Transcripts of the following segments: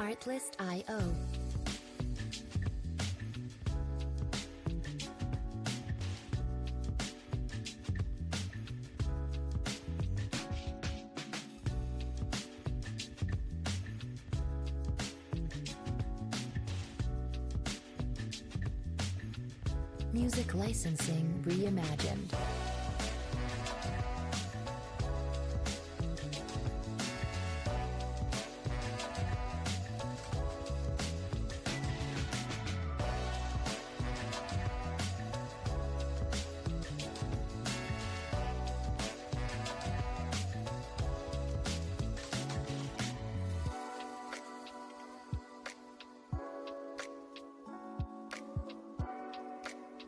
Artlist.io. Music licensing reimagined.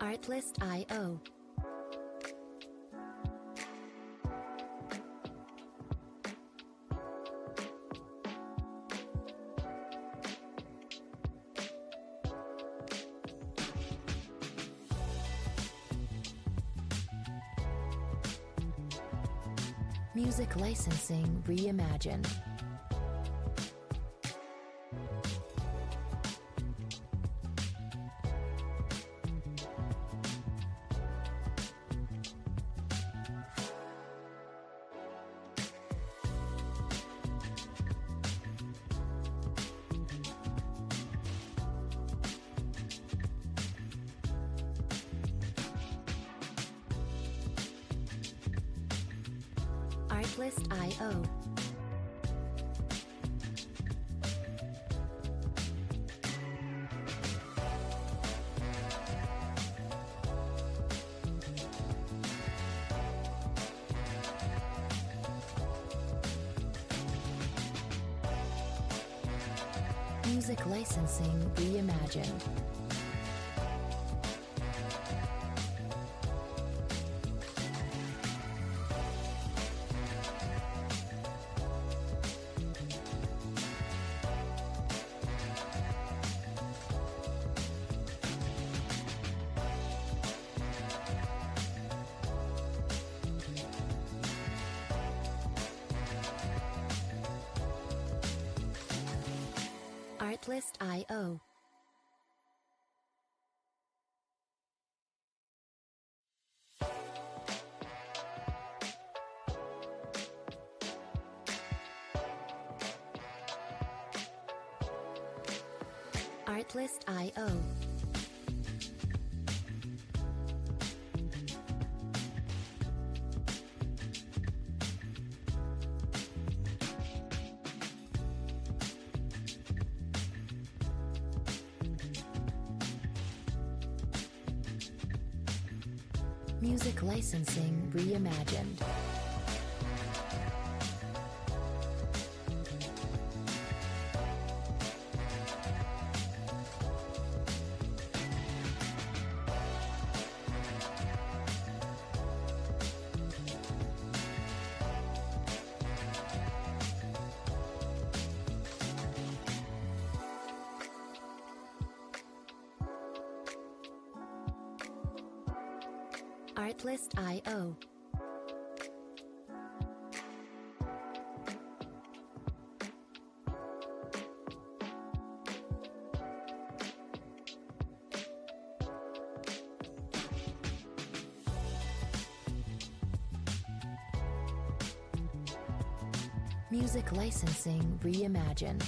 Artlist.io. Music licensing reimagined. Artlist.io. Music licensing reimagined. Artlist.io. Artlist.io. Music licensing reimagined. Artlist.io. Music licensing reimagined.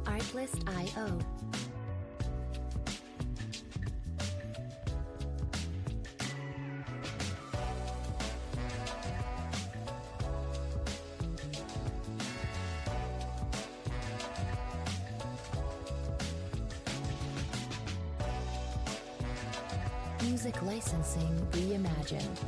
Artlist.io. Music licensing reimagined.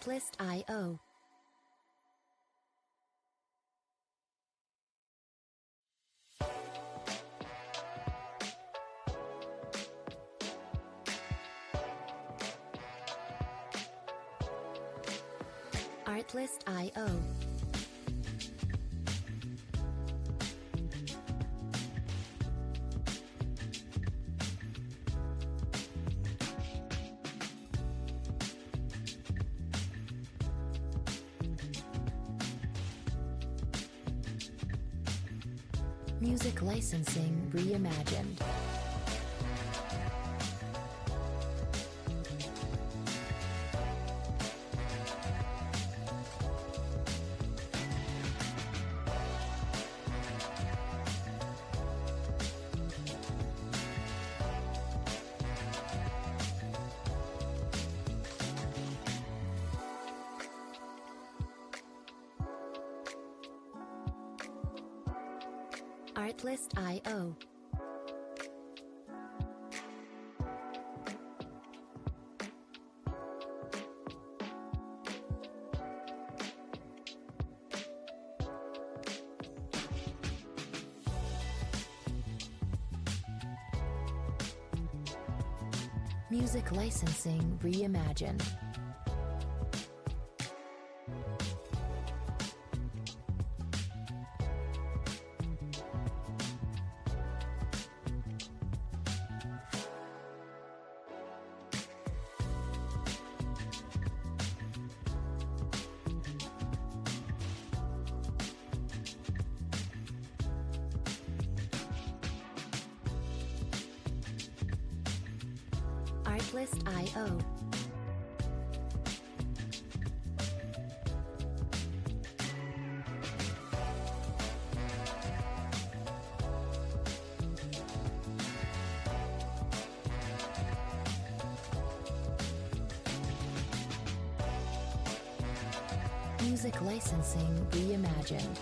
Artlist.io. Artlist.io. Music licensing reimagined. Artlist.io. Music licensing reimagined. Artlist.io. Music licensing reimagined.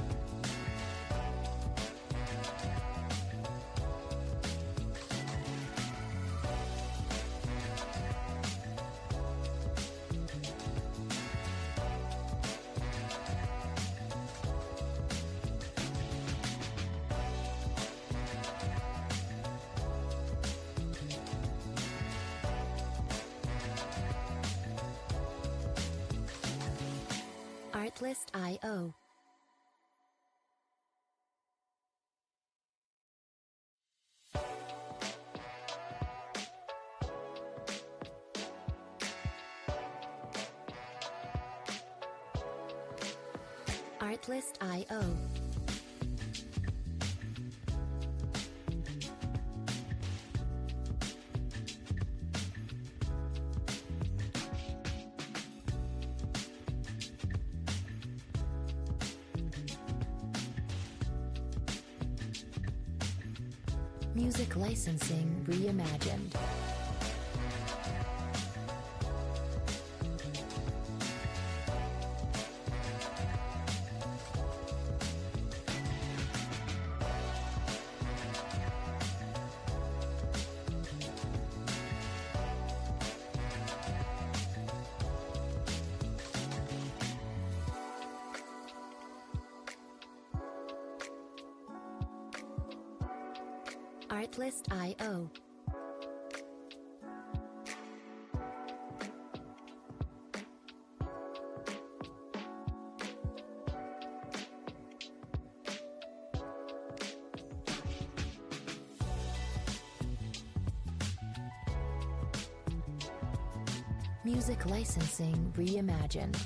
Artlist.io. Artlist.io. Music licensing reimagined. Artlist.io. Music licensing reimagined.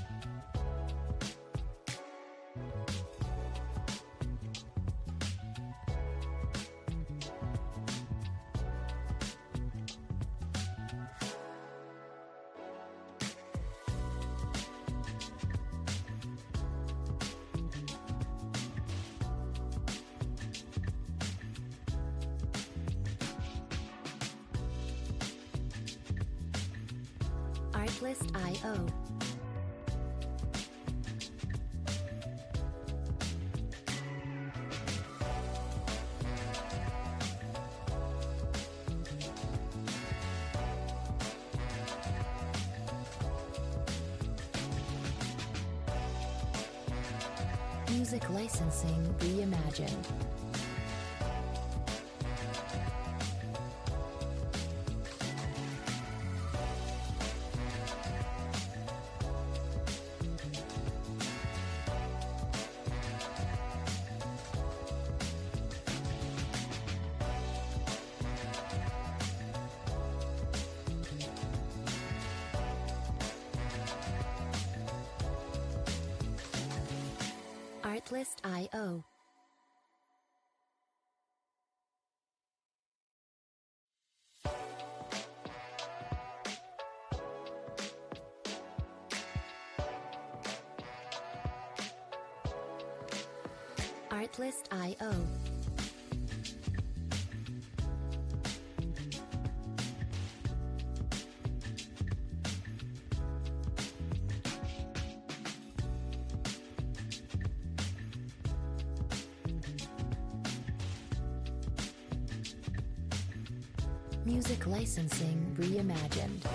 Artlist.io. Music licensing reimagined. Artlist.io. Artlist.io. Music licensing reimagined.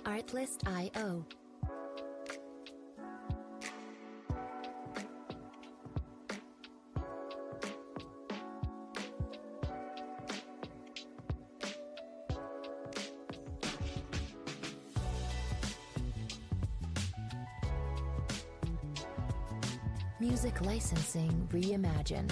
Artlist.io. Music licensing reimagined.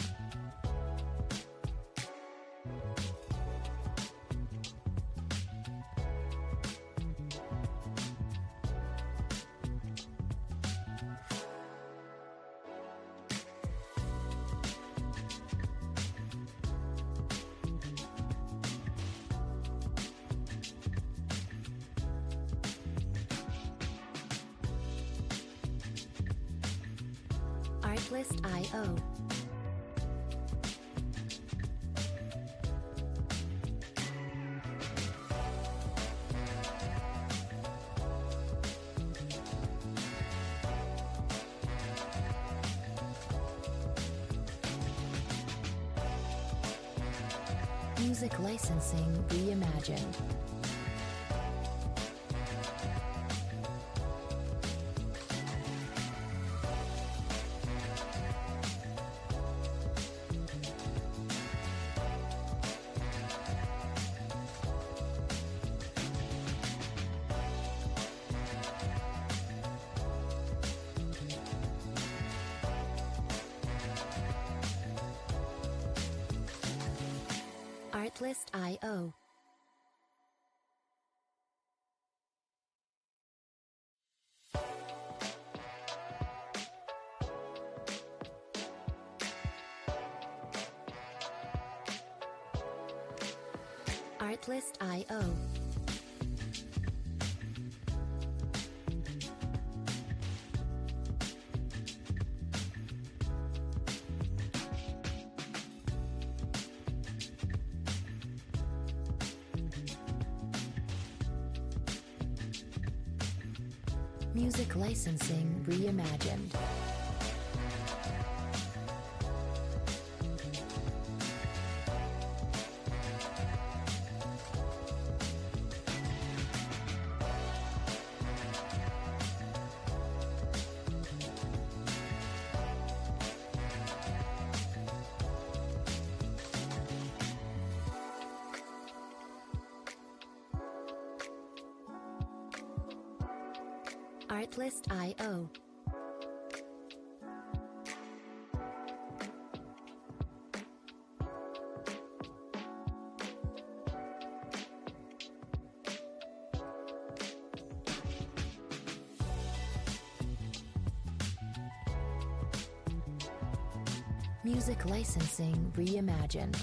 Artlist.io. Music licensing reimagined. Artlist.io. Artlist.io. Music licensing reimagined. Artlist.io. Music licensing reimagined.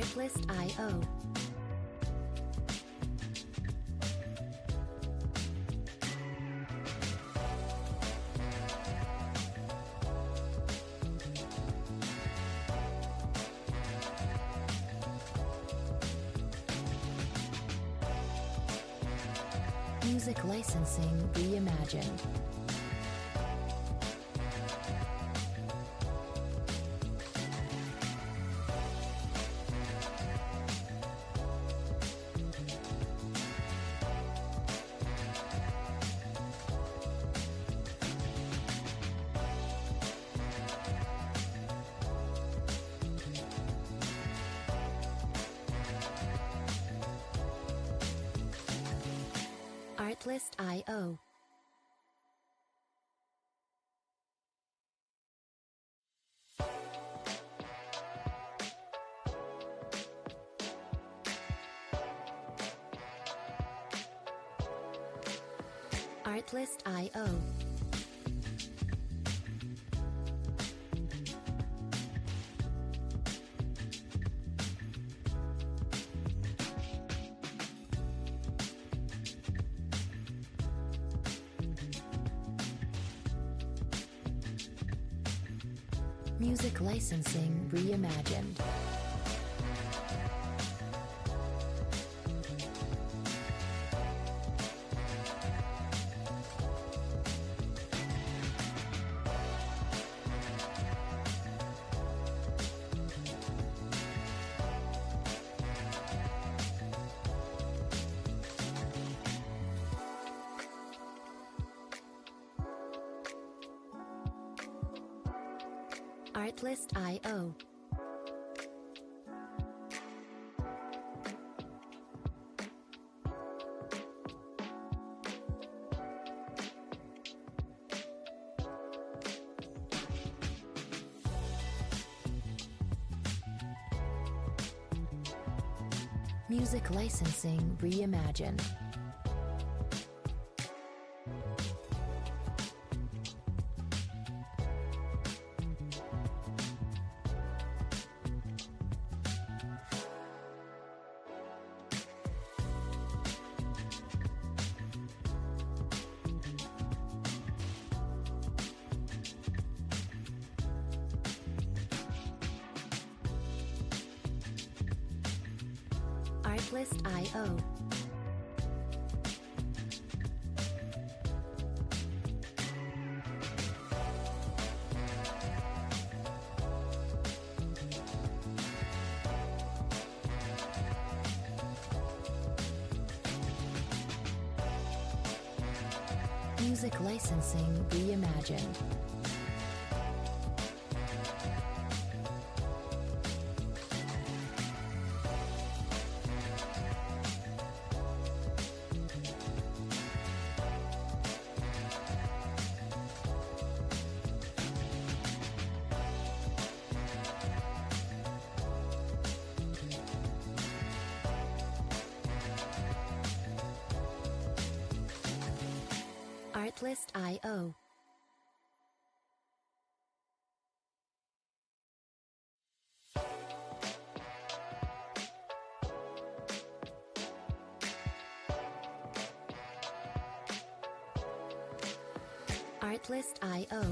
Artlist.io. Music licensing reimagined. Artlist.io. Artlist.io. Music licensing reimagined. Artlist.io. Music licensing reimagined. Artlist.io. Music licensing reimagined. Artlist.io. Artlist.io.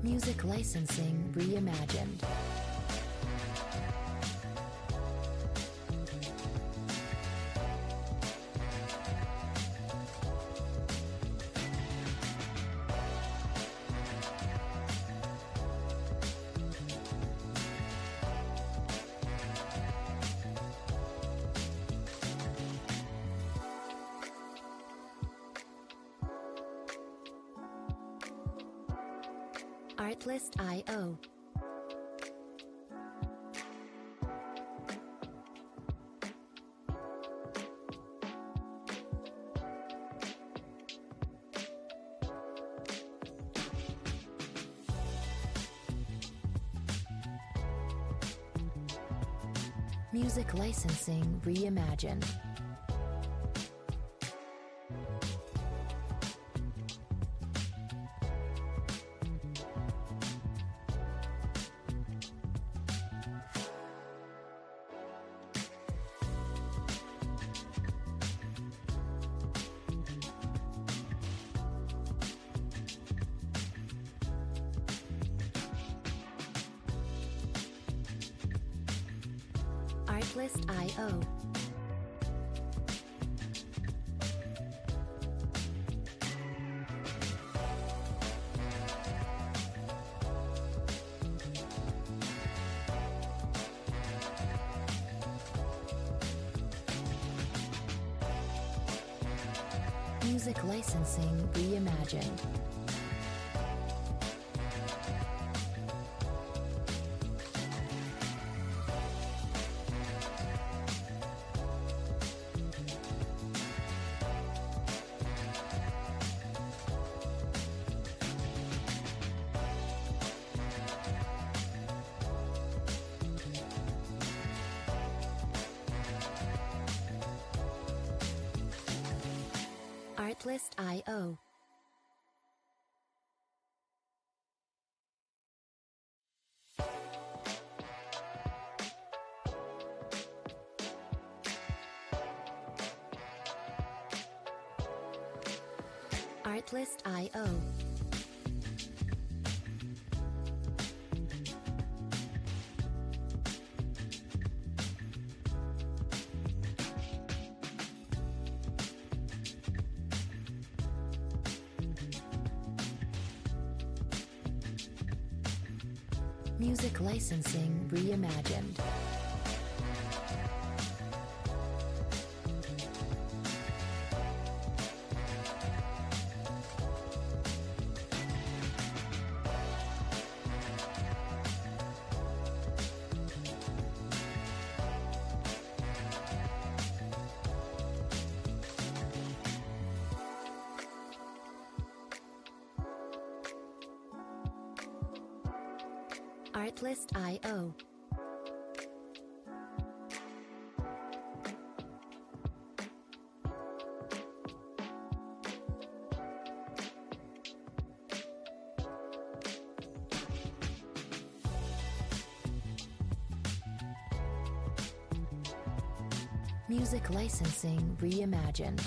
Music licensing reimagined. Artlist.io. Music licensing reimagined. Artlist.io. Music licensing reimagined. Artlist.io. Artlist.io. Music licensing reimagined. Artlist.io. Music licensing reimagined.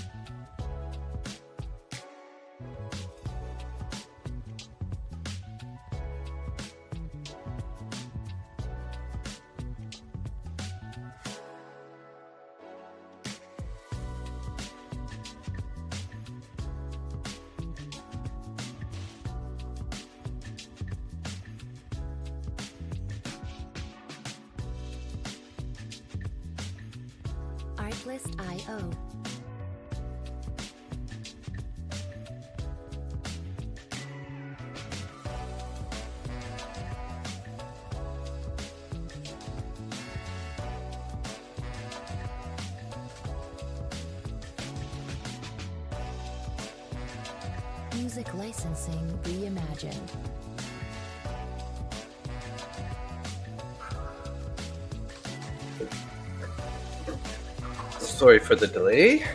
Artlist.io. Music licensing reimagined. Sorry for the delay.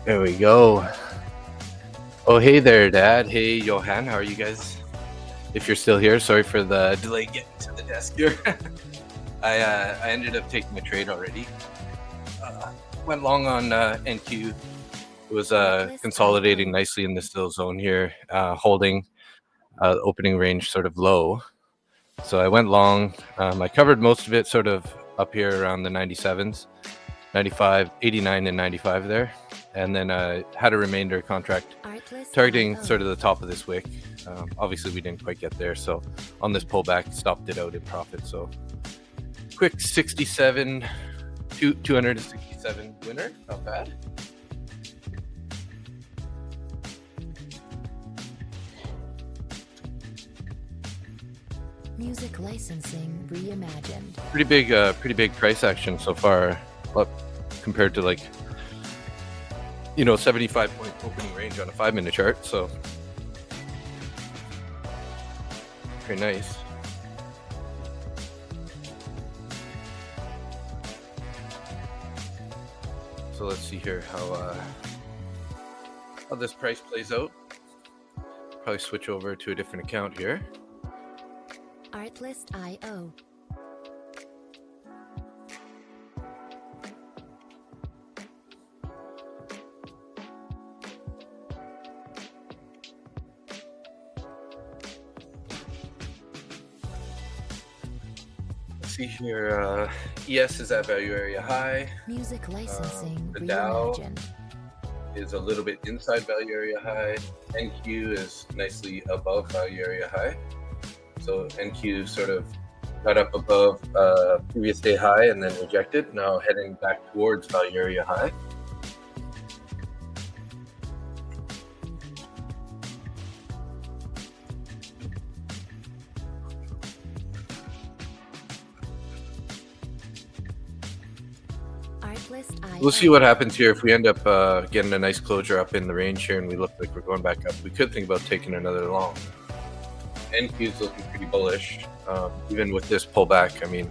There we go. Oh, hey there, Dad. Hey, Johan. How are you guys? If you're still here, sorry for the delay getting to the desk here. I ended up taking a trade already. Went long on NQ. It was consolidating nicely in this little zone here, holding opening range sort of low. So I went long. I covered most of it sort of up here around the 97s, 95, 89 and 95 there. And then had a remainder contract targeting sort of the top of this wick. Obviously we didn't quite get there. So on this pullback, stopped it out in profit. So quick 67, 267 winner, not bad. Music licensing reimagined. Pretty big price action so far, up compared to 75 point opening range on a 5-minute chart. So pretty nice. So let's see here how this price plays out. Probably switch over to a different account here. Artlist.io. See here, ES is at value area high. Music licensing The Dow reimagined. is a little bit inside value area high. NQ is nicely above value area high. So NQ sort of got up above previous day high and then rejected. Now heading back towards value area high. We'll see what happens here. If we end up getting a nice closure up in the range here and we look like we're going back up, we could think about taking another long. NQ is looking pretty bullish, even with this pullback. I mean,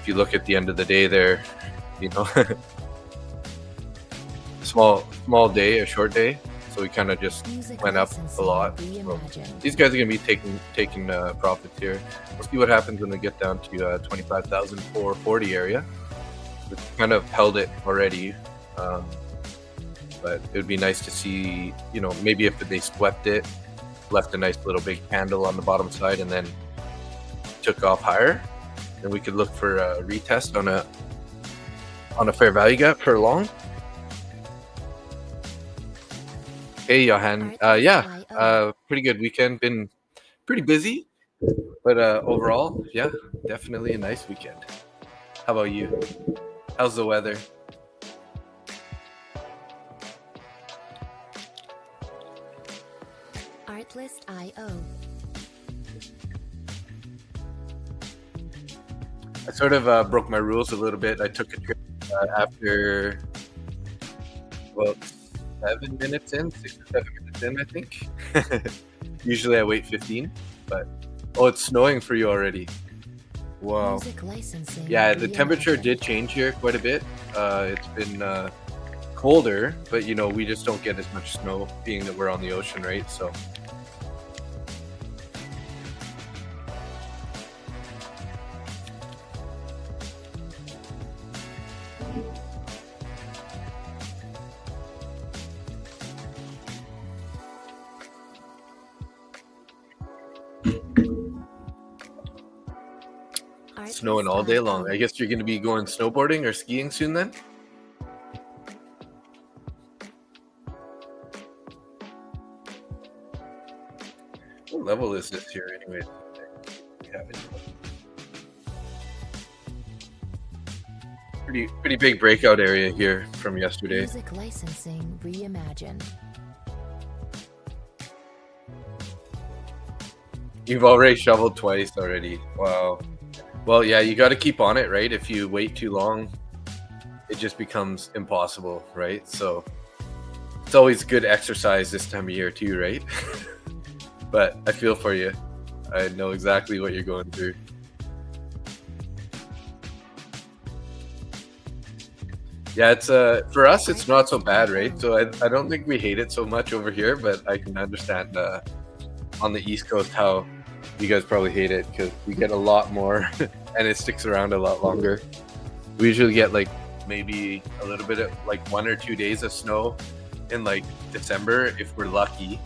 if you look at the end of the day there, you know, small day, a short day. So we kind of just went up a lot. So these guys are going to be taking profits here. We'll see what happens when we get down to 25,440 area. We've kind of held it already, but it would be nice to see, you know, maybe if they swept it, left a nice little big candle on the bottom side and then took off higher, then we could look for a retest on a fair value gap for long. Hey Johan, yeah, pretty good weekend, been pretty busy, but overall, yeah, definitely a nice weekend. How about you? How's the weather? Artlist.io. I sort of broke my rules a little bit. I took a trip after about 7 minutes in, 6 or 7 minutes in, I think. Usually I wait 15, but oh, it's snowing for you already. Wow. Yeah, the temperature did change here quite a bit. It's been colder, but you know, we just don't get as much snow being that we're on the ocean, right? So snowing all day long. I guess you're going to be going snowboarding or skiing soon then? What level is this here anyway? We have it. Pretty big breakout area here from yesterday. Music licensing reimagined. You've already shoveled twice already. Wow. Well, yeah, you got to keep on it, right? If you wait too long, it just becomes impossible, right? So it's always good exercise this time of year too, right? But I feel for you. I know exactly what you're going through. Yeah, it's for us, it's not so bad, right? So I don't think we hate it so much over here, but I can understand on the East Coast how you guys probably hate it because we get a lot more and it sticks around a lot longer. We usually get like maybe a little bit of like 1 or 2 days of snow in like December if we're lucky,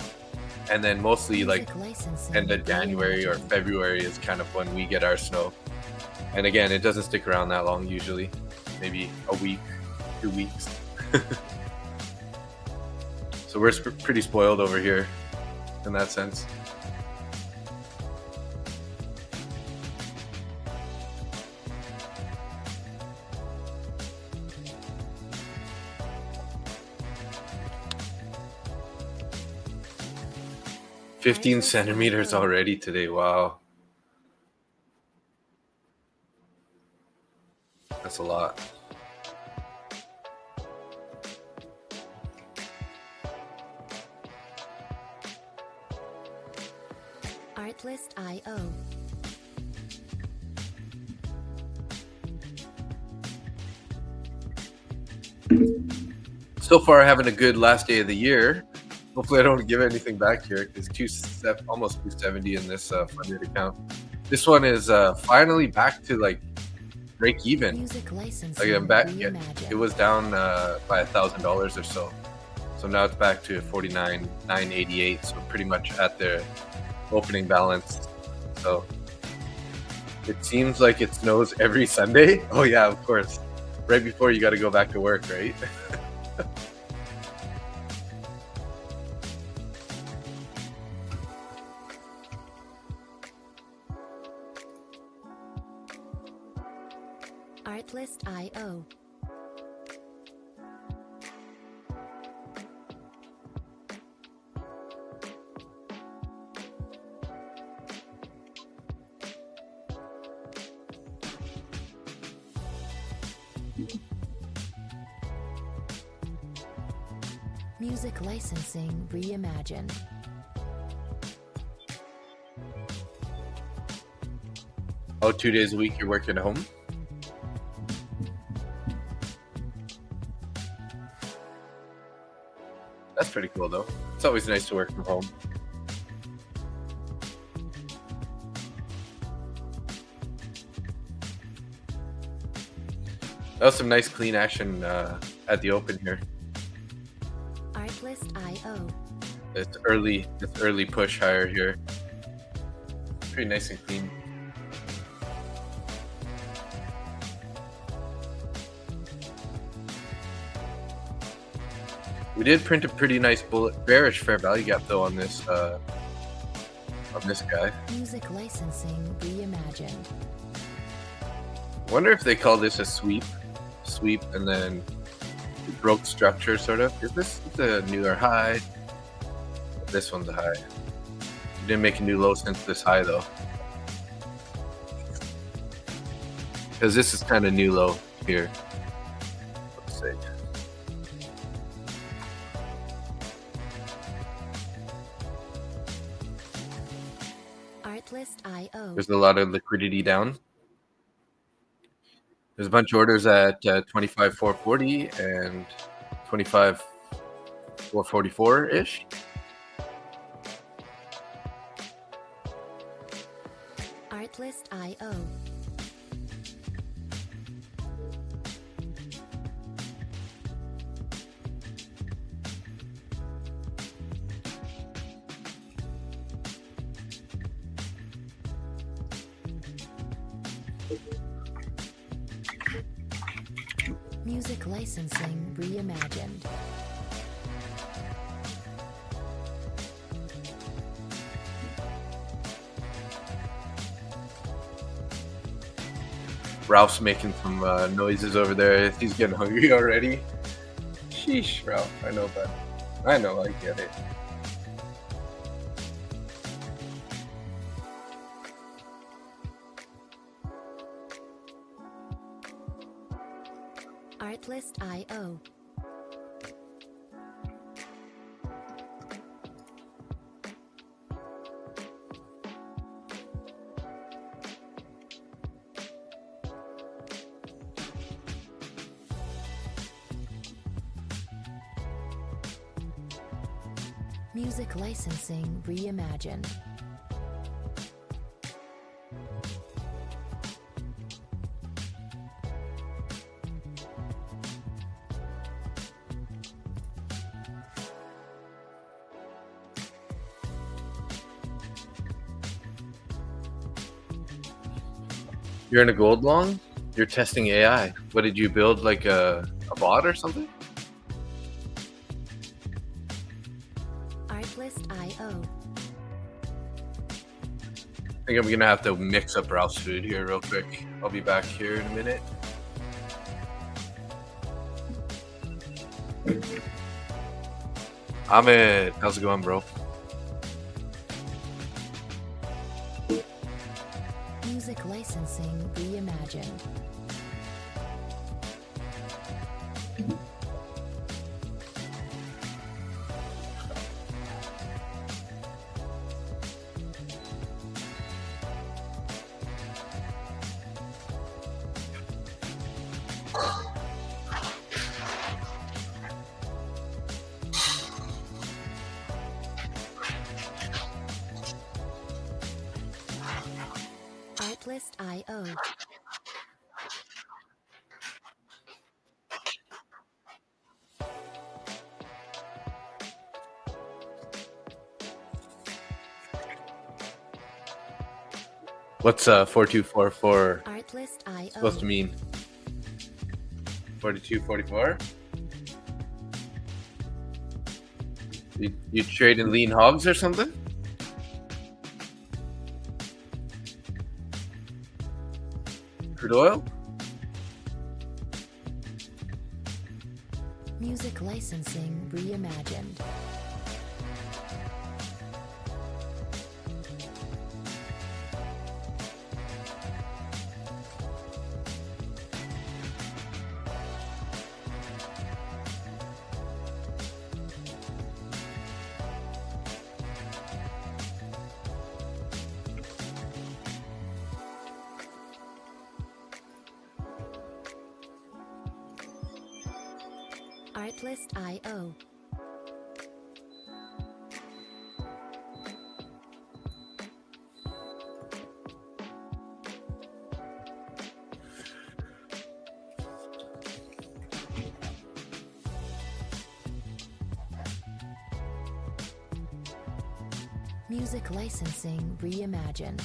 and then mostly like end of January or February is kind of when we get our snow. And again, it doesn't stick around that long usually, maybe a week, 2 weeks. So we're pretty spoiled over here in that sense. $15 centimeters already today. Wow. That's a lot. Artlist.io. So far, having a good last day of the year. Hopefully, I don't give anything back here. It's almost 270 in this funded account. This one is finally back to like break even. Music Like licensing I'm back. reimagined. It was down by $1,000 or so. So now it's back to 49,988. So pretty much at their opening balance. So it seems like it snows every Sunday. Oh yeah, of course. Right before you got to go back to work, right? Artlist.io. Music licensing reimagined. Oh, 2 days a week you're working at home? That's pretty cool though. It's always nice to work from home. That was some nice clean action at the open here. Artlist.io. It's early push higher here. Pretty nice and clean. We did print a pretty nice bearish fair value gap though on this guy. Music licensing reimagined. Wonder if they call this a sweep, and then it broke structure sort of. Is this the newer high? This one's a high. We didn't make a new low since this high though, because this is kind of new low here. Let's see. Artlist.io. There's a lot of liquidity down. There's a bunch of orders at 25,440 and 25,444 ish. Artlist.io. Music licensing reimagined. Ralph's making some noises over there. He's getting hungry already. Sheesh, Ralph. I know that. I know, I get it. Artlist.io. Music licensing reimagined. You're in a gold long? You're testing AI. What did you build, like a bot or something? Artlist.io. I think I'm gonna have to mix up Ralph's food here real quick. I'll be back here in a minute. Ahmed, how's it going, bro? Music licensing reimagined. Artlist.io. What's 4244 Artlist.io. supposed to mean? 4244? You trade in lean hogs or something? Crude oil? Music licensing reimagined. Artlist.io. Music licensing reimagined.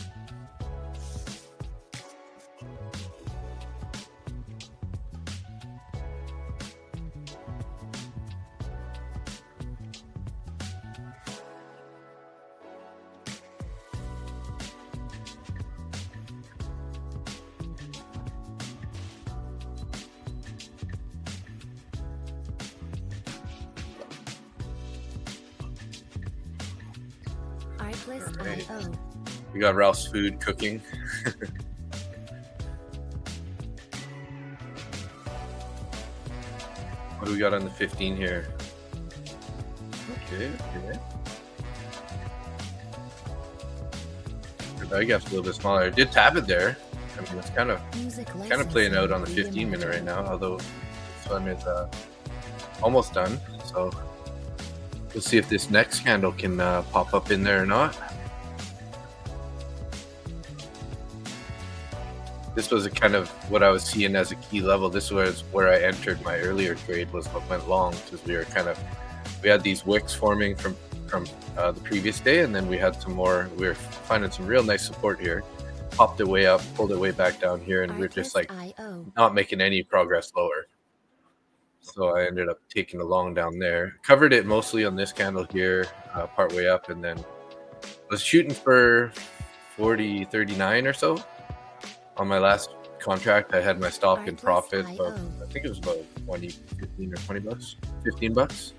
Artlist.io. We got Ralph's food cooking. What do we got on the 15 here? Okay. The value gap's a little bit smaller. It did tap it there. I mean, it's kind of playing out on the 15 minute right now, although this one is almost done. So we'll see if this next candle can pop up in there or not. This was a kind of what I was seeing as a key level. This was where I entered my earlier trade, was what went long, because we had these wicks forming from the previous day, and then we had some more. We were finding some real nice support here. Popped it way up, pulled it way back down here, and we're just like not making any progress lower. So I ended up taking a long down there. Covered it mostly on this candle here, part way up, and then was shooting for 40.39 or so. On my last contract, I had my stop in profit, but I think it was about 15 or 20 bucks, 15 bucks.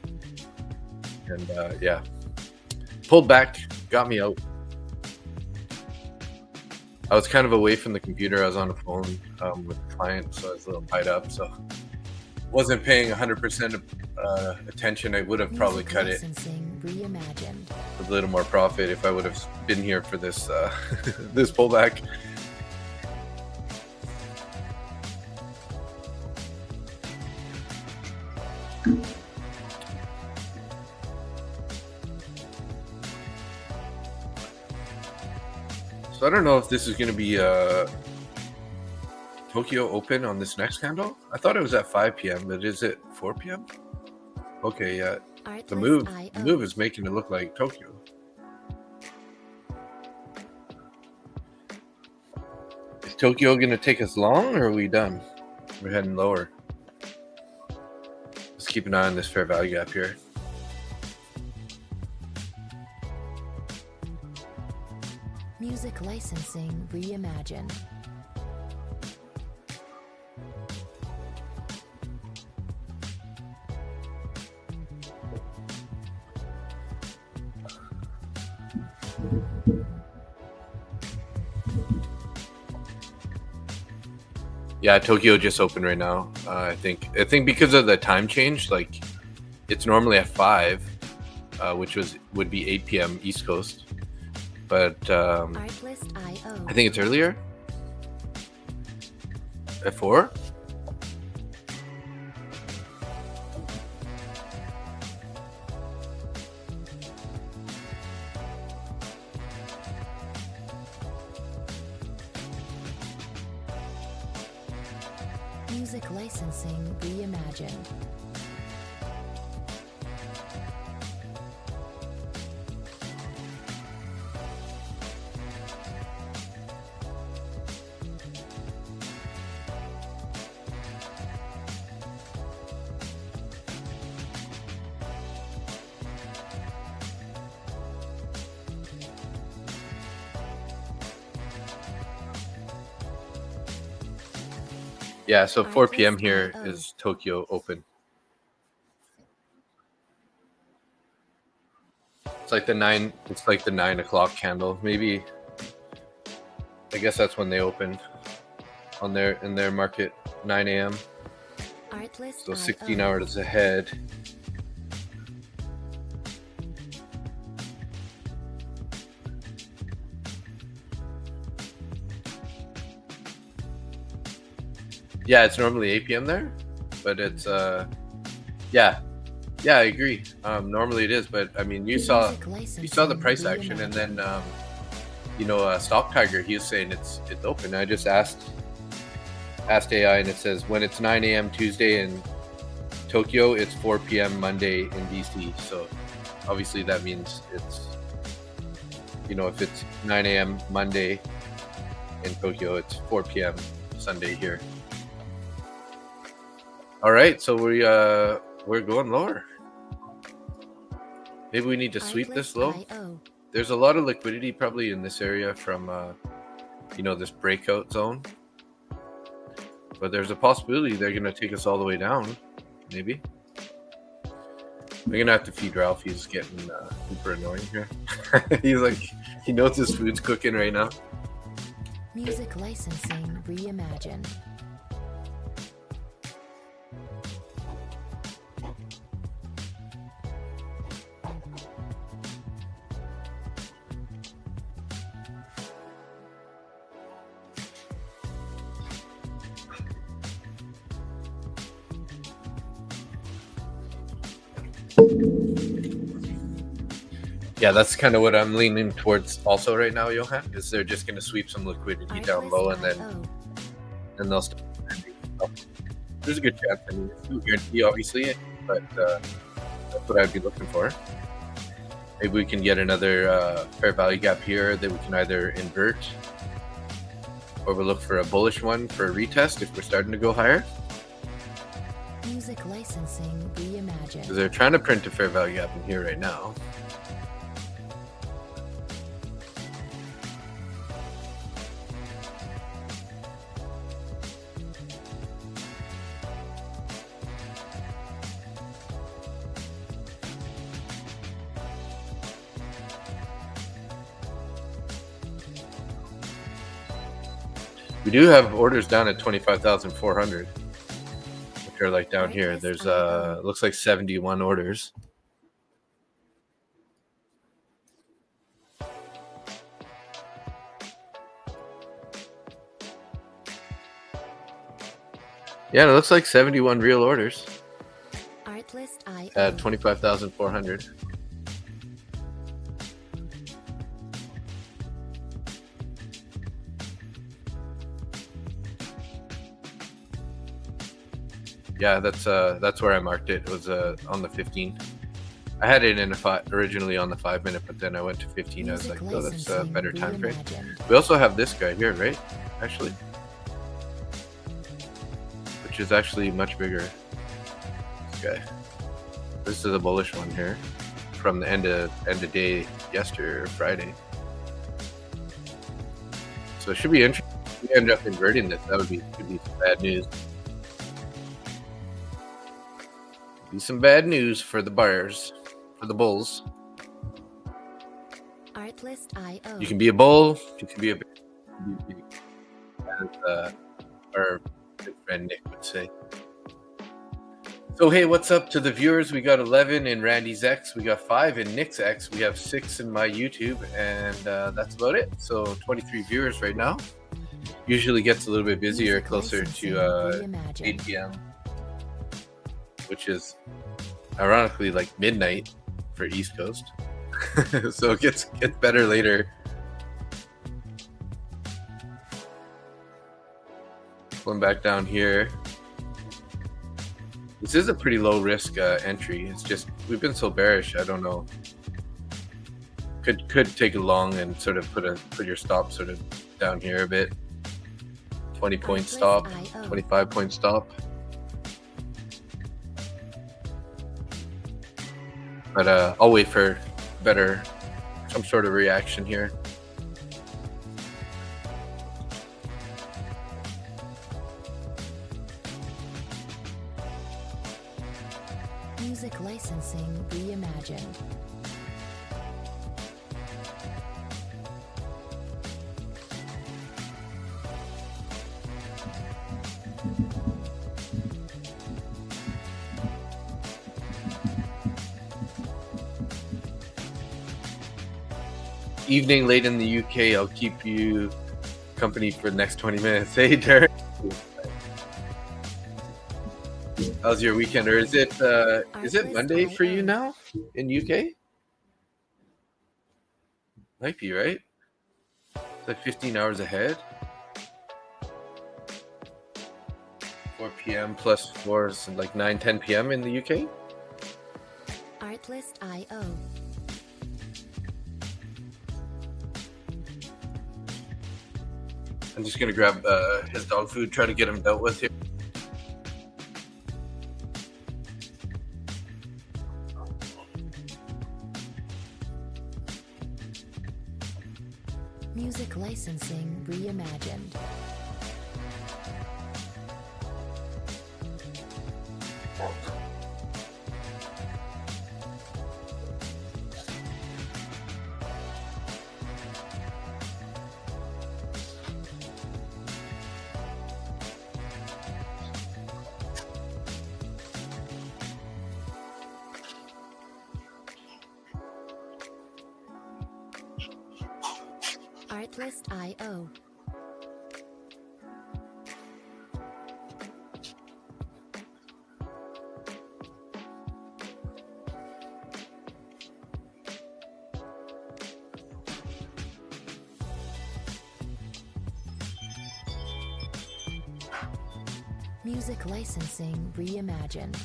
And yeah, pulled back, got me out. I was kind of away from the computer. I was on the phone with a client, so I was a little tied up. So wasn't paying 100% attention. I would have probably cut it with a little more profit if I would have been here for this this pullback. So I don't know if this is going to be Tokyo open on this next candle. I thought it was at 5 p.m., but is it 4 p.m.? Okay, yeah. The move is making it look like Tokyo. Is Tokyo going to take us long, or are we done? We're heading lower. Let's keep an eye on this fair value gap here. Music licensing reimagined. Yeah, Tokyo just opened right now. I think because of the time change, like it's normally at 5, which would be 8 p.m. East Coast. But I think it's earlier. At 4? Music licensing reimagined. Yeah, so 4 p.m. here is Tokyo open. It's like the 9 o'clock candle. Maybe I guess that's when they opened in their market, 9 a.m. So 16 hours ahead. Yeah, it's normally 8 p.m. there, but it's yeah, I agree. Normally it is, but I mean, you saw the price action, and then Stock Tiger, he was saying it's open. I just asked AI, and it says when it's 9 a.m. Tuesday in Tokyo, it's 4 p.m. Monday in DC. So obviously that means it's, if it's 9 a.m. Monday in Tokyo, it's 4 p.m. Sunday here. All right, so we're going lower. Maybe we need to sweep this low. There's a lot of liquidity probably in this area from this breakout zone, but there's a possibility they're going to take us all the way down. Maybe we're gonna have to feed Ralph. He's getting super annoying here. He's like, he knows his food's cooking right now. Music licensing reimagined. Yeah, that's kind of what I'm leaning towards also right now, Johan, is they're just going to sweep some liquidity down low, and then they'll start spending. There's a good chance. I mean, it's no guarantee, obviously, but that's what I'd be looking for. Maybe we can get another fair value gap here that we can either invert, or we'll look for a bullish one for a retest if we're starting to go higher. Music licensing reimagined. Because they're trying to print a fair value gap in here right now. We do have orders down at 25,400, which are like down here. There's looks like 71 orders. Yeah, it looks like 71 real orders at 25,400. Yeah, that's where I marked it. It was on the 15. I had it in originally on the 5 minute, but then I went to 15. I was like, oh, that's a better time frame. We also have this guy here, right? Actually, which is actually much bigger. This guy. This is a bullish one here from the end of day yesterday or Friday. So it should be interesting. If we end up inverting this, that could be some bad news. Be some bad news for the buyers, for the bulls. Artlist.io. You can be a bull. You can be a as our good friend Nick would say. So hey, what's up to the viewers? We got 11 in Randy's X. We got 5 in Nick's X. We have 6 in my YouTube, and that's about it. So 23 viewers right now. Usually gets a little bit busier closer to 8 p.m. which is ironically like midnight for East Coast. So it gets better later. Going back down here, This is a pretty low risk entry. It's just we've been so bearish. I don't know. Could take a long and sort of put your stop sort of down here a bit. 20-point stop, 25-point stop. But I'll wait for some sort of reaction here. Music licensing reimagined. Evening late in the UK. I'll keep you company for the next 20 minutes. Hey, Derek. How's your weekend? Or is it Monday for you now in UK? Might be, right? It's like 15 hours ahead. 4 p.m. plus 4, so like 9-10 p.m. in the UK. Artlist.io. I'm just gonna grab his dog food, try to get him dealt with here. Music licensing reimagined. Artlist.io. Music licensing reimagined.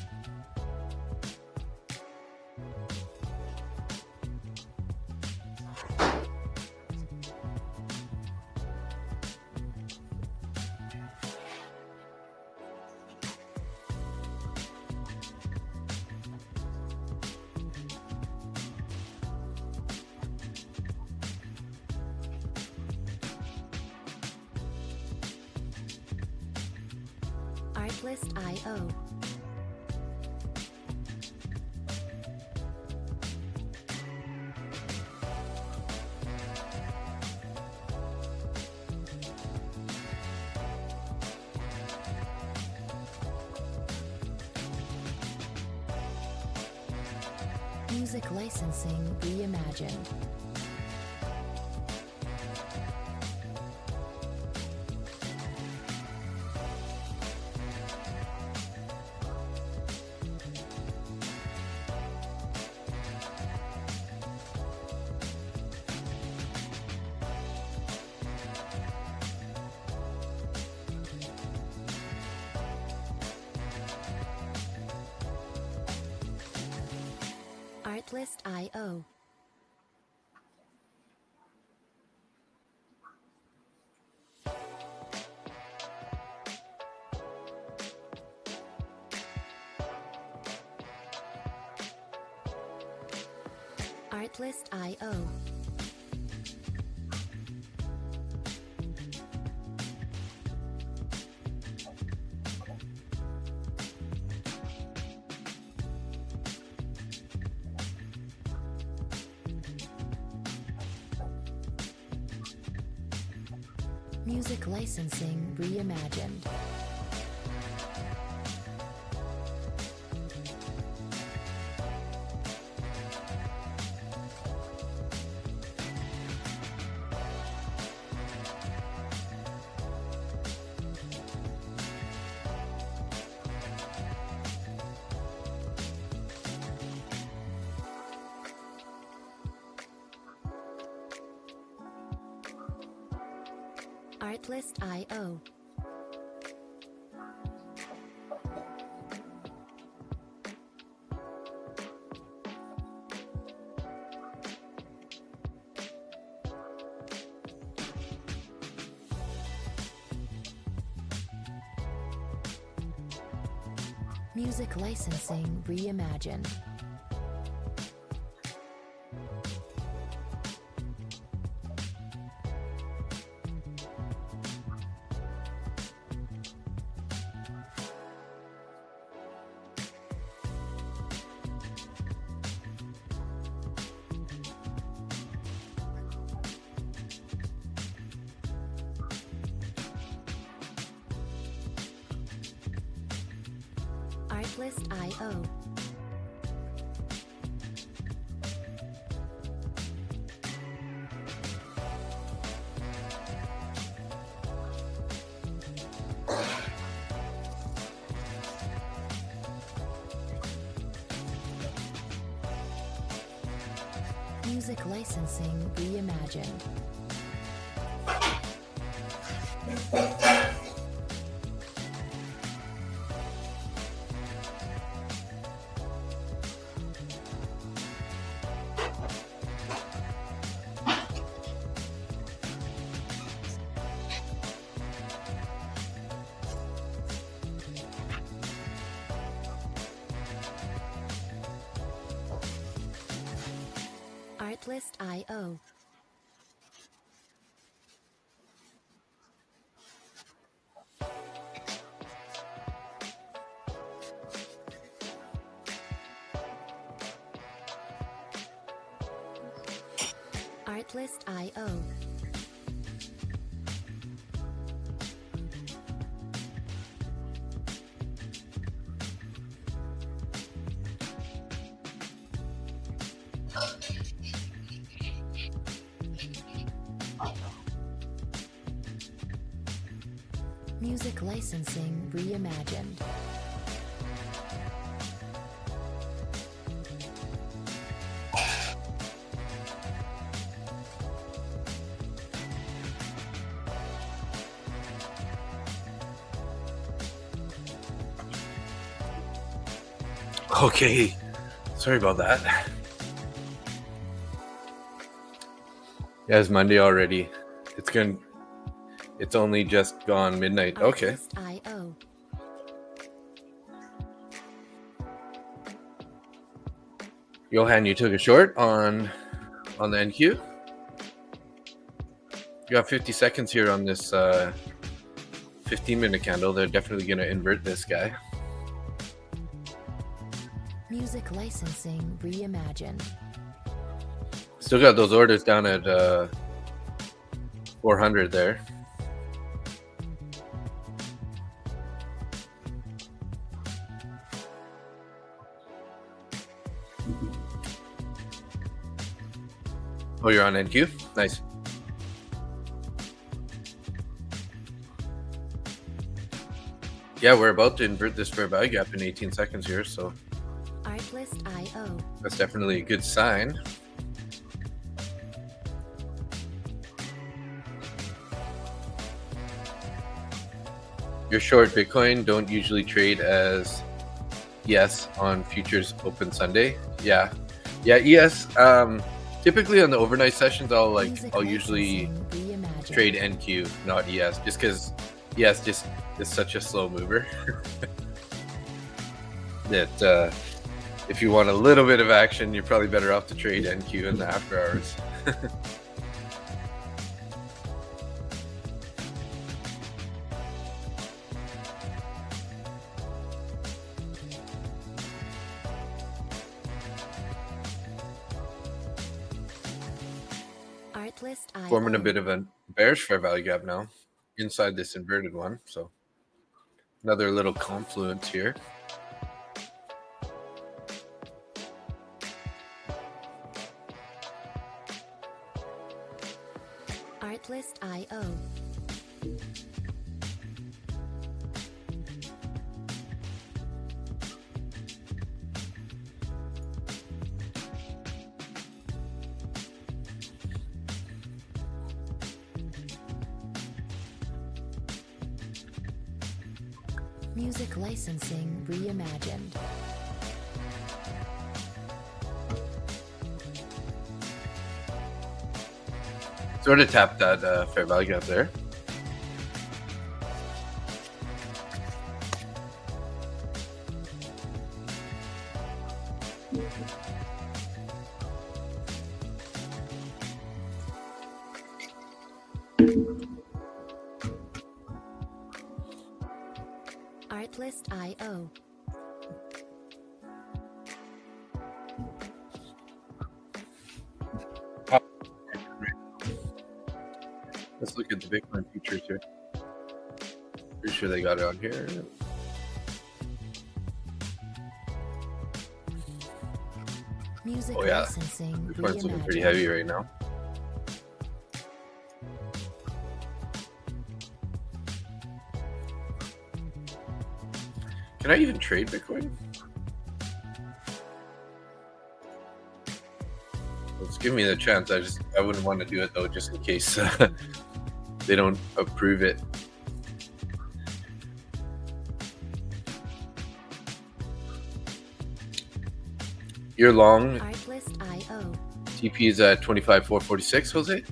Artlist.io. Music licensing reimagined. Artlist.io. Artlist.io. Music licensing reimagined. Artlist.io. Music licensing reimagined. Artlist.io. Music licensing reimagined. Artlist.io. Artlist.io. Music licensing reimagined. Okay, sorry about that. Yeah, it's Monday already. It's only just gone midnight. Okay. Artlist.io. Johan, you took a short on the NQ. You got 50 seconds here on this 15-minute candle. They're definitely going to invert this guy. Music licensing reimagined. Still got those orders down at 400 there. Oh, you're on NQ? Nice. Yeah, we're about to invert this fair value gap in 18 seconds here, so Artlist.io. that's definitely a good sign. You're short Bitcoin, don't usually trade as ES on futures open Sunday. Yeah, ES. Typically on the overnight sessions, I'll usually trade NQ, not ES, just because ES just is such a slow mover that if you want a little bit of action, you're probably better off to trade NQ in the after hours. Artlist.io. Forming a bit of a bearish fair value gap now inside this inverted one, so another little confluence here. Artlist.io. Music licensing reimagined. Sort of tapped that fair value gap there. Artlist.io. Let's look at the Bitcoin futures here. Pretty sure they got it on here. Music Oh yeah, licensing Bitcoin's looking pretty reimagined. heavy right now. Can I even trade Bitcoin? Let's give me the chance. I wouldn't want to do it though, just in case they don't approve it. You're long. Artlist.io. TP is at 25,446, Jose.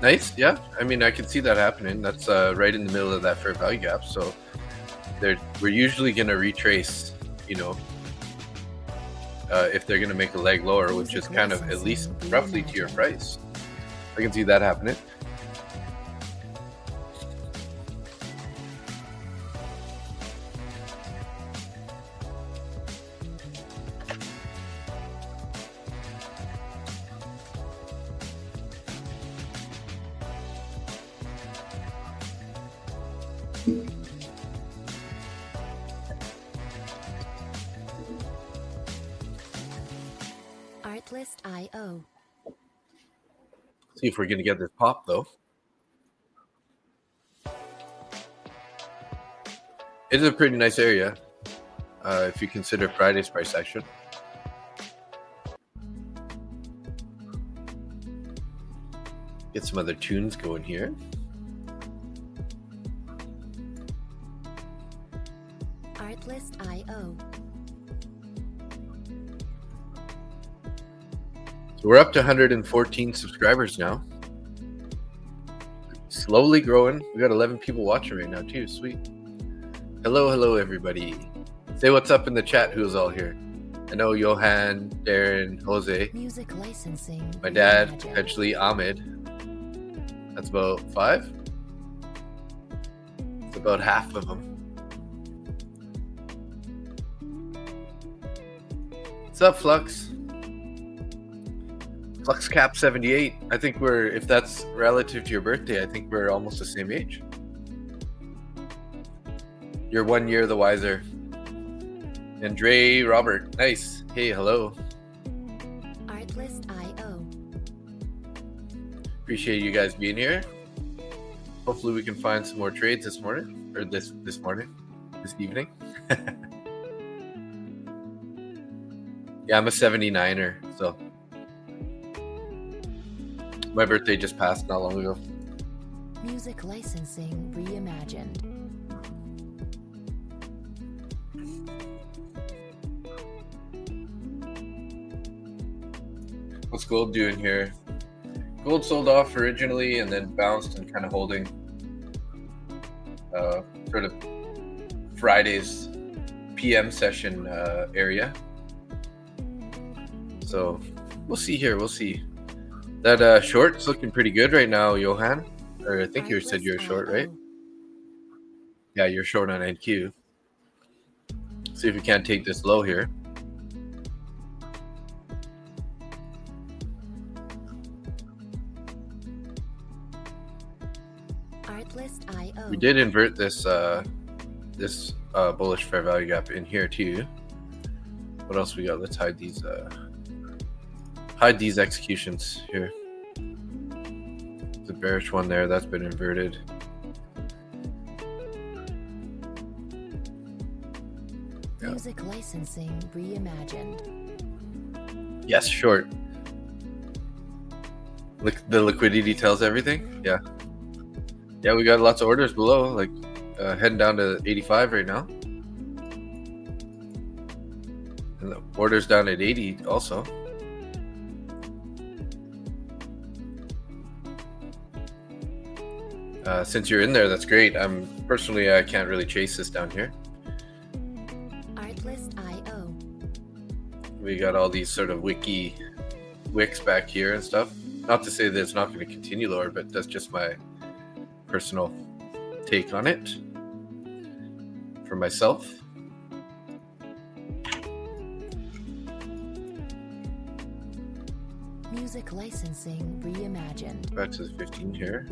Nice, yeah. I mean, I can see that happening. That's right in the middle of that fair value gap. So we're usually going to retrace, you know, if they're going to make a leg lower, which is kind of at least roughly to your price. I can see that happening. Artlist.io. See if we're going to get this pop, though. It is a pretty nice area if you consider Friday's price action. Get some other tunes going here. Artlist.io. So we're up to 114 subscribers now. Slowly growing. We got 11 people watching right now too. Sweet. Hello everybody. Say what's up in the chat. Who's all here? I know Johan, Darren, Jose, Music licensing my dad, reimagined. potentially Ahmed. That's about 5. It's about half of them. What's up, Flux? Flux Cap 78. I think if that's relative to your birthday, I think we're almost the same age. You're 1 year the wiser. And Dre Robert, nice. Hey, hello. Artlist.io. Appreciate you guys being here. Hopefully we can find some more trades this morning, or this evening. Yeah, I'm a 79er, so my birthday just passed not long ago. Music licensing reimagined. What's gold doing here? Gold sold off originally and then bounced and kind of holding sort of Friday's PM session area. So we'll see here. We'll see. That short's looking pretty good right now, Johan. Or I think you said you're short, right? Yeah, you're short on NQ. See if we can't take this low here. Artlist.io. We did invert this bullish fair value gap in here too. What else we got? Let's hide these executions here. The bearish one there, that's been inverted. Yeah. Music licensing reimagined. Yes, short. The liquidity tells everything. Yeah. Yeah, we got lots of orders below, like heading down to 85 right now. And the orders down at 80 also. Since you're in there, that's great. Personally, I can't really chase this down here. Artlist.io. We got all these sort of wicks back here and stuff. Not to say that it's not going to continue lower, but that's just my personal take on it for myself. Music licensing reimagined. Back to the 15 here.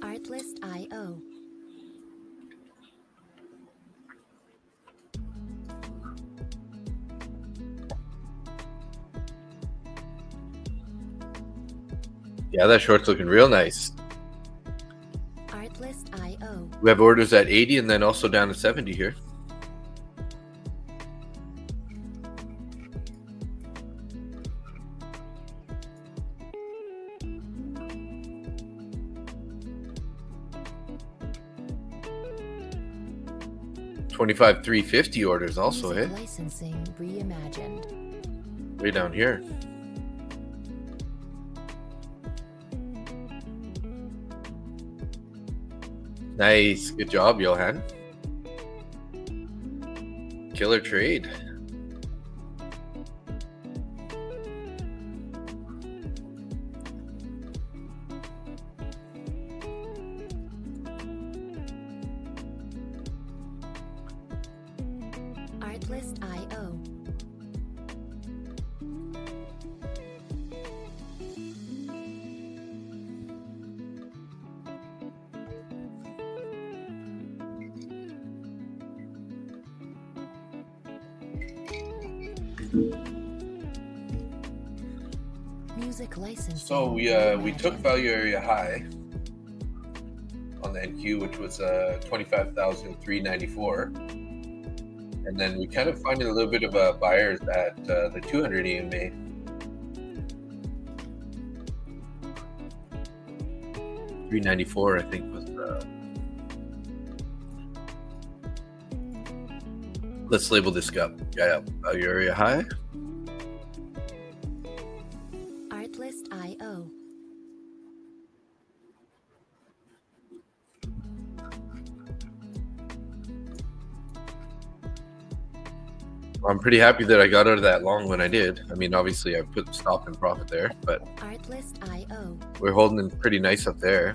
Artlist.io. Yeah, that short's looking real nice. Artlist.io. We have orders at 80 and then also down to 70 here. $25 $350 orders also, Music eh? licensing reimagined. Way down here. Nice. Good job, Johan. Killer trade. Artlist.io. Music licensing. So we took value area high on the NQ, which was 25,394, and then we kind of finding a little bit of a buyers at the 200 EMA. $394, I think, was let's label this up. Yeah, value area high. Artlist.io. I'm pretty happy that I got out of that long when I did. I mean, obviously I put stop and profit there, but Artlist.io. we're holding in pretty nice up there.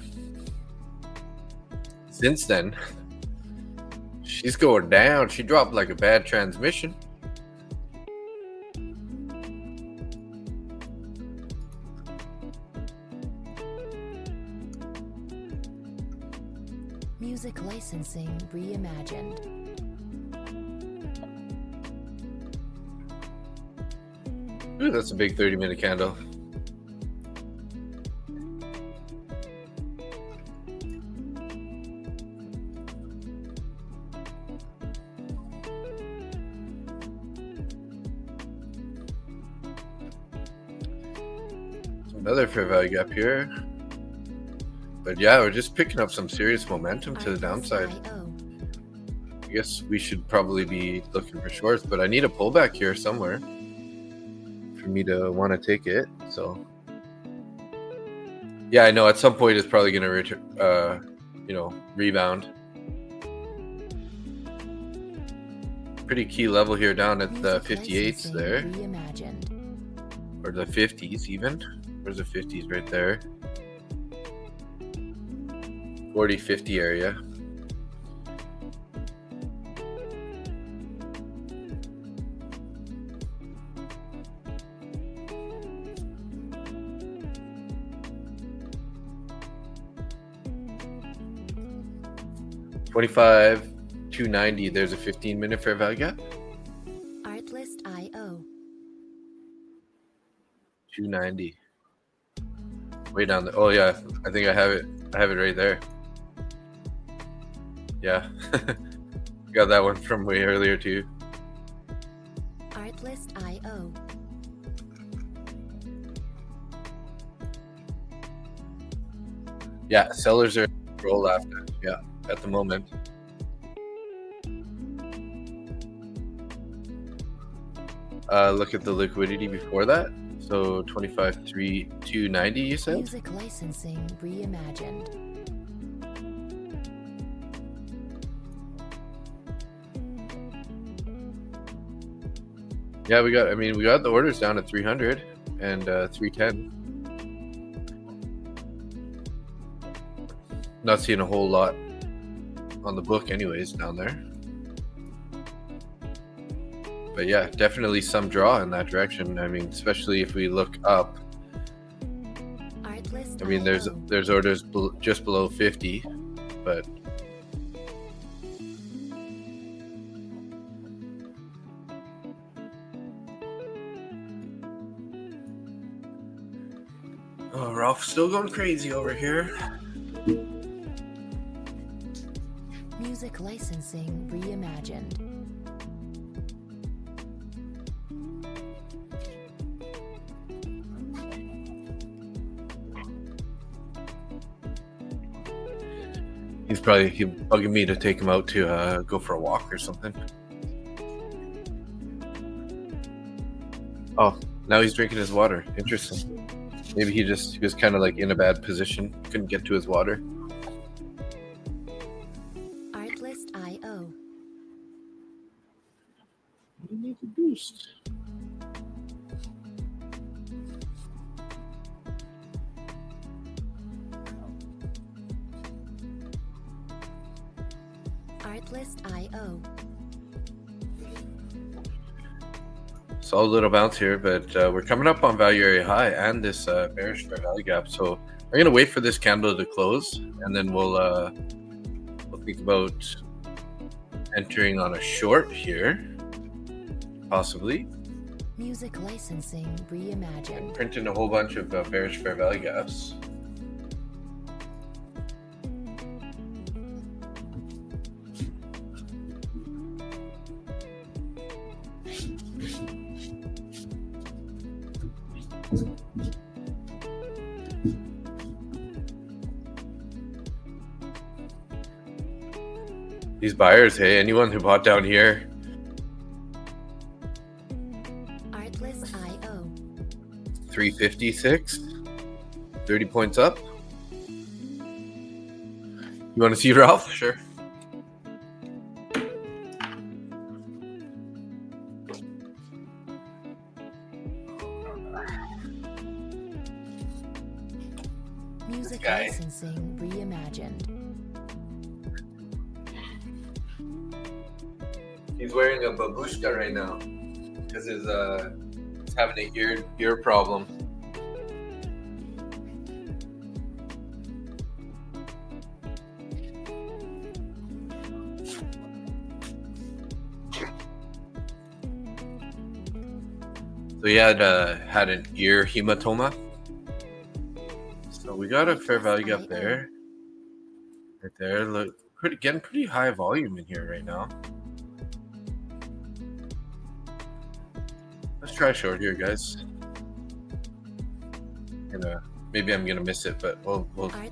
Since then, she's going down. She dropped like a bad transmission. Music licensing reimagined. Ooh, that's a big 30-minute candle. Another fair value gap here. But yeah, we're just picking up some serious momentum to the downside. I guess we should probably be looking for shorts, but I need a pullback here somewhere for me to want to take it. So yeah, I know at some point it's probably going to rebound. Pretty key level here down at the 58s there, or the 50s even. Where's the 50s? Right there. 40-50 area. $25,290. There's a 15-minute fair value gap. Artlist.io. 290. Way down there. Oh yeah, I think I have it. I have it right there. Yeah. Got that one from way earlier too. Artlist.io. Yeah, sellers are roll after. Yeah, at the moment. look at the liquidity before that. So 25,290, you said? Music licensing reimagined. Yeah, we got the orders down at 300 and 310. Not seeing a whole lot on the book anyways down there. But yeah, definitely some draw in that direction. I mean, especially if we look up. I mean, there's orders just below 50, but oh, Ralph's still going crazy over here. Music licensing reimagined. He's bugging me to take him out to go for a walk or something. Oh, now he's drinking his water. Interesting. Maybe he was kind of like in a bad position, couldn't get to his water. Artlist.io. We need to boost. Artlist.io. Solid little bounce here, but we're coming up on value area high and this bearish fair value gap. So we're gonna wait for this candle to close, and then we'll think about entering on a short here, possibly. Music licensing reimagined. Printing a whole bunch of bearish fair value gaps. These buyers, hey, anyone who bought down here. Artlist.io. 356, 30 points up. You want to see Ralph? Sure. Music licensing reimagined. He's wearing a babushka right now because he's having a ear problem. So he had an ear hematoma. So we got a fair value gap there. Right there. Look, getting pretty high volume in here right now. Let's try short here, guys. Maybe I'm gonna miss it, but we'll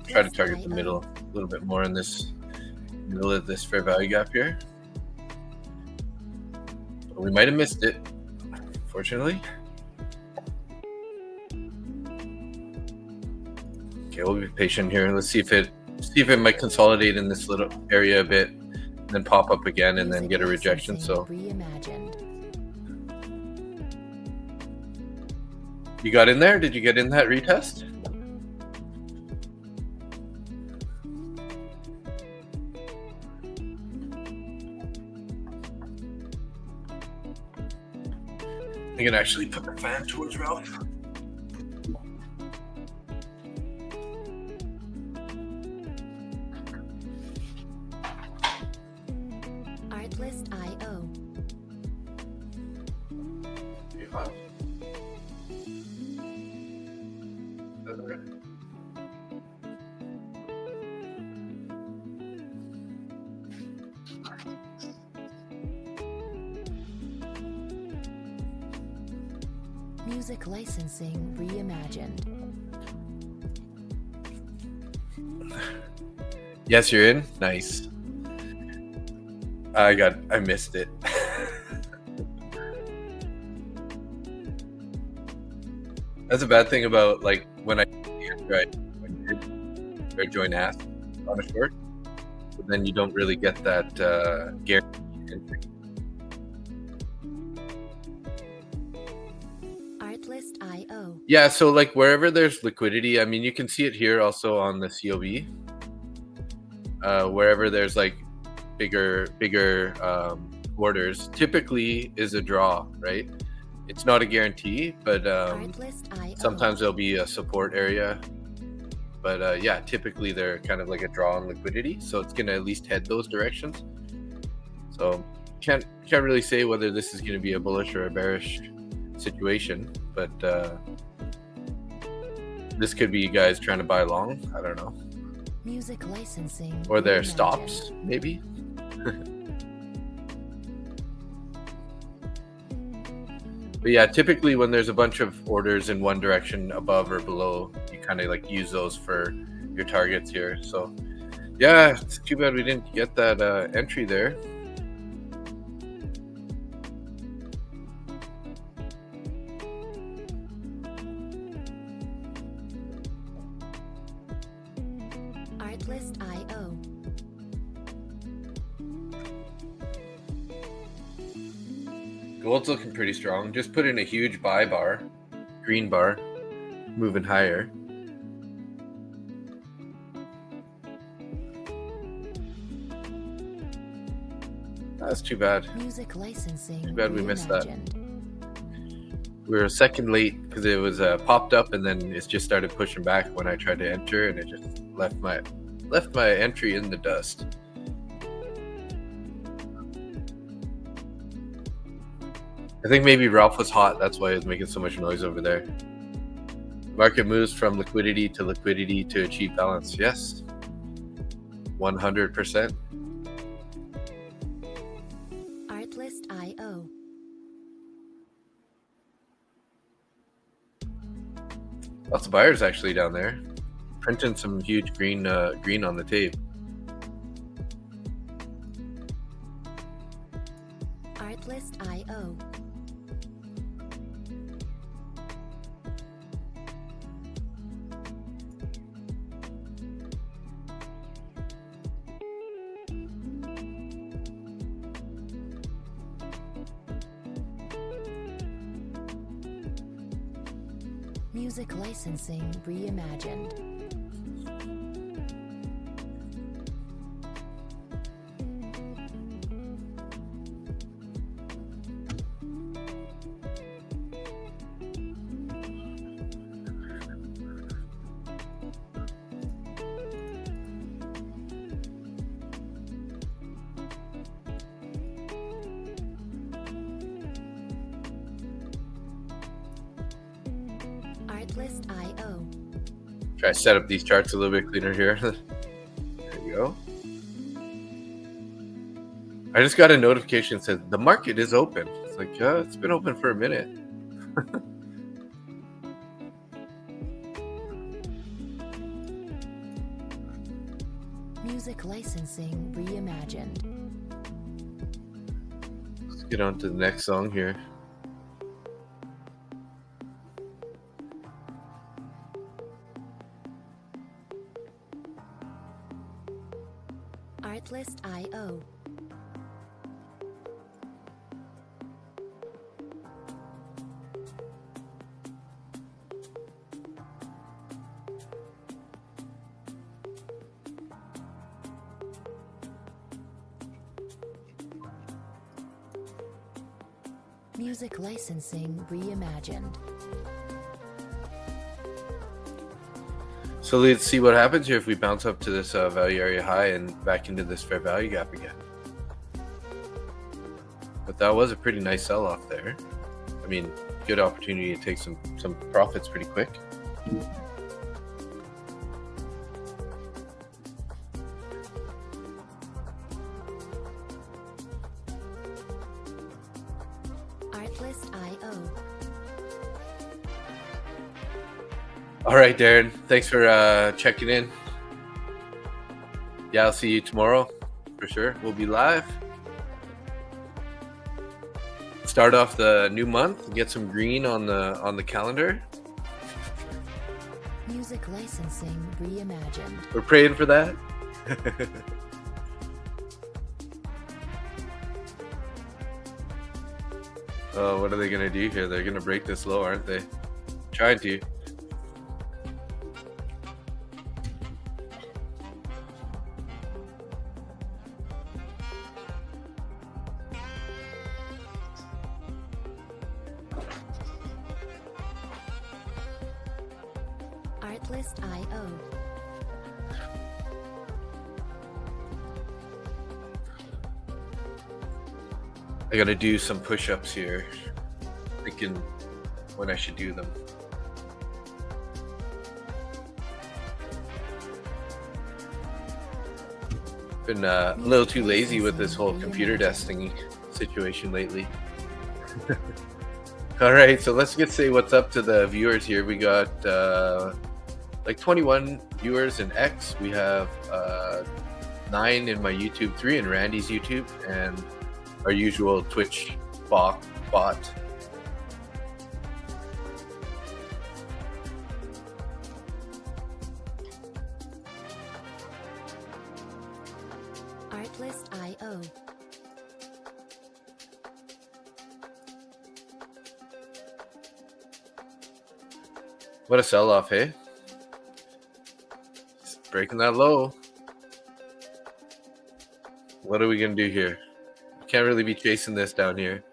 try to target the middle a little bit more in this middle of this fair value gap here. But we might have missed it, unfortunately. Okay, we'll be patient here. Let's see if it might consolidate in this little area a bit, and then pop up again, and then get a rejection. So. You got in there? Did you get in that retest? I can actually put the fan towards Ralph. Artlist.io. Music licensing reimagined. Yes, you're in. Nice. I missed it. That's a bad thing about like when I join ask on a short, but then you don't really get that guaranteed entry. Artlist.io. Yeah, so like wherever there's liquidity, I mean, you can see it here also on the COB. Wherever there's like bigger orders, typically is a draw, right? It's not a guarantee, but sometimes there'll be a support area. But yeah, typically they're kind of like a draw on liquidity, so it's gonna at least head those directions. So can't really say whether this is gonna be a bullish or a bearish situation, but this could be you guys trying to buy long. I don't know. Music licensing. Or their stops, maybe. But yeah, typically when there's a bunch of orders in one direction above or below, you kind of like use those for your targets here. So yeah, it's too bad we didn't get that entry there. Artlist.io. Gold's looking pretty strong. Just put in a huge buy bar, green bar, moving higher. That's too bad. Music licensing. Too bad we missed that. We were a second late because it was popped up and then it just started pushing back when I tried to enter, and it just left my entry in the dust. I think maybe Ralph was hot. That's why he was making so much noise over there. Market moves from liquidity to achieve balance. Yes. 100%. Artlist.io. Lots of buyers actually down there. Printing some huge green on the tape. Artlist.io. Music licensing reimagined. Artlist.io. Try to set up these charts a little bit cleaner here. There you go. I just got a notification that said the market is open. It's like, it's been open for a minute. Music licensing reimagined. Let's get on to the next song here. Artlist.io. Music licensing reimagined. So let's see what happens here if we bounce up to this value area high and back into this fair value gap again. But that was a pretty nice sell-off there. I mean, good opportunity to take some profits pretty quick. Artlist.io. All right, Darren. Thanks for checking in. Yeah, I'll see you tomorrow for sure. We'll be live. Start off the new month. Get some green on the calendar. Music licensing reimagined. We're praying for that. Oh, what are they gonna do here? They're gonna break this low, aren't they? Trying to. Artlist.io. I gotta do some push-ups here. Thinking when I should do them. Been a little too lazy with this whole computer desk thingy situation lately. All right, so let's say what's up to the viewers here. We got like 21 viewers in X. We have 9 in my YouTube, 3 in Randy's YouTube, and our usual Twitch bot. Artlist.io. What a sell-off, hey? Just breaking that low. What are we gonna do here? Can't really be chasing this down here.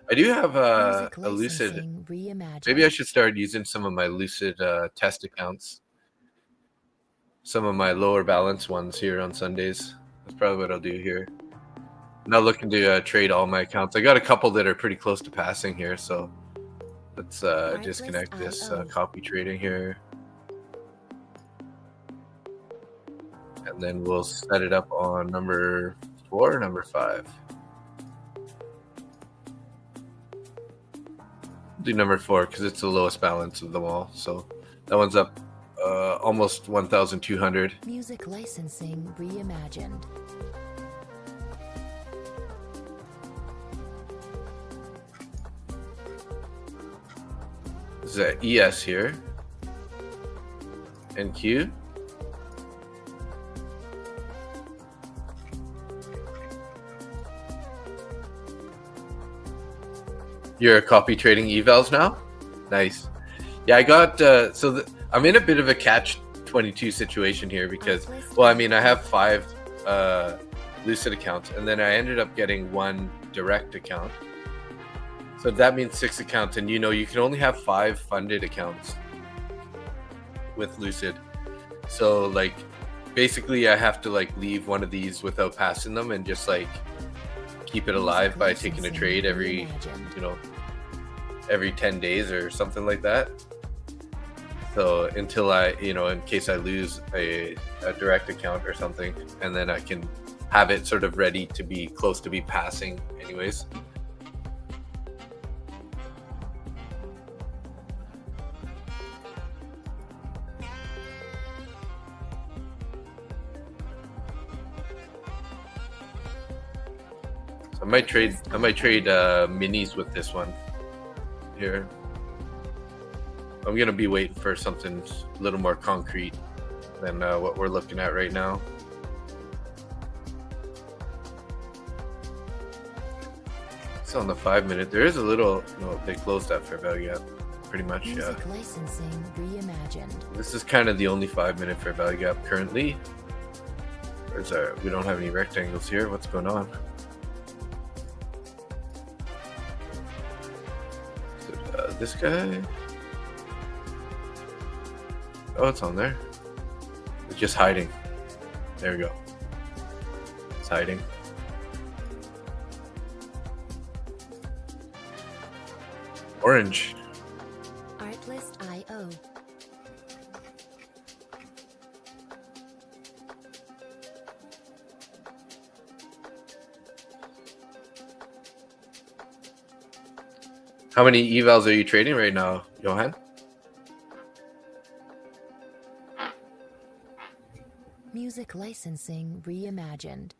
I do have a Lucid. Maybe I should start using some of my Lucid test accounts. Some of my lower balance ones here on Sundays. That's probably what I'll do here. I'm not looking to trade all my accounts. I got a couple that are pretty close to passing here, so let's disconnect this copy trading here. And then we'll set it up on number 4, number 5. Do number 4 because it's the lowest balance of them all. So that one's up almost 1,200. Music licensing reimagined. This is an ES here. MNQ. You're copy trading evals now? Nice. Yeah, I got I'm in a bit of a catch-22 situation here because, well, I mean, I have 5 Lucid accounts, and then I ended up getting 1 direct account. So that means 6 accounts, and you know, you can only have 5 funded accounts with Lucid. So like, basically, I have to like leave one of these without passing them, and just like keep it alive by taking a trade every, you know, every 10 days or something like that. So until I, you know, in case I lose a direct account or something, and then I can have it sort of ready to be close to be passing anyways. I might trade minis with this one here. I'm gonna be waiting for something a little more concrete than what we're looking at right now. It's on the 5-minute. There is a little, no, they closed that fair value gap, pretty much. Music Yeah. licensing reimagined. This is kind of the only 5-minute fair value gap currently. Where's our? We don't have any rectangles here. What's going on? This guy. Oh, it's on there. It's just hiding. There we go. It's hiding. Orange. Artlist.io. How many evals are you trading right now, Johan? Music licensing reimagined.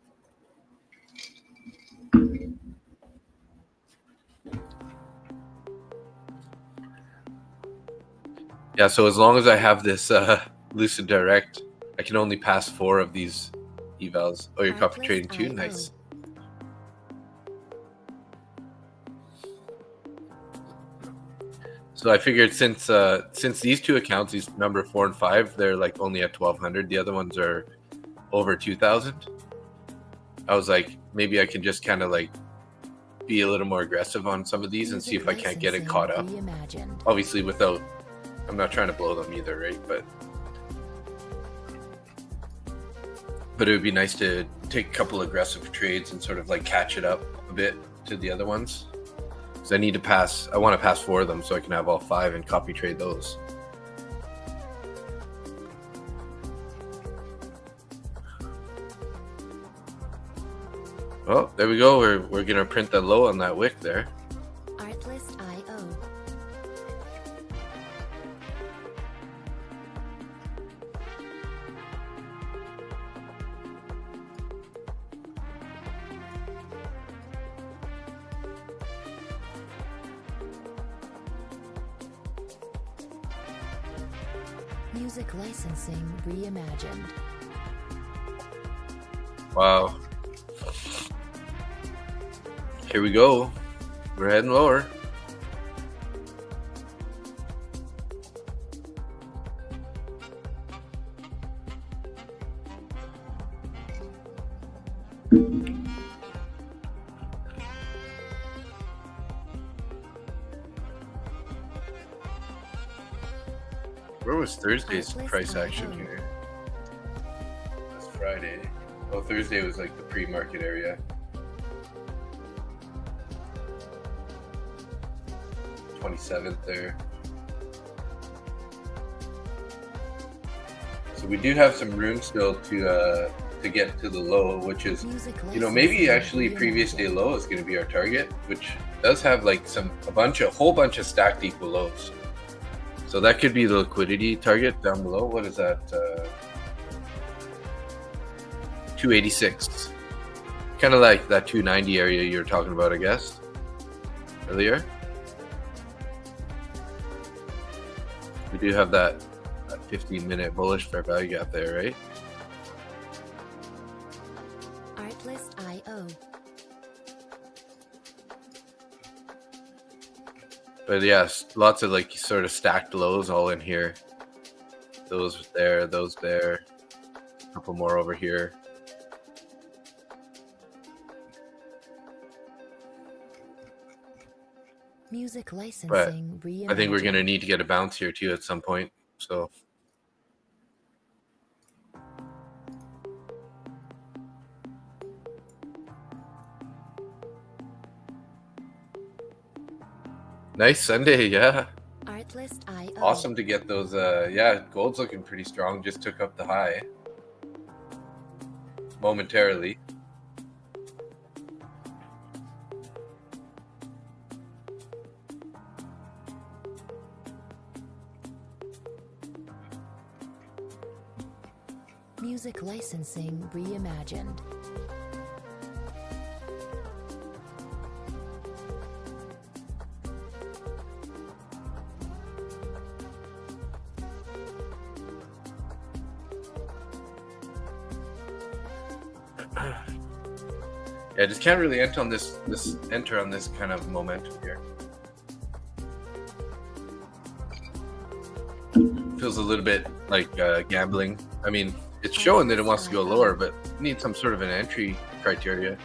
Yeah, so as long as I have this Lucid Direct, I can only pass 4 of these evals. Oh, you're copy trading too? Nice. So I figured since these two accounts, these number 4 and 5, they're like only at 1,200. The other ones are over 2,000. I was like, maybe I can just kind of like be a little more aggressive on some of these and see if I can't get it caught up. Obviously without, I'm not trying to blow them either, right? But it would be nice to take a couple aggressive trades and sort of like catch it up a bit to the other ones. Because I want to pass 4 of them so I can have all 5 and copy trade those. Oh, there we go. We're gonna print the low on that wick there. Artlist.io. Music licensing reimagined. Wow. Here we go. We're heading lower. Where was Thursday's price action here? That's Friday. Oh, Thursday was like the pre-market area. 27th there. So we do have some room still to get to the low, which is, you know, maybe actually previous day low is going to be our target, which does have like a whole bunch of stacked equal lows. So that could be the liquidity target down below. What is that? 286. Kind of like that 290 area you were talking about, I guess, earlier. We do have that 15-minute bullish fair value gap there, right? Artlist.io. But yes, lots of like sort of stacked lows all in here. Those there, a couple more over here. Music licensing reimagined. I think we're going to need to get a bounce here too at some point. So nice Sunday, yeah. Artlist.io. Awesome to get those. Yeah, gold's looking pretty strong. Just took up the high momentarily. Music licensing reimagined. Yeah, just can't really enter on this kind of momentum here. Feels a little bit like gambling. I mean, it's showing that it wants to go lower, but we need some sort of an entry criteria.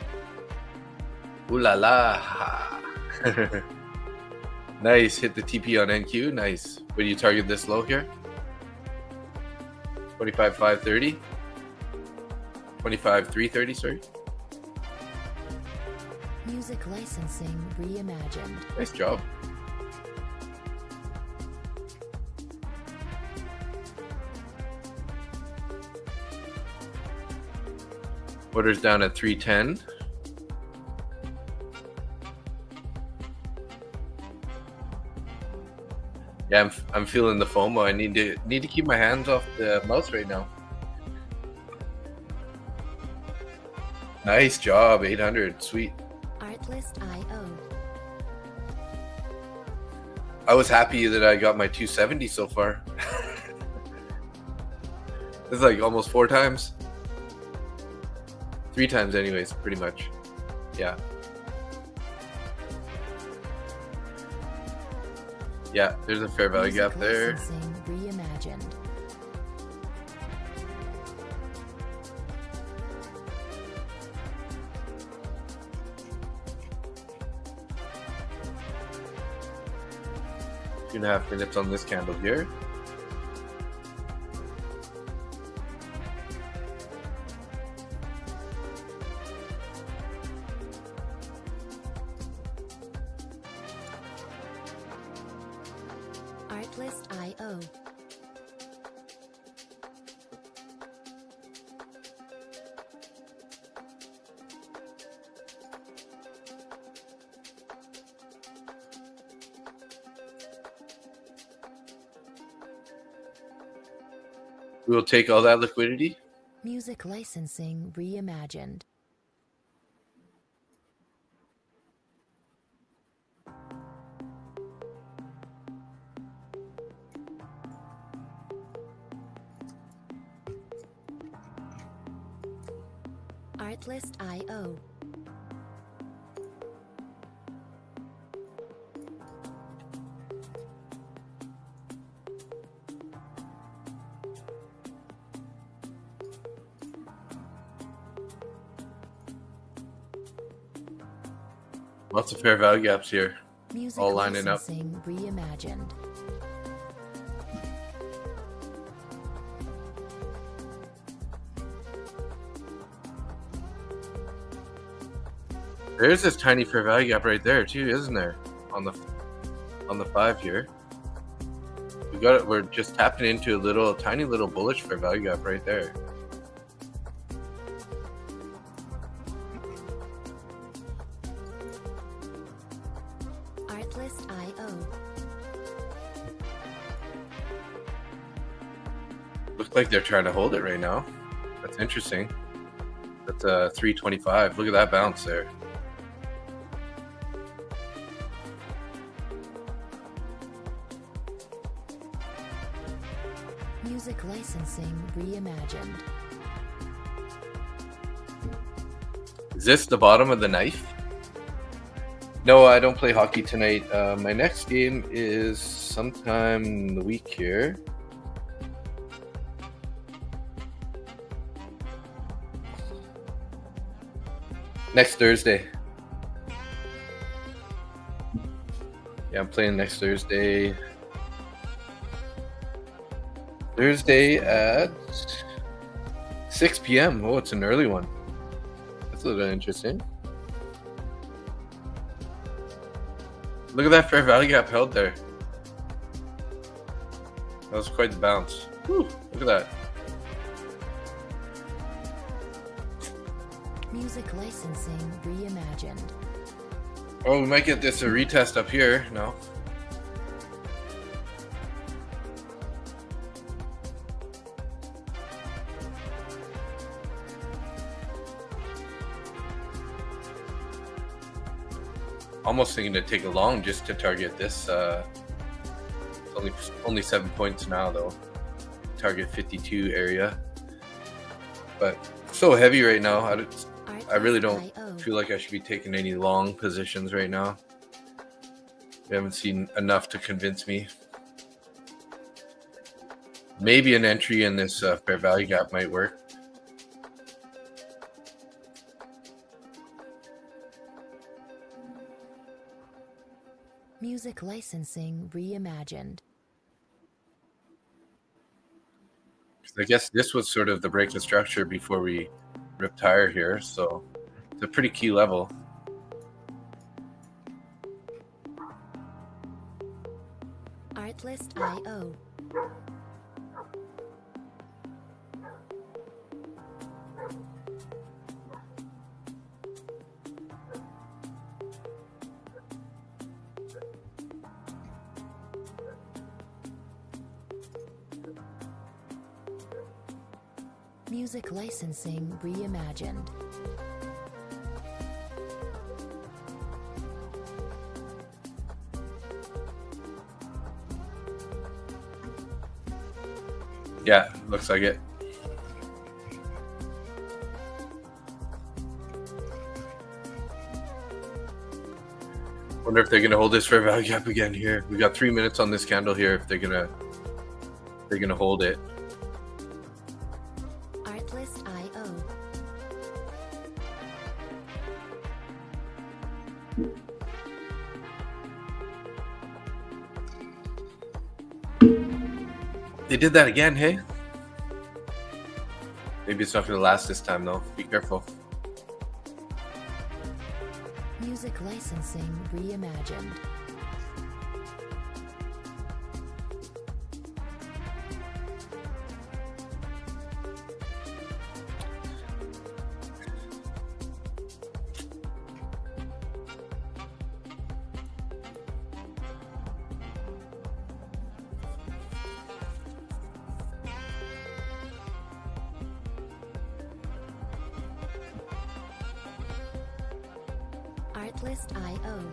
Ooh la la. Nice, hit the TP on NQ. Nice. What do you target this low here? 25,530. 25,330, sorry. Music licensing reimagined. Nice job. Orders down at 310. Yeah, I'm feeling the FOMO. I need to keep my hands off the mouse right now. Nice job, 800, sweet. Artlist.io. I was happy that I got my 270 so far. It's like almost 4 times. 3 times anyways, pretty much. Yeah. Yeah, there's a fair value gap there. Reimagined. Two and a half minutes on this candle here. Artlist.io. We will take all that liquidity. Music licensing reimagined. Artlist.io. Lots of fair value gaps here. Music all lining up. licensing reimagined. There's this tiny fair value gap right there too, isn't there? On the 5 here. We got it. We're just tapping into a tiny little bullish fair value gap right there. Artlist.io. Looks like they're trying to hold it right now. That's interesting. That's a 325. Look at that bounce there. Music licensing reimagined. Is this the bottom of the knife? No, I don't play hockey tonight. My next game is sometime in the week here. Next Thursday. Yeah, I'm playing next Thursday. Thursday at 6 p.m. Oh, it's an early one. That's a little interesting. Look at that fair value gap held there. That was quite the bounce. Whew, look at that. Music licensing reimagined. Oh, we might get this a retest up here. No. Almost thinking to take a long just to target this. Only 7 points now though. Target 52 area. But so heavy right now. I really don't feel like I should be taking any long positions right now. We haven't seen enough to convince me. Maybe an entry in this fair value gap might work. Music licensing reimagined. I guess this was sort of the break of structure before we ripped higher here, so it's a pretty key level. Artlist.io. Music licensing reimagined. Yeah, looks like it. Wonder if they're gonna hold this for a value gap again here. We got 3 minutes on this candle here. If they're gonna hold it. Artlist.io. They did that again, hey? Maybe it's not gonna last this time though. Be careful. Music licensing reimagined. Artlist.io.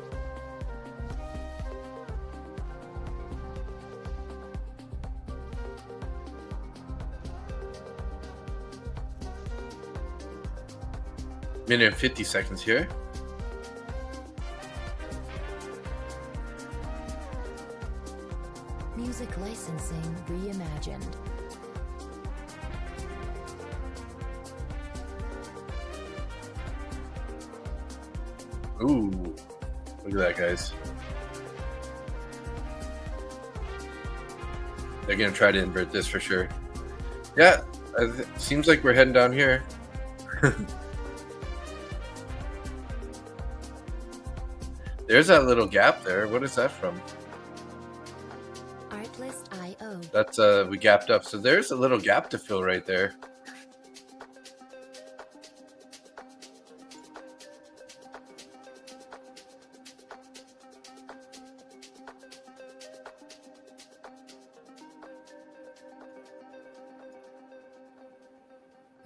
Minute and 50 seconds here. Music licensing reimagined. Ooh, look at that, guys. They're gonna try to invert this for sure. Yeah, seems like we're heading down here. There's that little gap there. What is that from? Artlist.io. That's we gapped up. So there's a little gap to fill right there.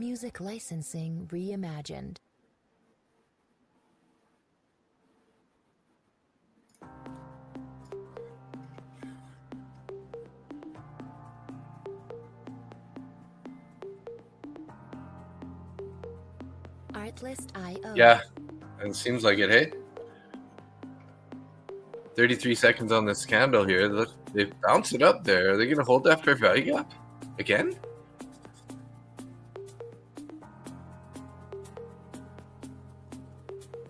Music licensing reimagined. Artlist.io. Yeah, it seems like it, hey? 33 seconds on this candle here. Look, they bounced it up there. Are they going to hold that for value gap again?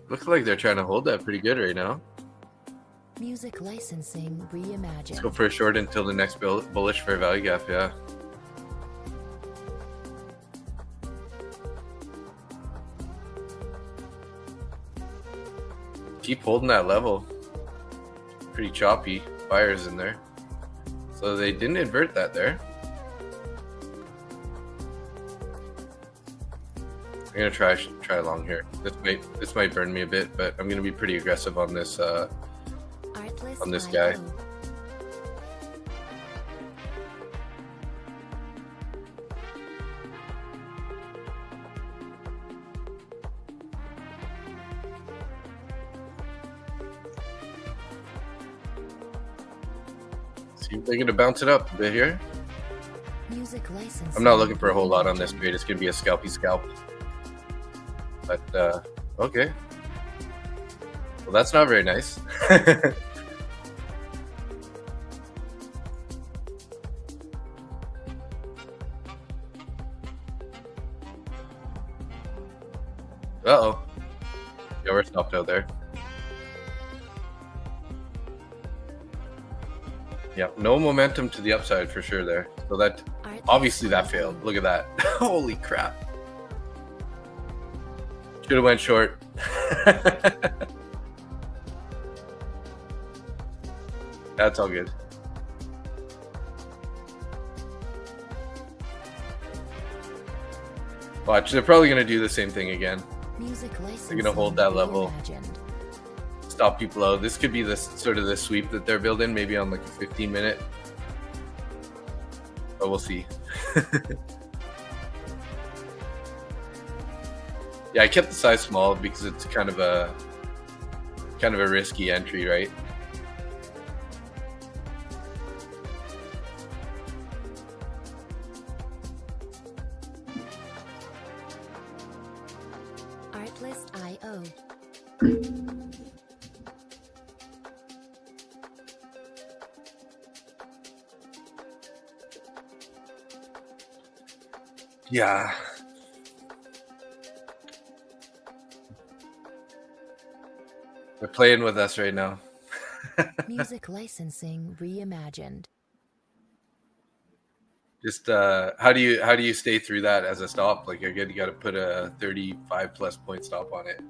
Looks like they're trying to hold that pretty good right now. Music licensing reimagined. Let's go for a short until the next bullish fair value gap, yeah. Keep holding that level. Pretty choppy. Buyers in there. So they didn't invert that there. I'm gonna try long here. This might burn me a bit, but I'm gonna be pretty aggressive on this guy. See if they're gonna bounce it up a bit here. Music licensing. I'm not looking for a whole lot on this trade. It's gonna be a scalpy scalp. But okay. Well, that's not very nice. Uh-oh. Yeah, we're stopped out there. Yeah, no momentum to the upside for sure there. So that, obviously that failed. Look at that. Holy crap. Should have went short. That's all good. Watch, they're probably going to do the same thing again. They're going to hold that level. Stop people out. This could be the sort of the sweep that they're building, maybe on like a 15-minute. But we'll see. Yeah, I kept the size small because it's kind of a risky entry, right? Artlist.io. Yeah. They're playing with us right now. Music licensing reimagined. Just how do you stay through that as a stop? Like again, you got to put a 35 plus point stop on it.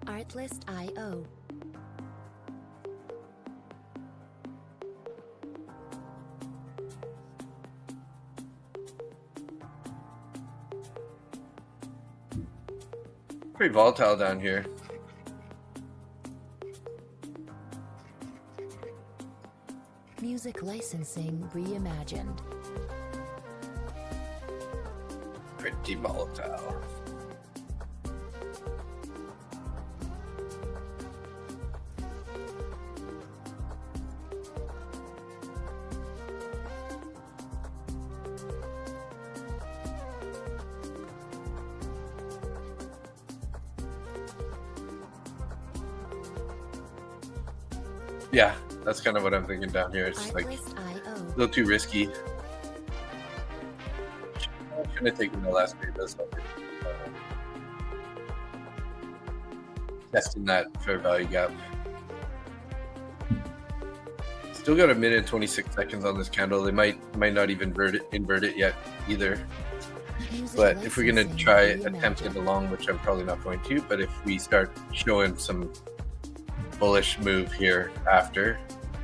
Artlist.io. Pretty volatile down here. Music licensing reimagined. Pretty volatile. Yeah, that's kind of what I'm thinking down here. It's like a little too risky. I shouldn't have taken the last trade. That's not good. Testing that fair value gap. Still got a minute and 26 seconds on this candle. They might not even invert it yet either. But if we're gonna try attempt it along, which I'm probably not going to, but if we start showing some bullish move here after,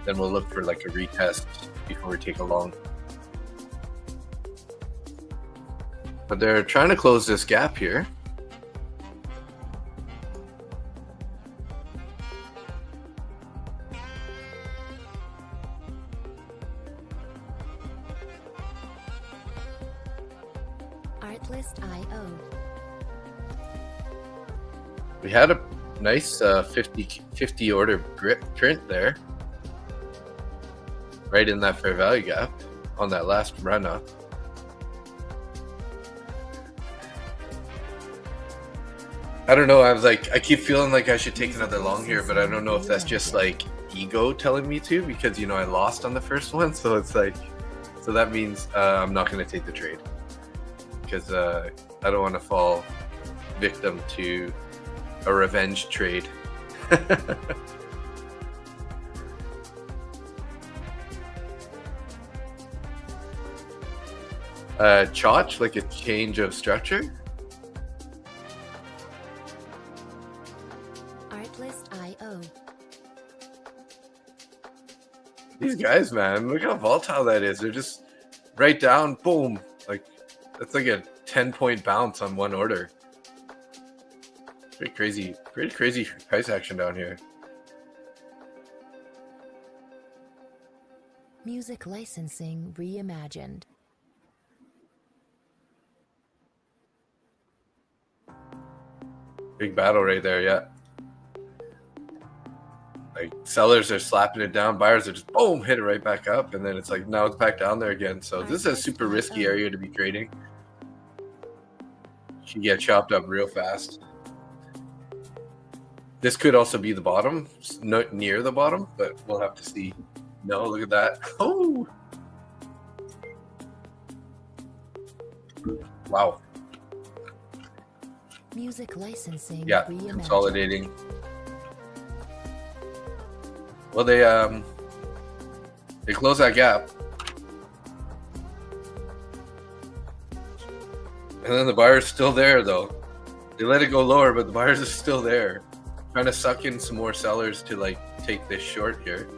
then we'll look for like a retest before we take a long. But they're trying to close this gap here. Artlist.io. We had a nice 50 order print there, right in that fair value gap on that last run up. I don't know. I keep feeling like I should take another long here, but I don't know if that's just like ego telling me to, because you know I lost on the first one, so it's like, so that means I'm not going to take the trade because I don't want to fall victim to a revenge trade. Chotch, like a change of structure. Artlist.io. These guys, man, look how volatile that is. They're just right down, boom. Like that's like a 10-point bounce on one order. Pretty crazy price action down here. Music licensing reimagined. Big battle right there, yeah. Like sellers are slapping it down, buyers are just boom, hit it right back up, and then it's like now it's back down there again. So this is a super risky area to be trading. You can get chopped up real fast. This could also be the bottom, not near the bottom, but we'll have to see. No, look at that. Oh, wow. Music licensing. Yeah, consolidating. Well, they close that gap, and then the buyer's still there though. They let it go lower, but the buyers are still there, trying to suck in some more sellers to like take this short here.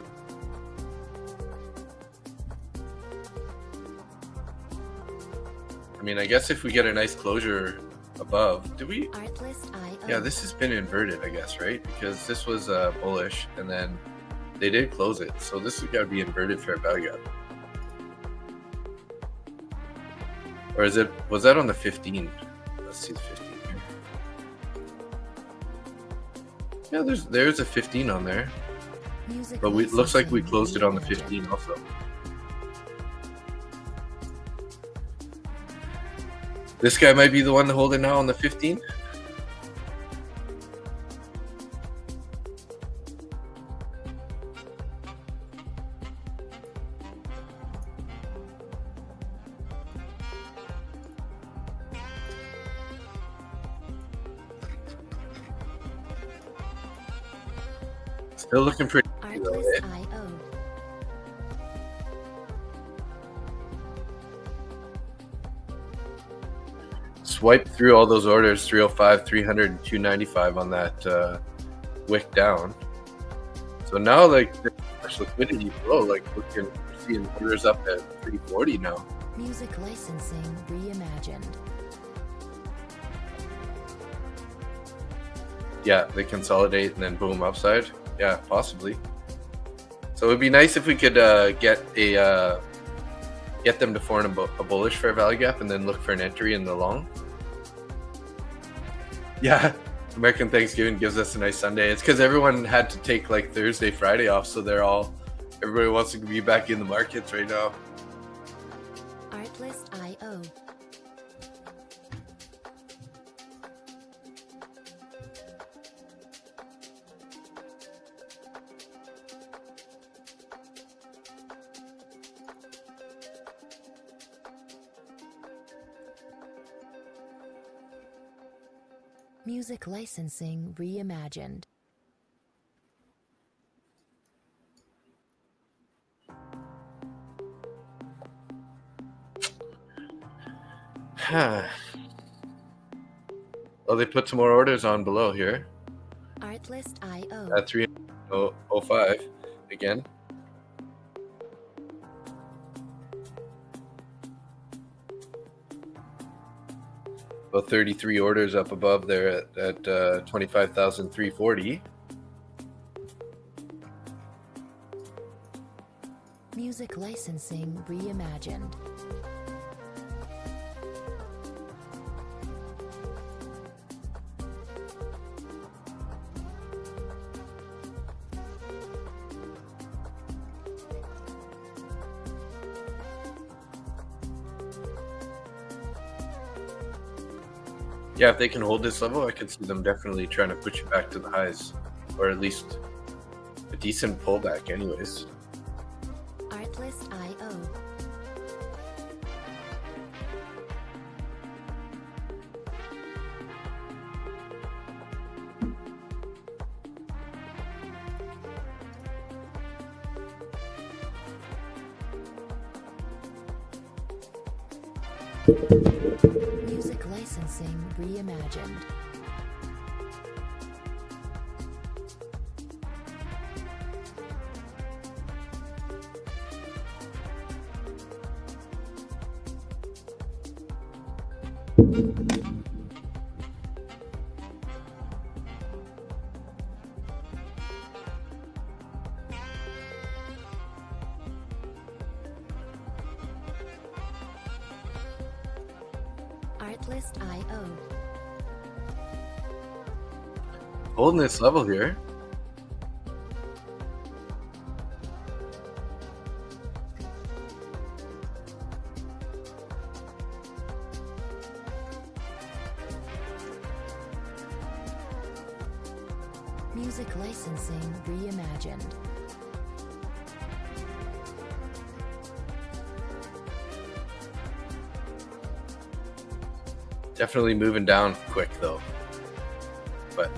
I mean, I guess if we get a nice closure above, did we? Yeah, this has been inverted, I guess, right? Because this was bullish, and then they did close it, so this has got to be inverted fair value gap. Or is it? Was that on the 15? Let's see the 15 here. Yeah, there's a 15 on there, but it looks like we closed it on the 15 also. This guy might be the one to hold it now on the 15. Still looking pretty good, eh? Swipe through all those orders, 305, 300, and 295 on that wick down. So now, like, there's much liquidity below. Like, we're seeing orders up at 340 now. Music licensing reimagined. Yeah, they consolidate and then boom, upside. Yeah, possibly. So it'd be nice if we could get them to form a bullish fair value gap and then look for an entry in the long. Yeah, American Thanksgiving gives us a nice Sunday. It's because everyone had to take like Thursday, Friday off, so everybody wants to be back in the markets right now. Artlist.io. Music licensing reimagined. Oh, they put some more orders on below here. Artlist.io. At 305 again. About 33 orders up above there at 25,340. Music licensing reimagined. Yeah, if they can hold this level, I could see them definitely trying to push it back to the highs, or at least a decent pullback anyways. Artlist.io. Music licensing reimagined. Artlist.io. Holding this level here. Music licensing reimagined. Definitely moving down quick though. But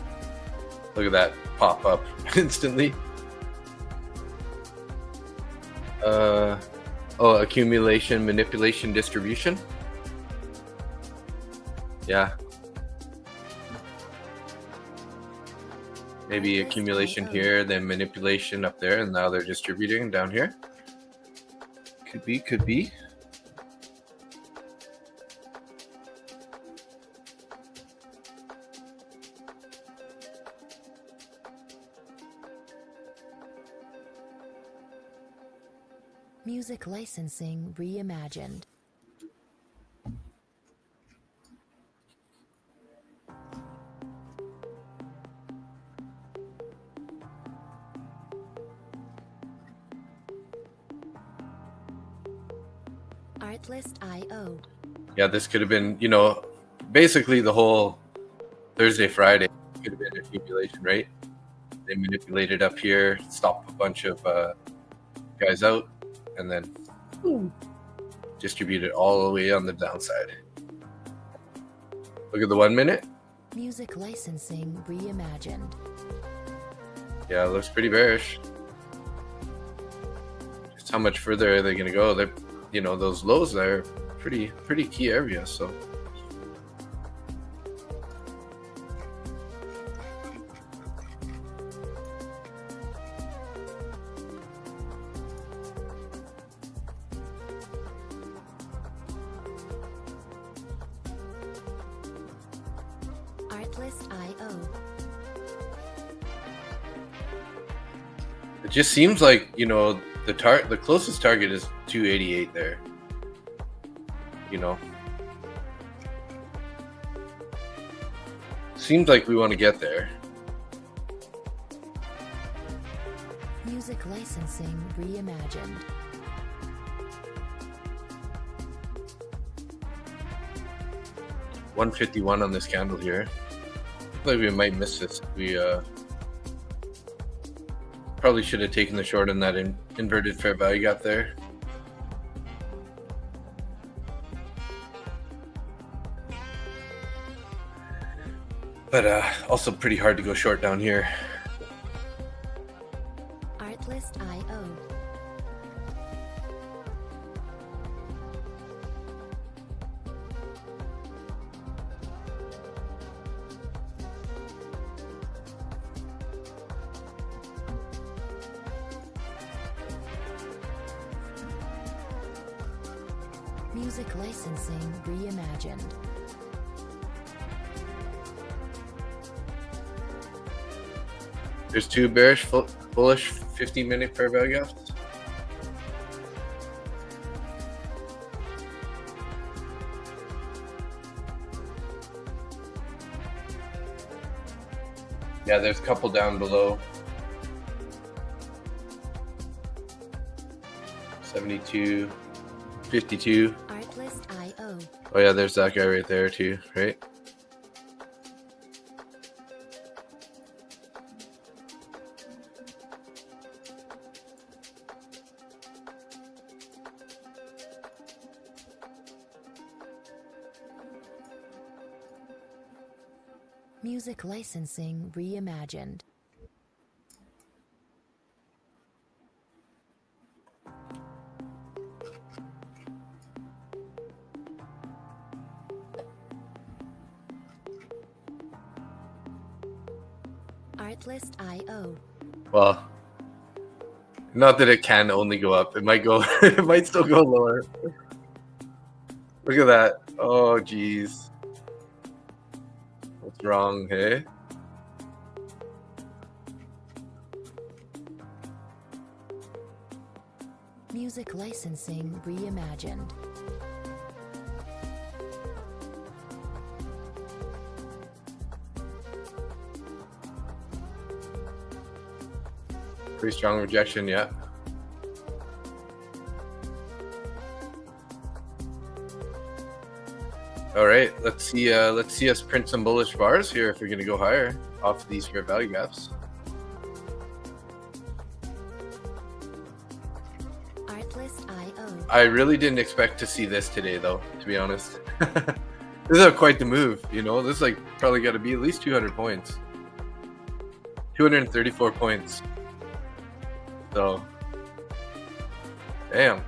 look at that pop up instantly. Oh, accumulation, manipulation, distribution. Yeah. Maybe accumulation here, then manipulation up there, and now they're distributing down here. Could be, could be. Music licensing reimagined. Artlist.io. Yeah, this could have been, you know, basically the whole Thursday, Friday could have been accumulation, right? They manipulated up here, stopped a bunch of guys out, and then distributed all the way on the downside. Look at the 1 minute. Music licensing reimagined. Yeah, it looks pretty bearish. Just how much further are they going to go? They're, you know, those lows there are pretty key areas. So Artlist.io. it just seems like, you know, the closest target is 288 there. You know, seems like we want to get there. Music licensing reimagined. $151 on this candle here. Looks like we might miss this. We probably should have taken the short on that inverted fair value gap there. But also pretty hard to go short down here. Artlist.io. Music licensing reimagined. There's two bearish, bullish 15-minute fair value gaps. Yeah, there's a couple down below. 72, 52. Artlist.io. Oh yeah, there's that guy right there too, right? Music licensing reimagined. Artlist.io. Well, not that it can only go up. It might go. It might still go lower. Look at that. Oh, geez. What's wrong, hey? Music licensing reimagined. Pretty strong rejection, yeah. All right, let's see us print some bullish bars here if we're gonna go higher off these fair value gaps. Artlist.io. I really didn't expect to see this today, though, to be honest. This is quite the move, you know. This is like probably got to be at least 200 points, 234 points. So, damn.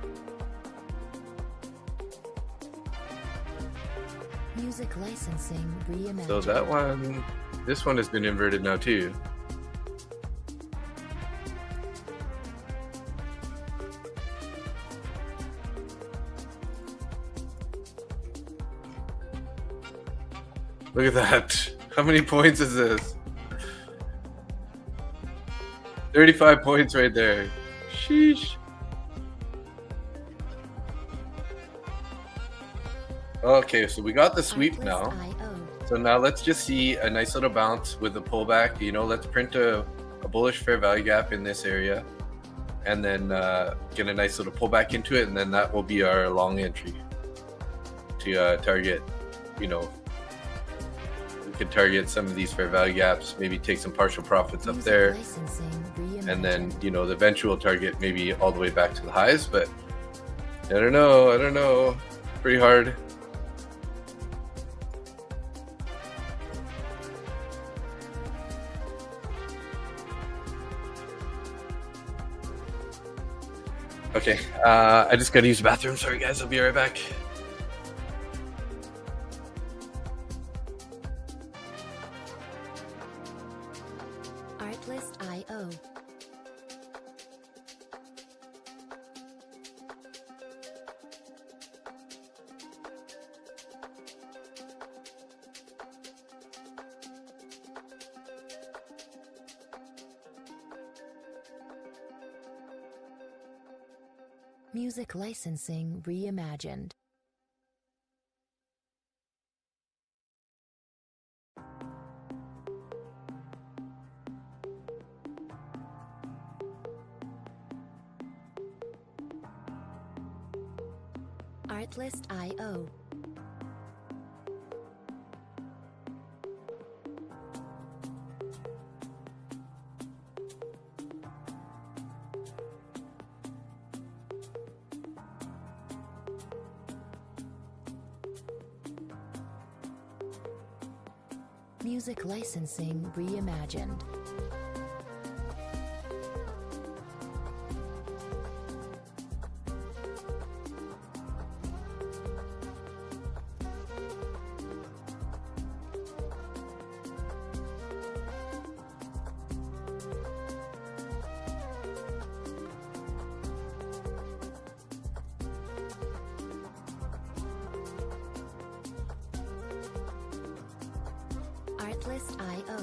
Music licensing reimagined. So that one, this one has been inverted now too. Look at that. How many points is this? 35 points right there. Sheesh. Okay, so we got the sweep now. So now let's just see a nice little bounce with a pullback. You know, let's print a bullish fair value gap in this area, and then get a nice little pullback into it, and then that will be our long entry. to target, we could target some of these fair value gaps, maybe take some partial profits up there, and then the eventual target maybe all the way back to the highs. But I don't know, pretty hard. Okay, I just gotta use the bathroom. Sorry guys, I'll be right back. Artlist.io. Music licensing reimagined. Artlist.io. Music licensing reimagined. Artlist.io.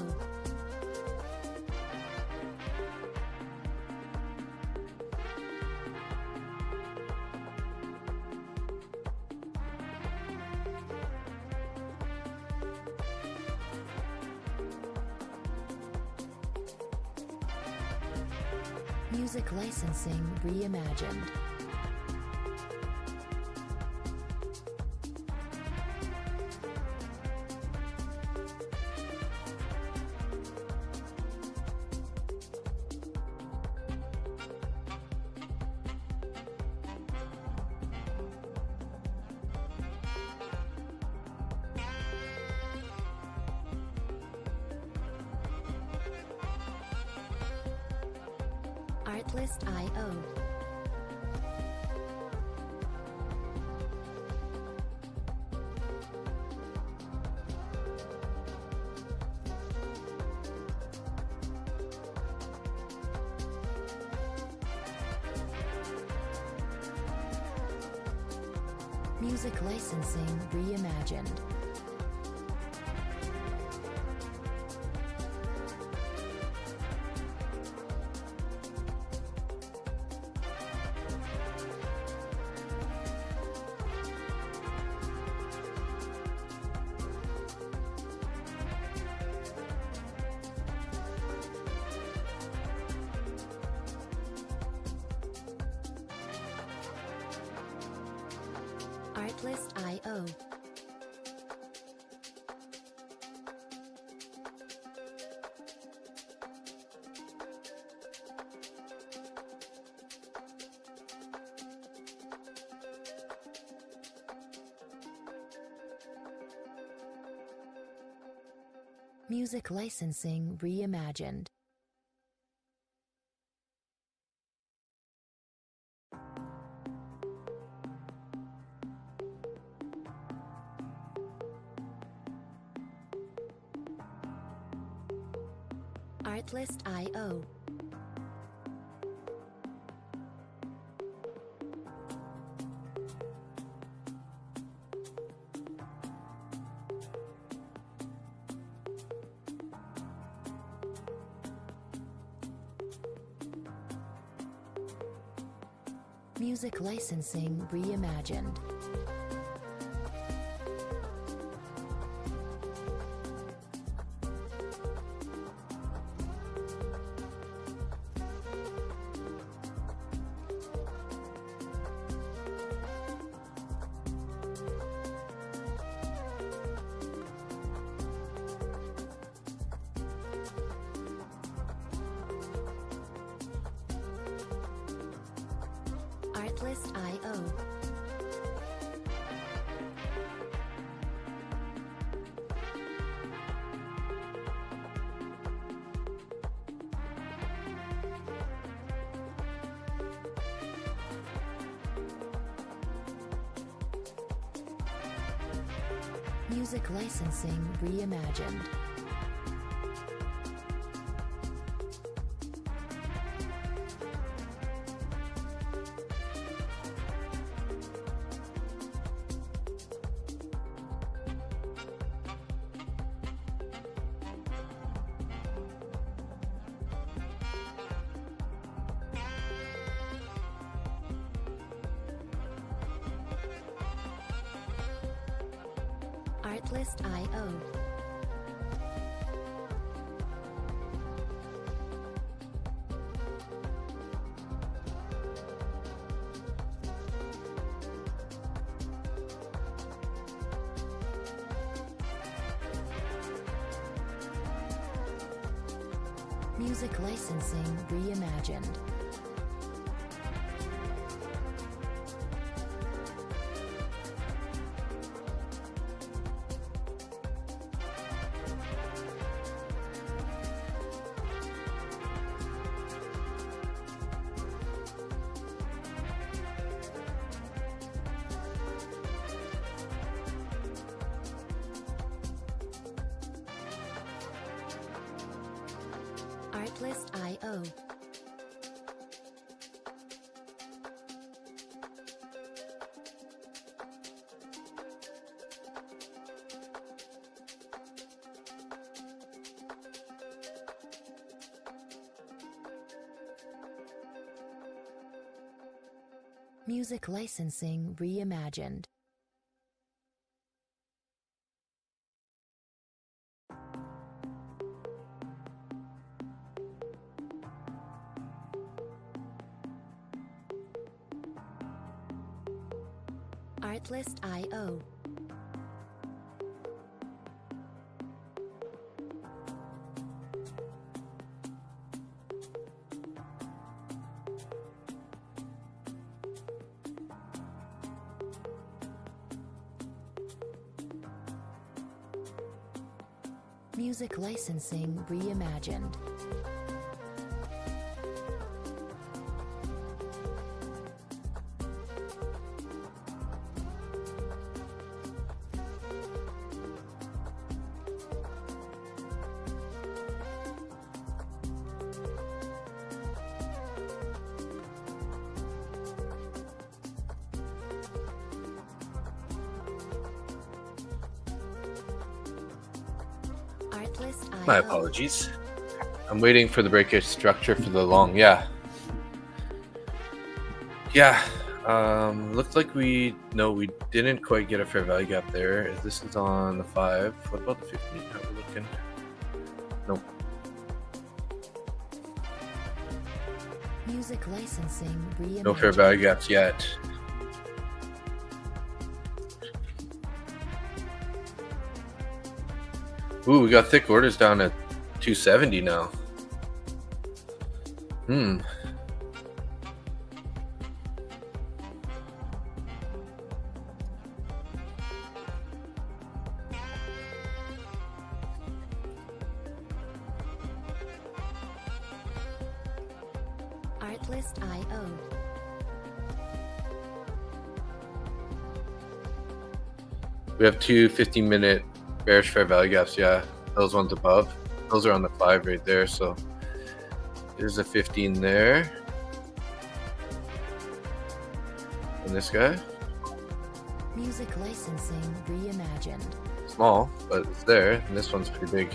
Music licensing reimagined. Artlist.io. Music licensing reimagined. Artlist.io. Music licensing reimagined. Artlist.io. Music licensing reimagined. Artlist.io. Music licensing reimagined. Artlist.io. Music licensing reimagined. Artlist.io. Music licensing reimagined. Artlist.io. Music licensing reimagined. Artlist.io. My apologies. I'm waiting for the breakout structure for the long. Yeah. Looks like we didn't quite get a fair value gap there. This is on the 5. What about the 15? How are we looking? Nope. Music licensing reimagined. No fair value gaps yet. Ooh, we got thick orders down at 270 now. Artlist.io. We have two 15-minute bearish fair value gaps. Yeah, those ones above. Those are on the 5 right there. So there's a 15 there. And this guy. Music licensing reimagined. Small, but it's there. And this one's pretty big.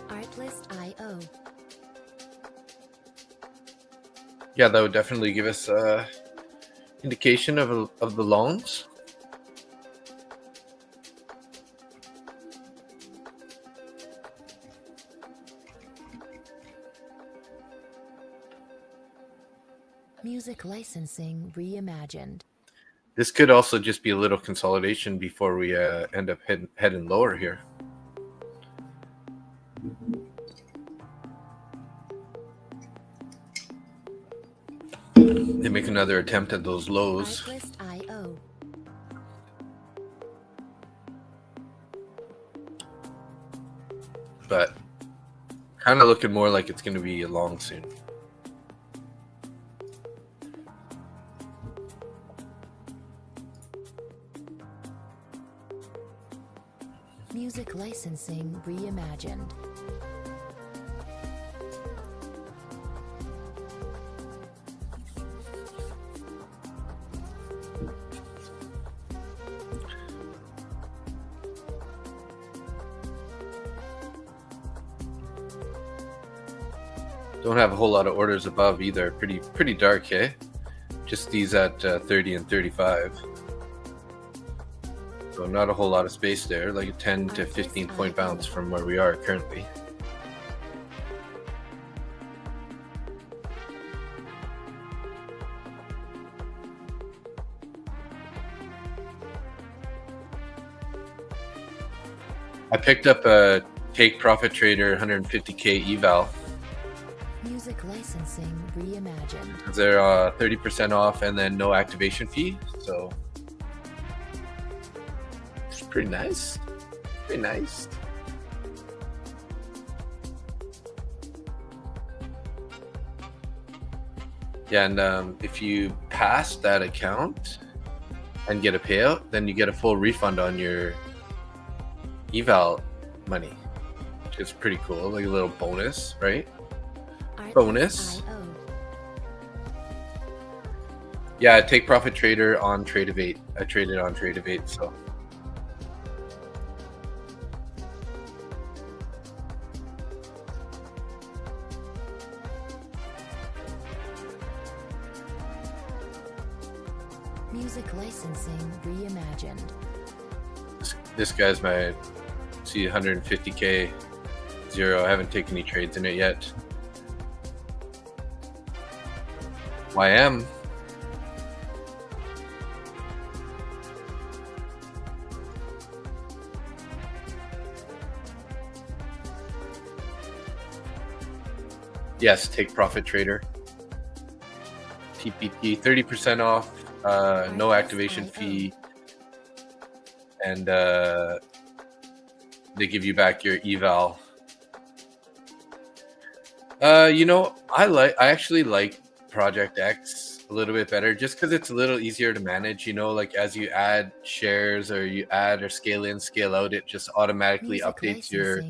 Artlist.io. Yeah, that would definitely give us a indication of the longs. Music licensing reimagined. This could also just be a little consolidation before we end up heading lower here. They make another attempt at those lows. IO. But kind of looking more like it's going to be a long soon. Music licensing reimagined. Don't have a whole lot of orders above either. Pretty dark, eh? Just these at 30 and 35. So not a whole lot of space there, like a 10 to 15 point bounce from where we are currently. I picked up a Take Profit Trader 150K eval. Music licensing reimagined. They're 30% off and then no activation fee. So it's pretty nice. Pretty nice. Yeah, and if you pass that account and get a payout, then you get a full refund on your eval money, which is pretty cool. Like a little bonus, right? Bonus. Yeah, Take Profit Trader on Trade-Evate. I traded on Trade-Evate, so. Music licensing reimagined. This guy's my, see, 150K zero. I haven't taken any trades in it yet. YM. Yes, Take Profit Trader. TPT, 30% off, no activation fee, and they give you back your eval. You know, I actually like Project X a little bit better just because it's a little easier to manage. You know, like as you add shares or you add or scale in, scale out, it just automatically updates your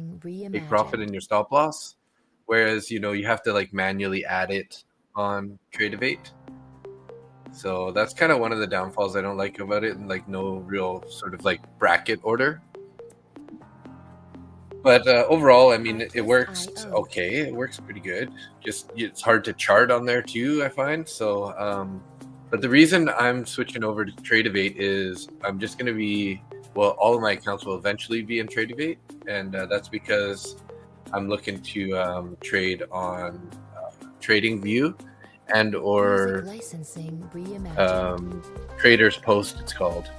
take profit and your stop loss. Whereas, you know, you have to like manually add it on Trade-Evate. So that's kind of one of the downfalls I don't like about it, and like no real sort of like bracket order. But overall, I mean, it works okay. It works pretty good. Just it's hard to chart on there too, I find. So, but the reason I'm switching over to Trade-Evate is I'm just going to be, well, all of my accounts will eventually be in Trade-Evate, and that's because I'm looking to trade on TradingView and or Traders Post, it's called.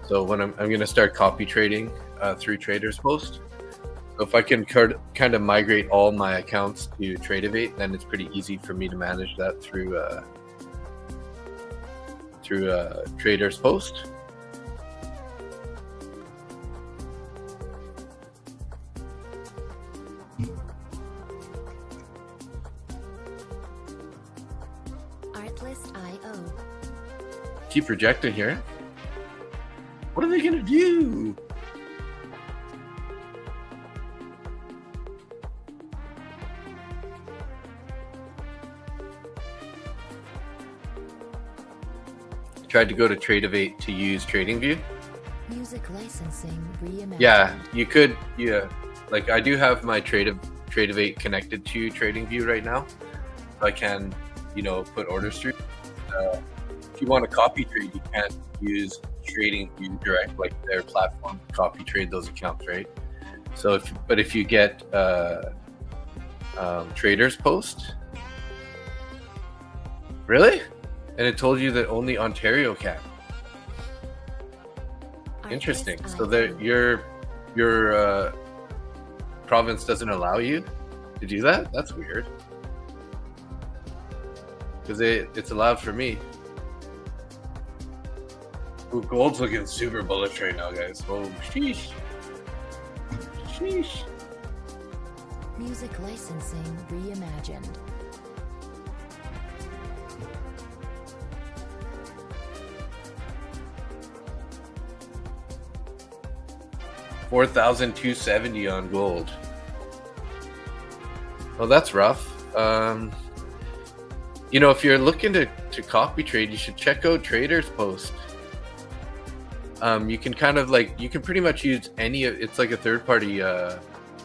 So when I'm going to start copy trading through Traders Post. So if I can kind of migrate all my accounts to Trade-Evate, then it's pretty easy for me to manage that through Traders Post. Artlist.io. Keep rejecting here. What are they going to do? Tried to go to Trade-Evate to use TradingView. Music licensing reimagined. Yeah, you could. Yeah, like I do have my Trade-Evate connected to TradingView right now, so I can, you know, put orders through. If you want to copy trade, you can't use TradingView direct, like their platform, copy trade those accounts, right? So, if you get Traders Post, really? And it told you that only Ontario can. Interesting. So that your province doesn't allow you to do that? That's weird. Because it's allowed for me. Ooh, gold's looking super bullish right now, guys. Oh, sheesh. Sheesh. Music licensing reimagined. $4,270 on gold. Well, that's rough. You know, if you're looking to copy trade, you should check out Trader's Post. You can kind of like, you can pretty much use any, it's like a third-party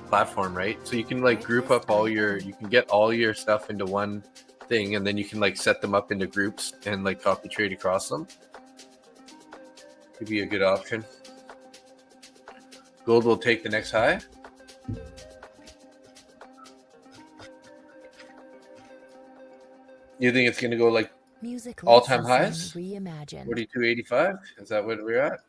platform, right? So you can like group up all your, you can get all your stuff into one thing, and then you can like set them up into groups and like copy trade across them. Could be a good option. Gold will take the next high. You think it's going to go like all-time highs? Reimagined. 42.85? Is that what we're at?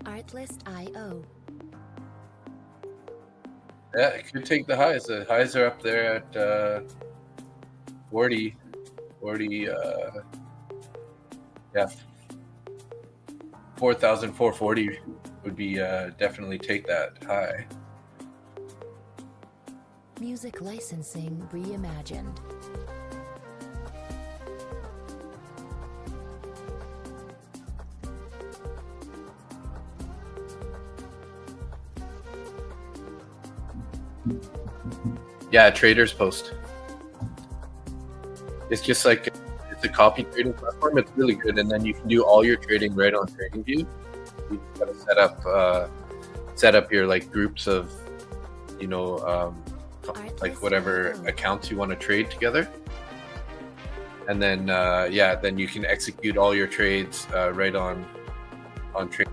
Artlist.io. Yeah, it could take the highs. The highs are up there at 40, yeah, 4,440 would be definitely take that high. Music licensing reimagined. Yeah, Trader's Post. It's just like, it's a copy trading platform. It's really good, and then you can do all your trading right on TradingView. You gotta set up your like groups of, you know, like whatever accounts you want to trade together, and then yeah, then you can execute all your trades right on trade.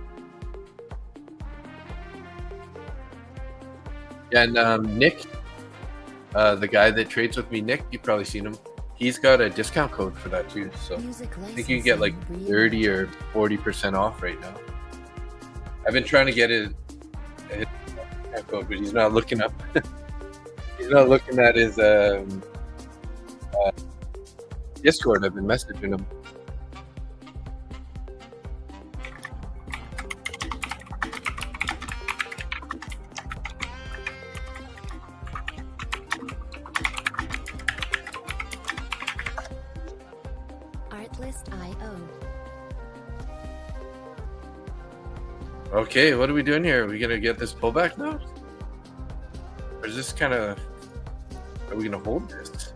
Yeah, and Nick, the guy that trades with me, Nick, you've probably seen him. He's got a discount code for that too, so I think you can get like 30 or 40% off right now. I've been trying to get his discount code, but he's not looking up. He's not looking at his Discord. I've been messaging him. Artlist.io. Okay, what are we doing here? Are we gonna get this pullback now? Or is this kind of, are we gonna hold this?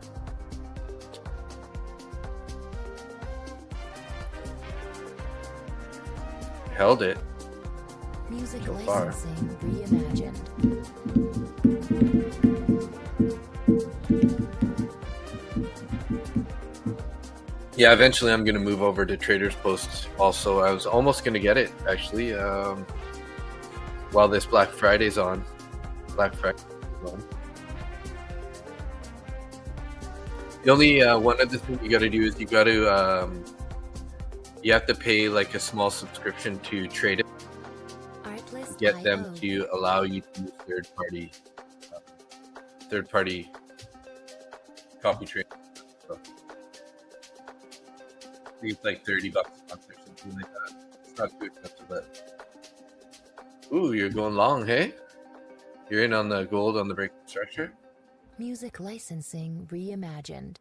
Held it. Music So far. licensing reimagined. Yeah, eventually I'm gonna move over to Trader's Post. Also, I was almost gonna get it actually, while this Black Friday's on. Black Friday. The only one other thing you got to do is you got to you have to pay like a small subscription to Trade It, get them to allow you to use third party copy trade. So, I think it's like $30 a month or something like that. It's not too expensive, but ooh, you're going long, hey? You're in on the gold on the break structure. Music licensing reimagined.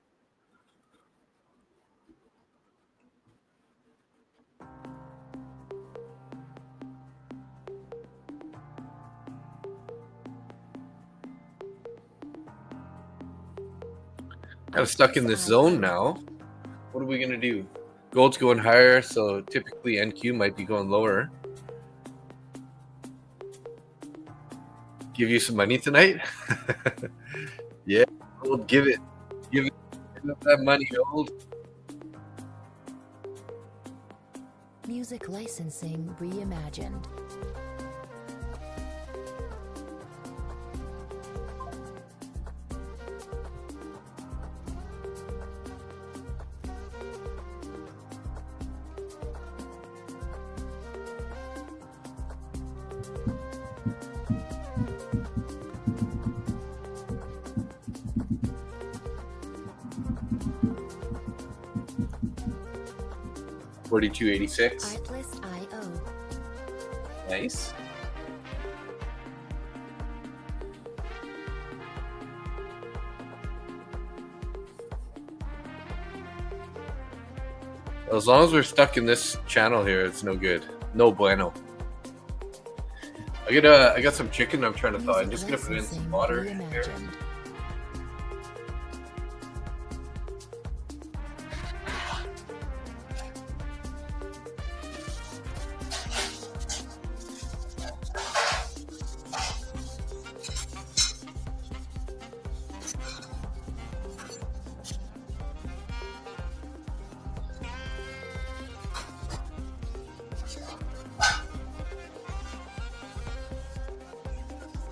Kind of stuck in this zone now. What are we gonna do? Gold's going higher, so typically NQ might be going lower. Give you some money tonight? Yeah, gold, give it up that money, gold. Music licensing reimagined. $42.86. Artlist.io. Nice. As long as we're stuck in this channel here, it's no good. No bueno. I got some chicken I'm trying to thaw. I'm just gonna put it in some water here.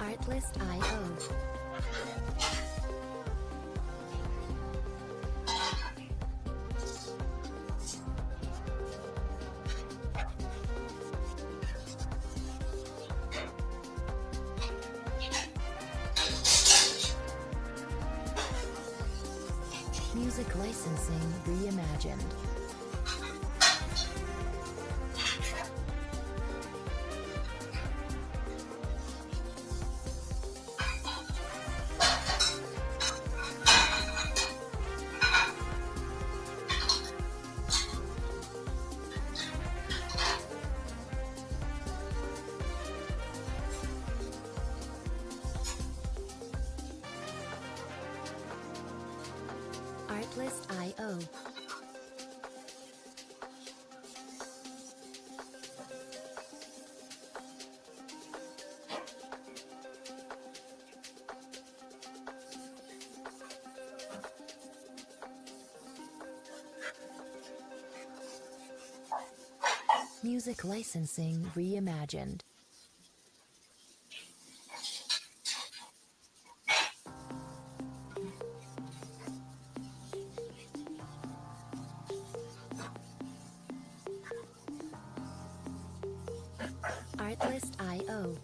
Artlist.io. Music licensing reimagined. Artlist.io. Music licensing reimagined. Artlist.io.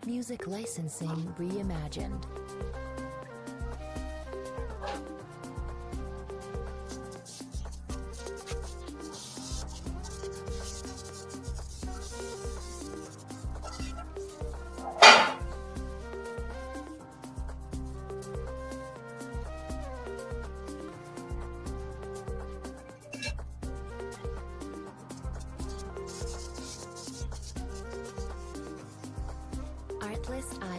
Music licensing reimagined. Artlist.io.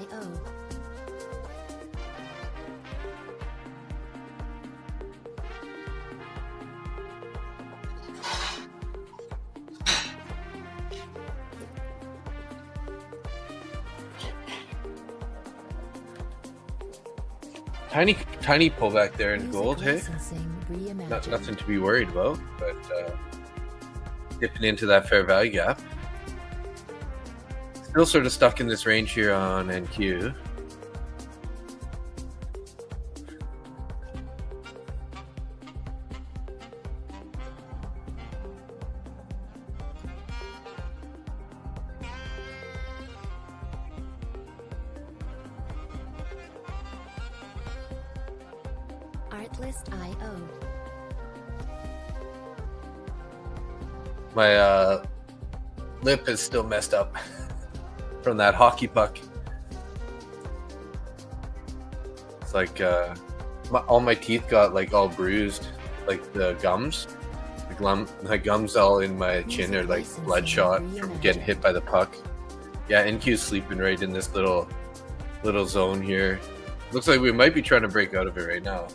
Tiny pullback there in gold, hey? Licensing reimagined. Nothing to be worried about, but dipping into that fair value gap. Still sort of stuck in this range here on NQ. Artlist.io. My lip is still messed up from that hockey puck. It's like all my teeth got like all bruised, like the gums. My gums all in my chin are like bloodshot from getting hit by the puck. Yeah, NQ's sleeping right in this little zone here. Looks like we might be trying to break out of it right now.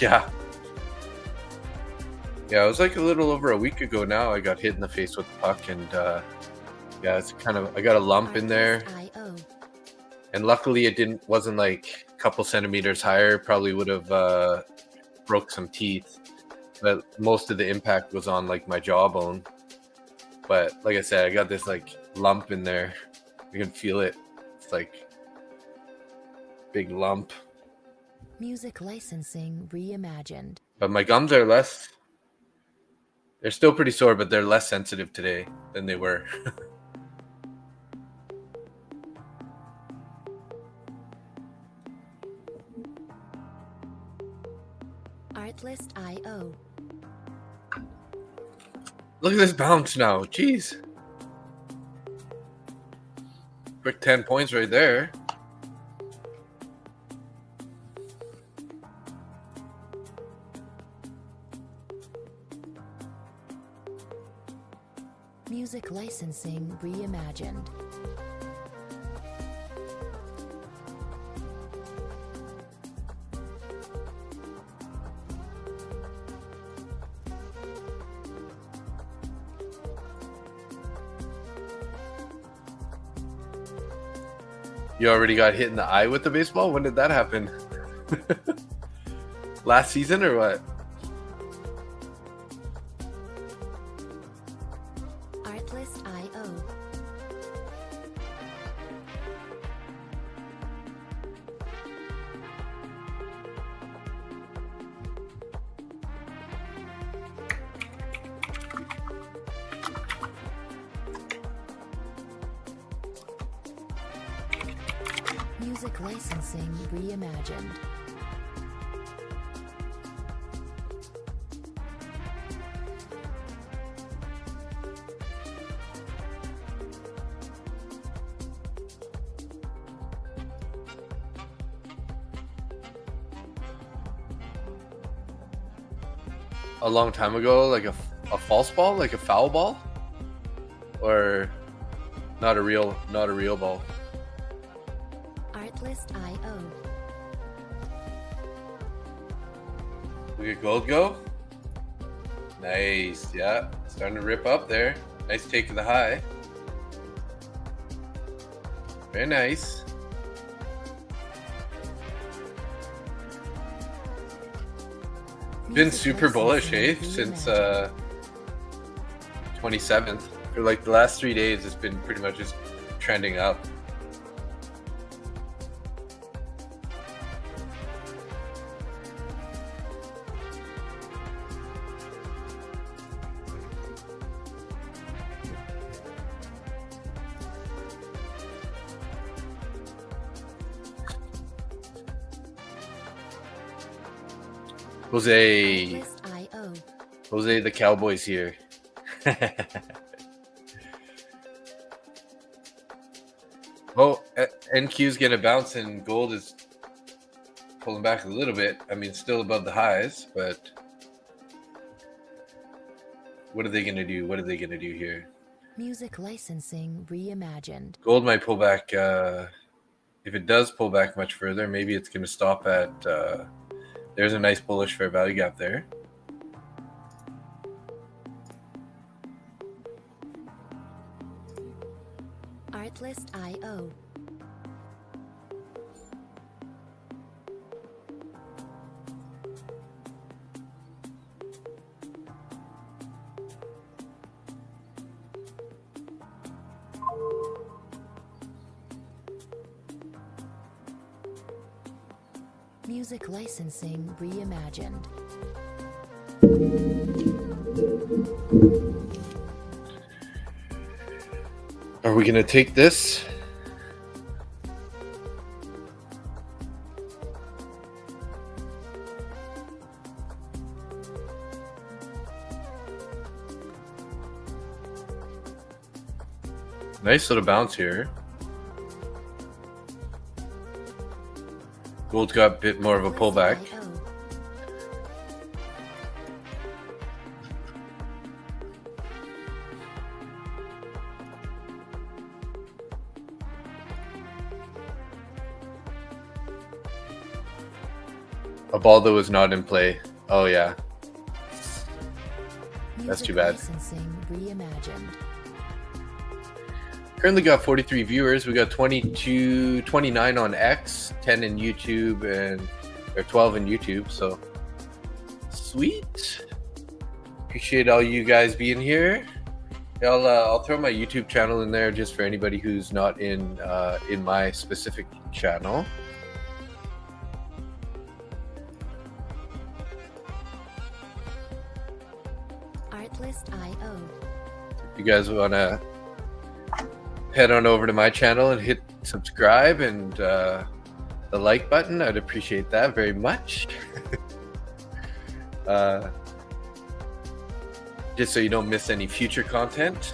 Yeah. Yeah, it was like a little over a week ago now. I got hit in the face with a puck, and yeah, it's kind of, I got a lump in there, IO. and luckily it wasn't like a couple centimeters higher. Probably would have broke some teeth, but most of the impact was on like my jawbone. But like I said, I got this like lump in there. You can feel it. It's like big lump. Music licensing reimagined. But my gums are less. They're still pretty sore, but they're less sensitive today than they were. Artlist IO. Look at this bounce now. Jeez. Quick 10 points right there. Music licensing reimagined. You already got hit in the eye with the baseball? When did that happen? Last season or what? Artlist IO. Music licensing reimagined. A long time ago, like a false ball, like a foul ball, or not a real ball. Artlist IO. Look at gold go. Nice, yeah, starting to rip up there. Nice take to the high. Very nice. Been super bullish, since 27th. For like the last 3 days, it's been pretty much just trending up. Jose, Artlist IO. Jose, the Cowboys here. Oh, NQ's gonna bounce and gold is pulling back a little bit. I mean, still above the highs, but what are they gonna do? What are they gonna do here? Music licensing reimagined. Gold might pull back. If it does pull back much further, maybe it's gonna stop at. There's a nice bullish fair value gap there. Artlist IO. Music licensing reimagined. Are we gonna take this? Nice little bounce here. Gold's got a bit more of a pullback. IO. A ball that was not in play. Oh yeah. That's Music too bad. Licensing reimagined. Currently got 43 viewers. We got 29 on X, 10 in YouTube, or 12 in YouTube. So sweet. Appreciate all you guys being here. I'll throw my YouTube channel in there just for anybody who's not in my specific channel. Artlist.io. If you guys want to head on over to my channel and hit subscribe and the like button, I'd appreciate that very much. Just so you don't miss any future content,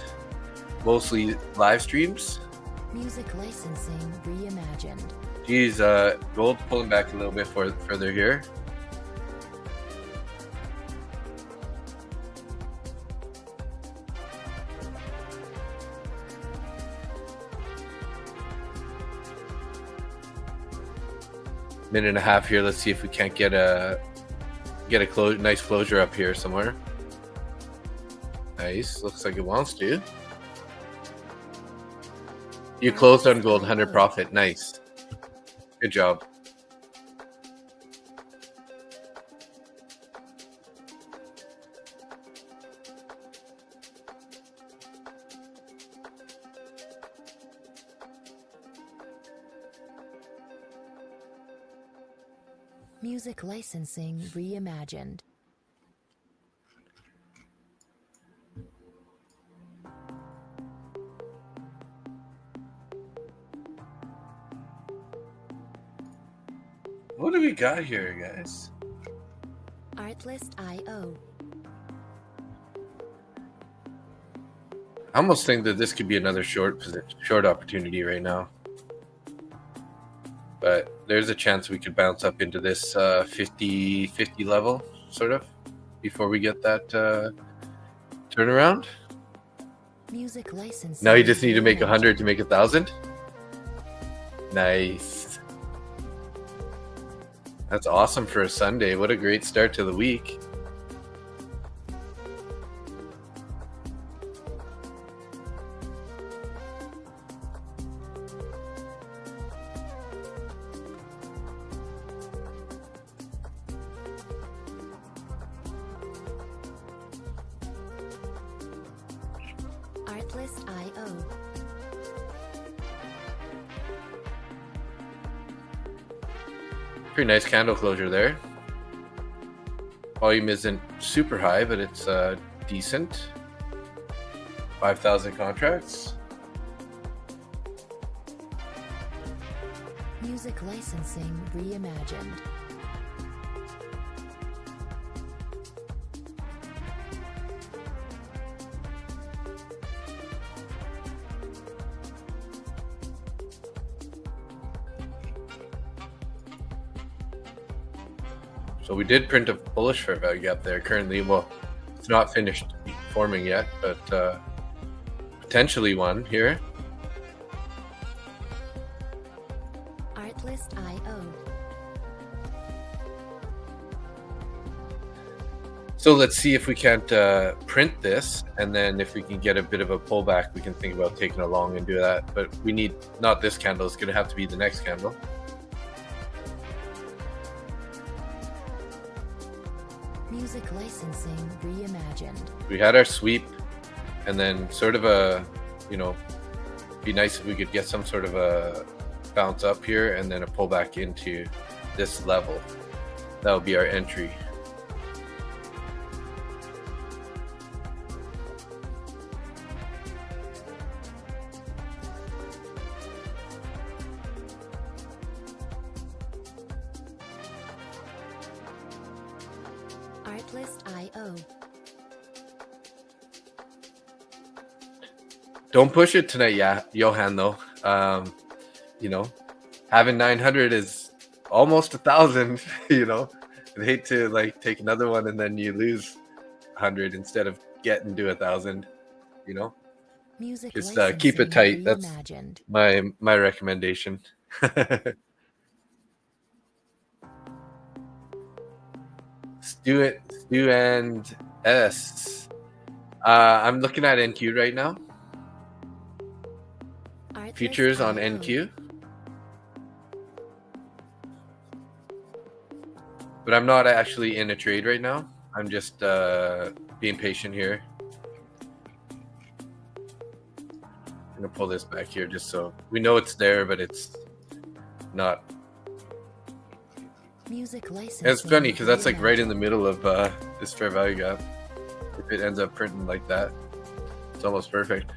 mostly live streams. Music licensing reimagined. Geez, gold pulling back a little bit further here. Minute and a half here. Let's see if we can't get a nice closure up here somewhere. Nice. Looks like it wants to. You closed on gold, 100 profit. Nice. Good job. Music licensing reimagined. What do we got here, guys? Artlist.io. I almost think that this could be another short opportunity right now. But there's a chance we could bounce up into this 50-50 level, sort of, before we get that turnaround. Music licensing. Now you just need to make 100 to make 1,000. Nice. That's awesome for a Sunday. What a great start to the week. Artlist.io. Pretty nice candle closure there. Volume isn't super high, but it's decent. 5,000 contracts. Music licensing reimagined. So we did print a bullish fair value gap there currently. Well, it's not finished forming yet, but potentially one here. Artlist.io. So let's see if we can't print this, and then if we can get a bit of a pullback, we can think about taking a long and do that. But we need not this candle; it's going to have to be the next candle. Music licensing reimagined. We had our sweep, and then sort of a, be nice if we could get some sort of a bounce up here, and then a pullback into this level. That would be our entry. Artlist.io. Don't push it tonight, Johan, though. Having 900 is almost 1,000, I'd hate to take another one and then you lose 100 instead of getting to 1,000, Music Just licensing keep it tight. That's reimagined. my recommendation. Stu and S. I'm looking at NQ right now. Futures on NQ. But I'm not actually in a trade right now. I'm just being patient here. I'm going to pull this back here just so we know it's there, but it's not. Music license. It's funny because that's like right in the middle of this fair value gap. If it ends up printing like that, it's almost perfect.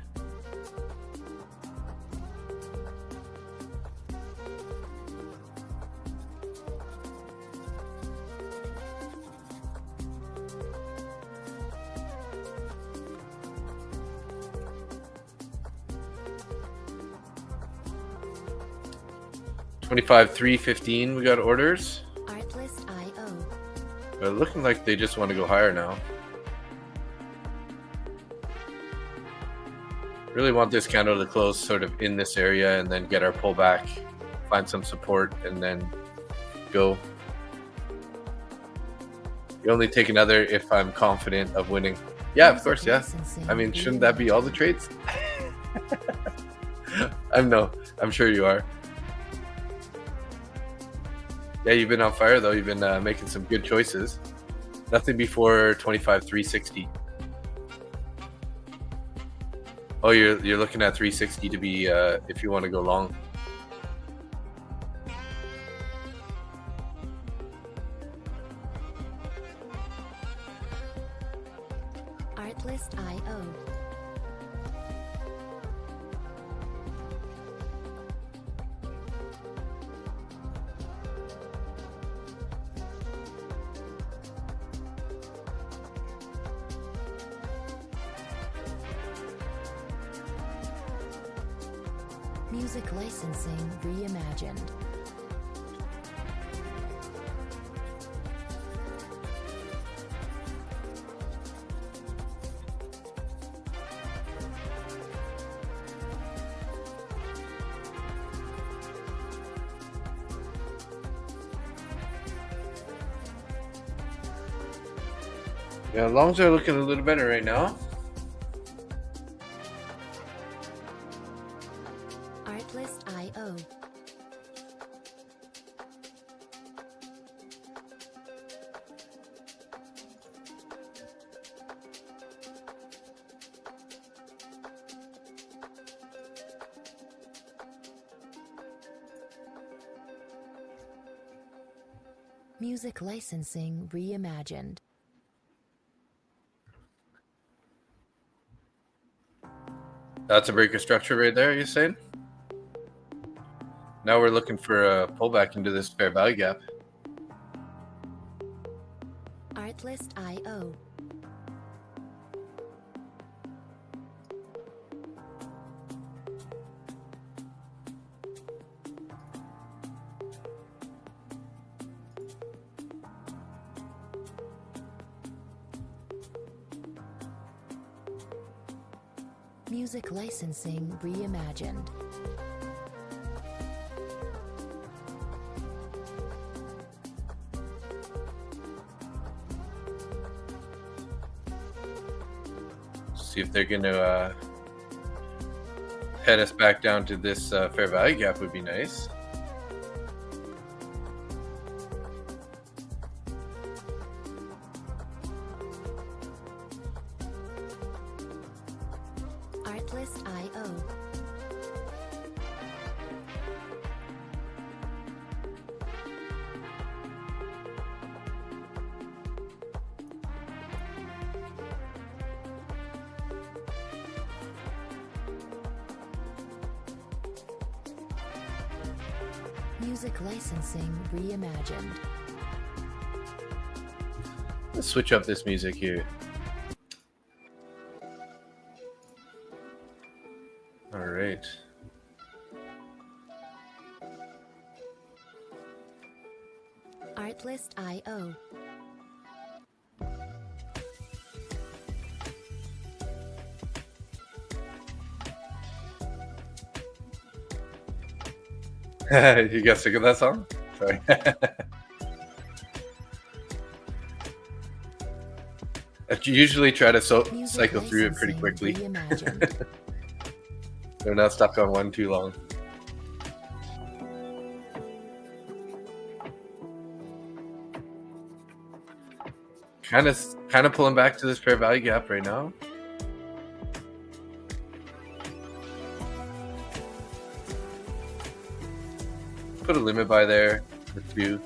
$25,315. We got orders. Artlist IO. But looking like they just want to go higher now. Really want this candle to close sort of in this area and then get our pullback, find some support, and then go. You only take another if I'm confident of winning. Yeah, of course, yeah. I mean, shouldn't that be all the trades? I'm sure you are. Yeah, you've been on fire though. You've been making some good choices. Nothing before 25,360. Oh, you're looking at 360 to be if you want to go long. Artlist IO. Music licensing reimagined. Yeah, longs are looking a little better right now. Artlist IO. Music licensing reimagined. That's a breaker structure right there, you're saying? Now we're looking for a pullback into this fair value gap. Artlist IO. Music licensing reimagined. See if they're going to head us back down to this fair value gap would be nice. Artlist IO. Music licensing reimagined. Let's switch up this music here. All right. Artlist IO. You got sick of that song? Sorry. usually try to Music cycle through it pretty licensing quickly. reimagined. They're not stuck on one too long. Kind of pulling back to this fair value gap right now. Put a limit buy there for 2.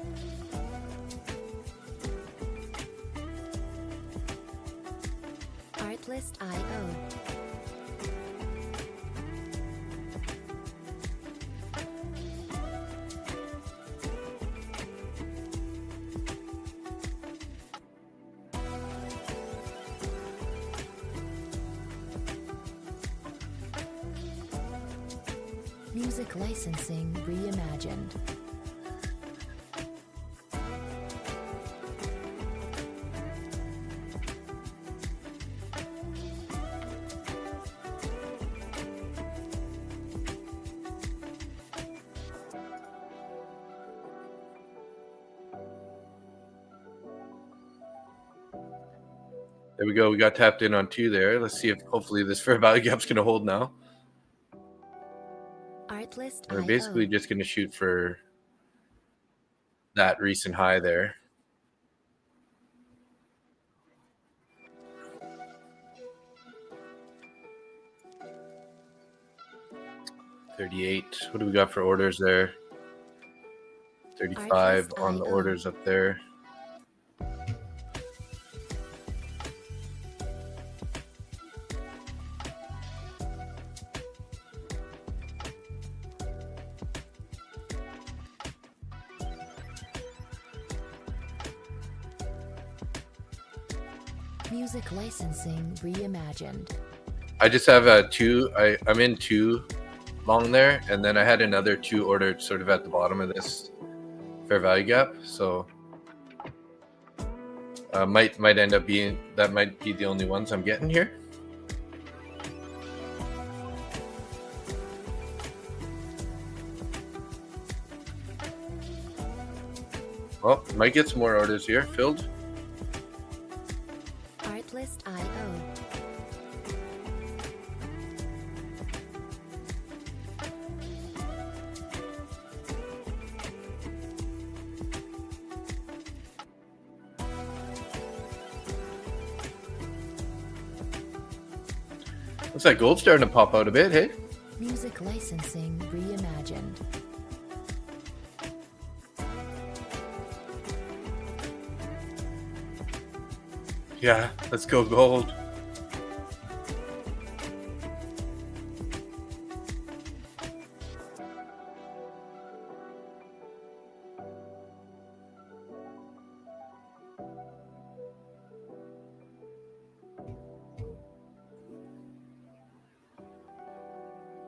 Artlist.io. Music licensing reimagined. There we go. We got tapped in on 2 there. Let's see if hopefully this fair value gap's going to hold now. We're basically just going to shoot for that recent high there. $38. What do we got for orders there? 35 on the orders up there. Music licensing reimagined. I just have 2. I'm in 2 long there, and then I had another 2 ordered sort of at the bottom of this fair value gap. So might end up being that might be the only ones I'm getting here. Well, might get some more orders here filled. Artlist.io. Looks like gold's starting to pop out a bit, hey? Music licensing reimagined. Yeah, let's go gold.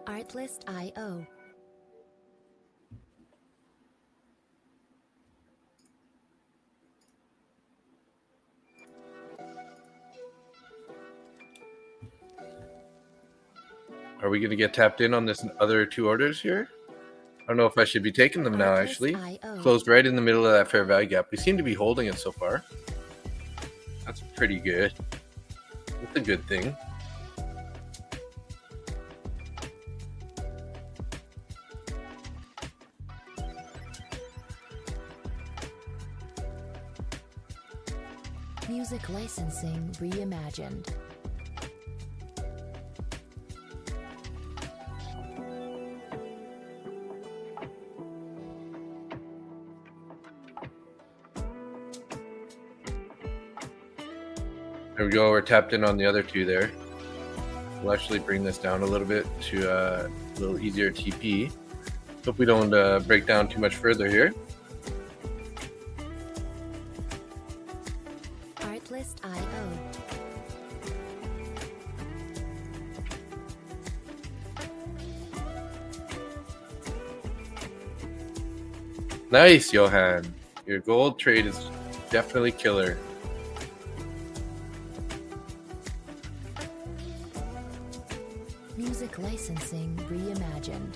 Artlist.io. Are we going to get tapped in on this other 2 orders here? I don't know if I should be taking them now, actually. Closed right in the middle of that fair value gap. We seem to be holding it so far. That's pretty good. That's a good thing. Music licensing reimagined. There we go. We're tapped in on the other 2 there. We'll actually bring this down a little bit to a little easier TP. Hope we don't break down too much further here. Artlist.io. Nice, Johan. Your gold trade is definitely killer. Music licensing reimagined.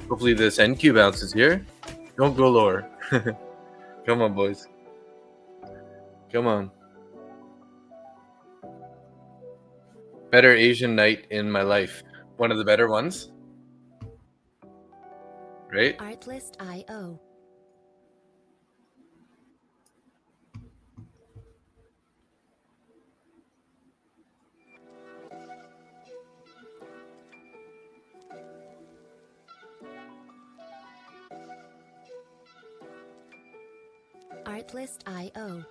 Hopefully this NQ bounces here. Don't go lower. Come on, boys. Come on. Better Asian night in my life. One of the better ones. Right? Artlist.io. Artlist.io.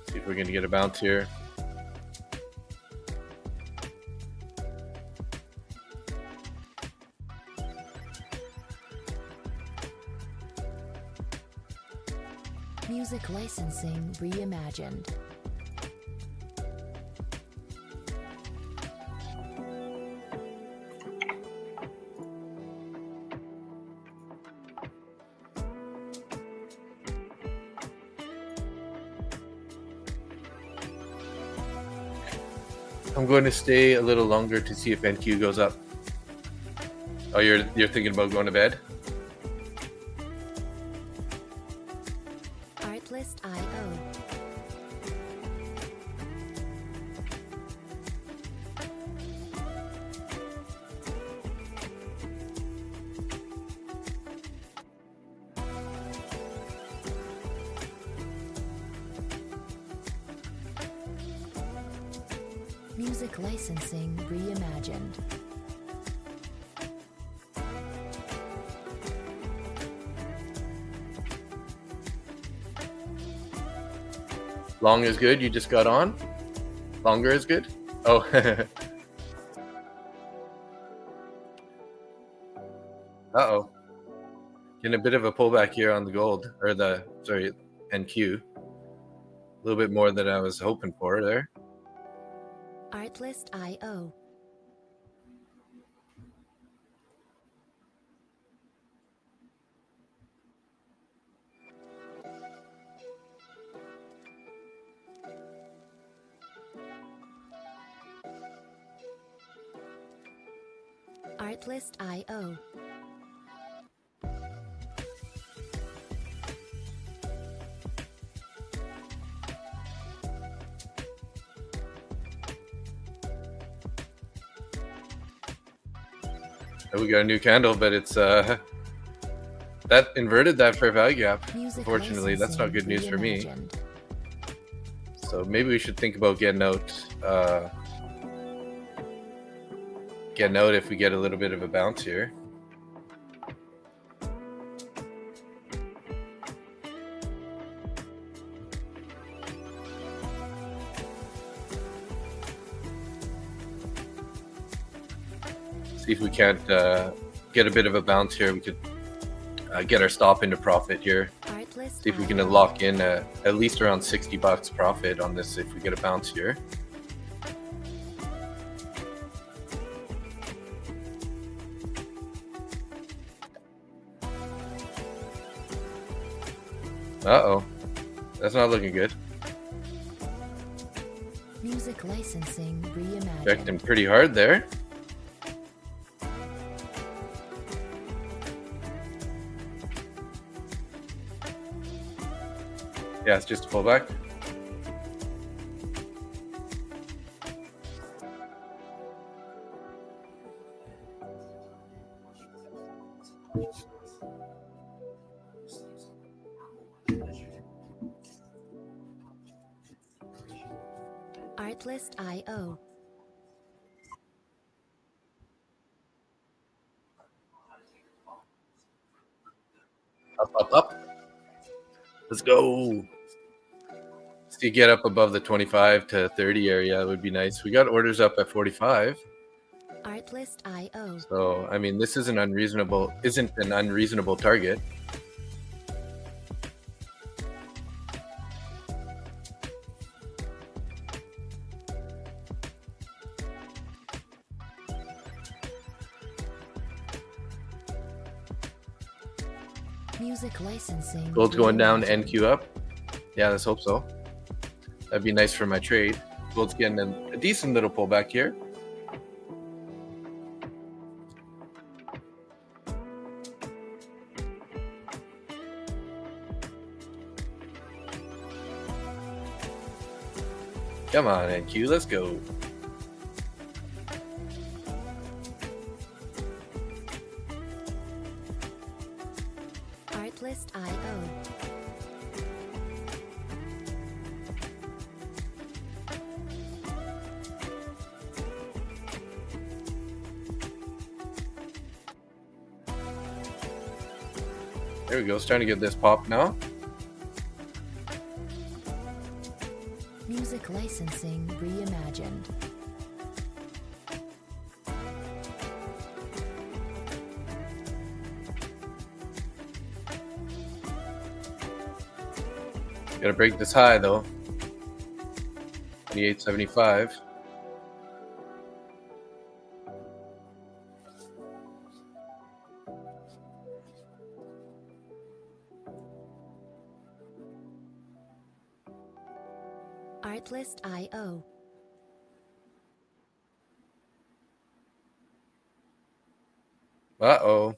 See if we're going to get a bounce here. Music licensing reimagined. I'm going to stay a little longer to see if NQ goes up. Oh, you're thinking about going to bed? Artlist.io. Music licensing reimagined. Long is good. You just got on. Longer is good. Oh. Uh-oh. Getting a bit of a pullback here on the gold, or NQ. A little bit more than I was hoping for there. Artlist.io. Artlist.io. We got a new candle, but it's that inverted that fair value gap. Unfortunately, that's not good news for me. So maybe we should think about getting out if we get a little bit of a bounce here. See if we can't get a bit of a bounce here. We could get our stop into profit here. See if we can lock in at least around $60 profit on this if we get a bounce here. Uh-oh. That's not looking good. Music licensing reimagined. Checked him pretty hard there. Yeah, it's just a pullback. Artlist.io. Up. Let's go. To get up above the 25 to 30 area, it would be nice. We got orders up at 45. Artlist.io. So, I mean, this isn't an unreasonable target. Music licensing. Gold's going down, NQ up. Yeah, let's hope so. That'd be nice for my trade. Gold's getting a decent little pullback here. Come on, NQ, let's go. Artlist.io. There we go, starting to get this pop now. Music licensing reimagined. Gotta break this high though. 28.75. Artlist.io. Uh-oh.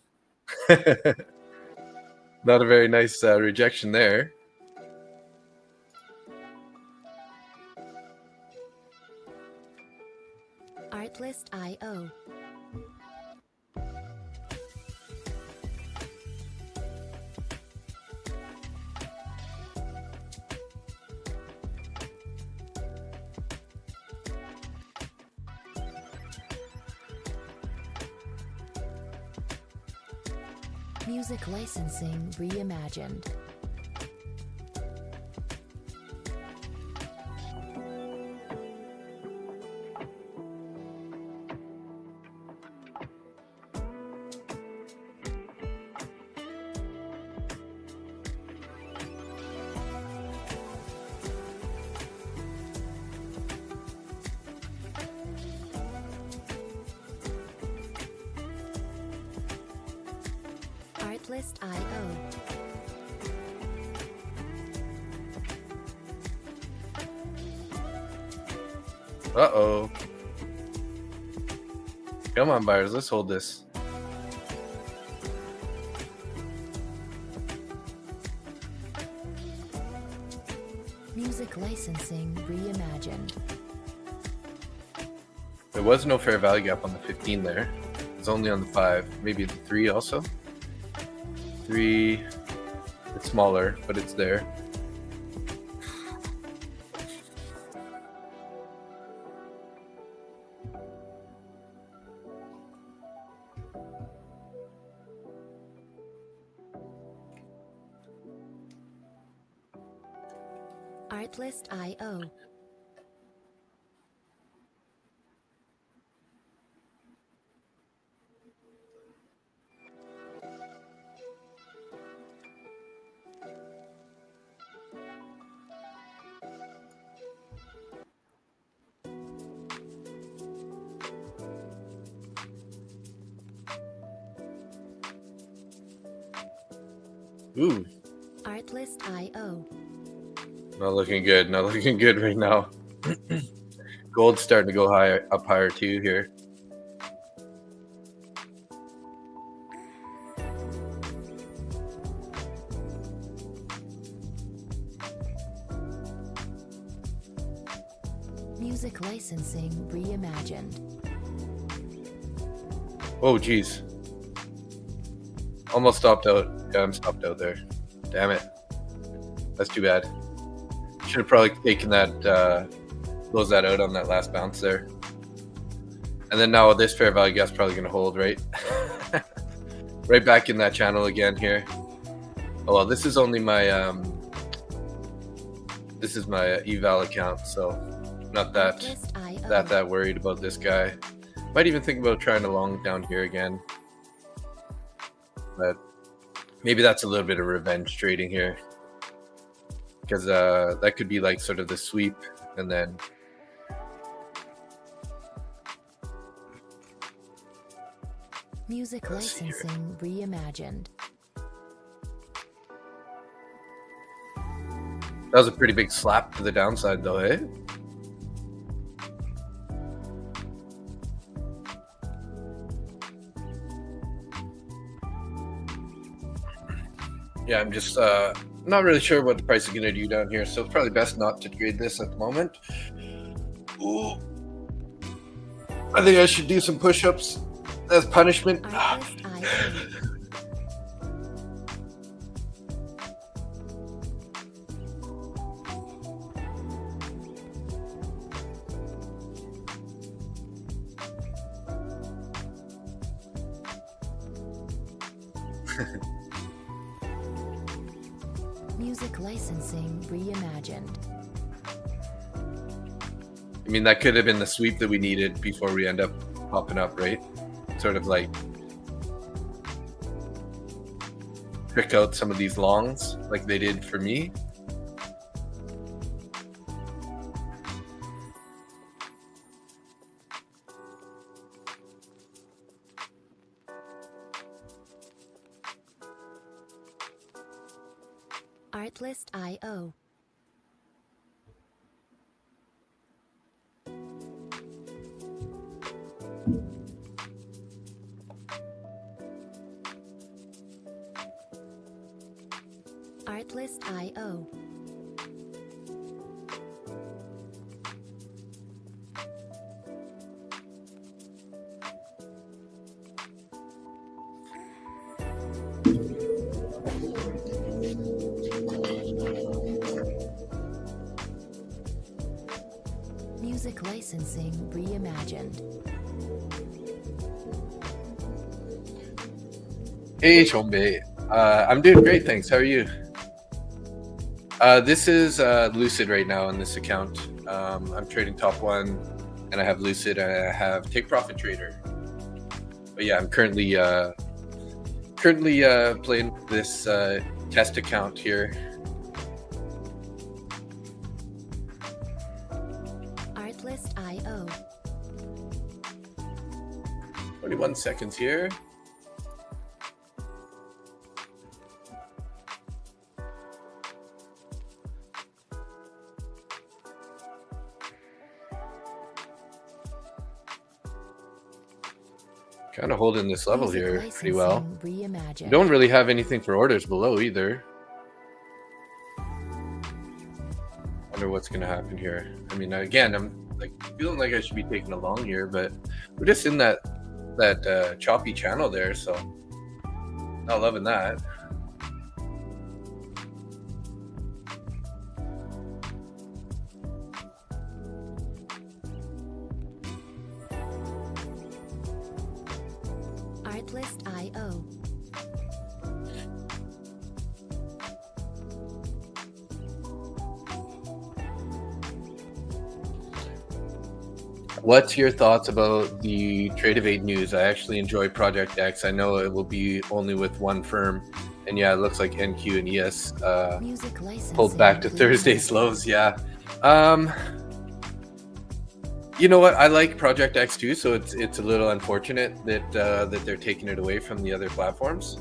Not a very nice rejection there. Artlist.io. Music licensing reimagined. Artlist.io. Uh-oh. Come on, buyers, let's hold this. Music licensing reimagined. There was no fair value gap on the 15 there. It's only on the 5, maybe the 3 also. 3, it's smaller, but it's there. Artlist.io. Ooh, Artlist.io. not looking good. Not looking good right now. Gold's starting to go higher, up higher too here. Music licensing reimagined. Oh, geez. Almost stopped out. Yeah, I'm stopped out there. Damn it. That's too bad. Should have probably taken that, close that out on that last bounce there. And then now this fair value gap's probably going to hold, right? Right back in that channel again here. Oh, well, this is only my, this is my eval account, so not that worried about this guy. Might even think about trying to long down here again. But maybe that's a little bit of revenge trading here. Because that could be like sort of the sweep and then Music licensing reimagined. that was a pretty big slap to the downside though, eh? yeah, I'm just not really sure what the price is going to do down here, so it's probably best not to trade this at the moment. Ooh. I think I should do some push-ups as punishment. Music licensing reimagined. I mean, that could have been the sweep that we needed before we end up popping up, right? Sort of like trick out some of these longs like they did for me. Artlist.io. Artlist.io. Music licensing reimagined. Hey, Shombe. I'm doing great, thanks. How are you? This is Lucid right now on this account. I'm trading top one, and I have Lucid, and I have Take Profit Trader. But yeah, I'm currently playing with this test account here. Artlist.io. 21 seconds here. Kind of holding this level here pretty well. Don't really have anything for orders below either. Wonder what's gonna happen here. I mean, again, I'm like feeling like I should be taking a long here, but we're just in that choppy channel there, so not loving that. Artlist.io. What's your thoughts about the Trade-of-8 news? I actually enjoy Project X. I know it will be only with one firm, and yeah, it looks like NQ and ES pulled back to Thursday's lows. Yeah. You know what? I like Project X too, so it's a little unfortunate that that they're taking it away from the other platforms,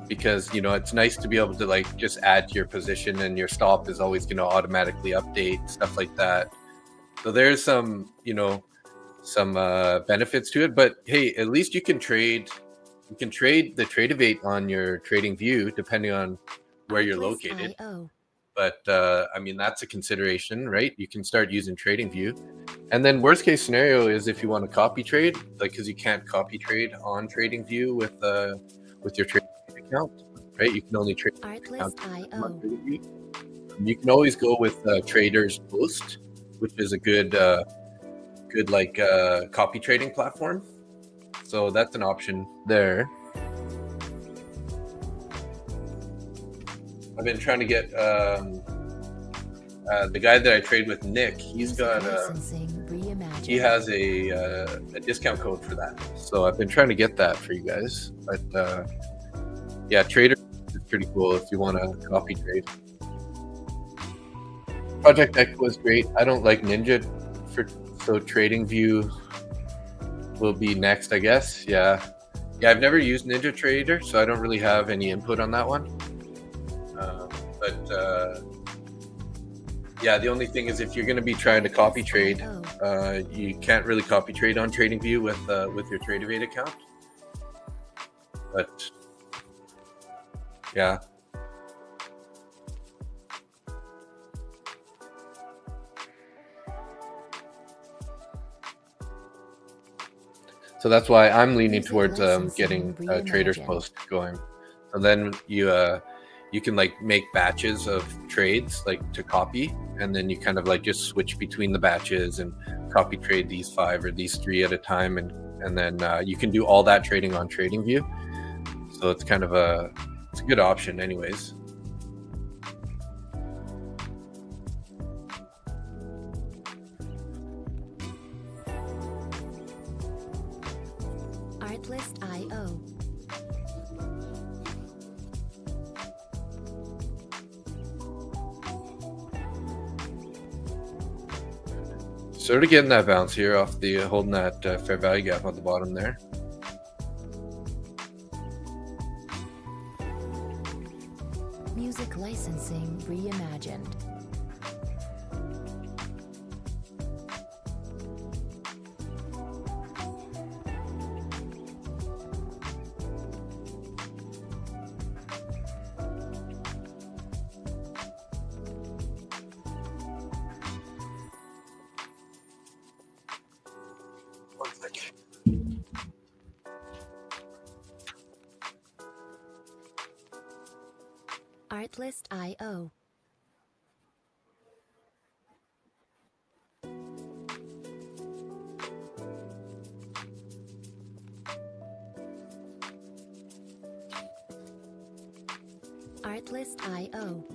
because you know it's nice to be able to like just add to your position, and your stop is always going to automatically update, stuff like that. So there's some some benefits to it, but hey, at least you can trade the Trade-of-8 on your Trading View depending on where you're located. But I mean, that's a consideration, right? You can start using Trading View. And then worst case scenario is if you want to copy trade, like, because you can't copy trade on Trading View with your Trading account, right? You can only trade account on Trading View. You can always go with Traders Post, which is a good like copy trading platform. So that's an option there. I've been trying to get the guy that I trade with, Nick. He's got he has a discount code for that. So I've been trying to get that for you guys. But yeah, Trader is pretty cool if you want to copy trade. Project X was great. I don't like Ninja, so Trading View will be next, I guess. Yeah, I've never used Ninja Trader, so I don't really have any input on that one. But yeah, the only thing is if you're going to be trying to copy trade, you can't really copy trade on Trading View with your Trade-of-8 account. But Yeah. So that's why I'm leaning towards getting a trader's post going. And then you can like make batches of trades like to copy, and then you kind of like just switch between the batches and copy trade these 5 or these 3 at a time, and then you can do all that trading on TradingView. So it's kind of it's a good option anyways. Artlist.io. Sort of getting that bounce here off the holding that fair value gap at the bottom there. Music licensing reimagined. Artlist.io. Artlist.io.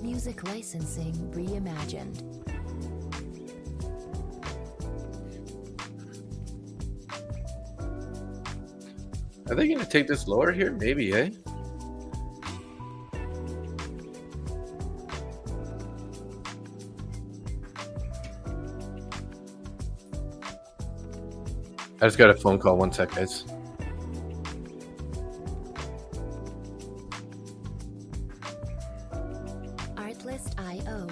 Music licensing reimagined. Are they going to take this lower here? Maybe, eh? I just got a phone call. One sec, guys. Artlist.io.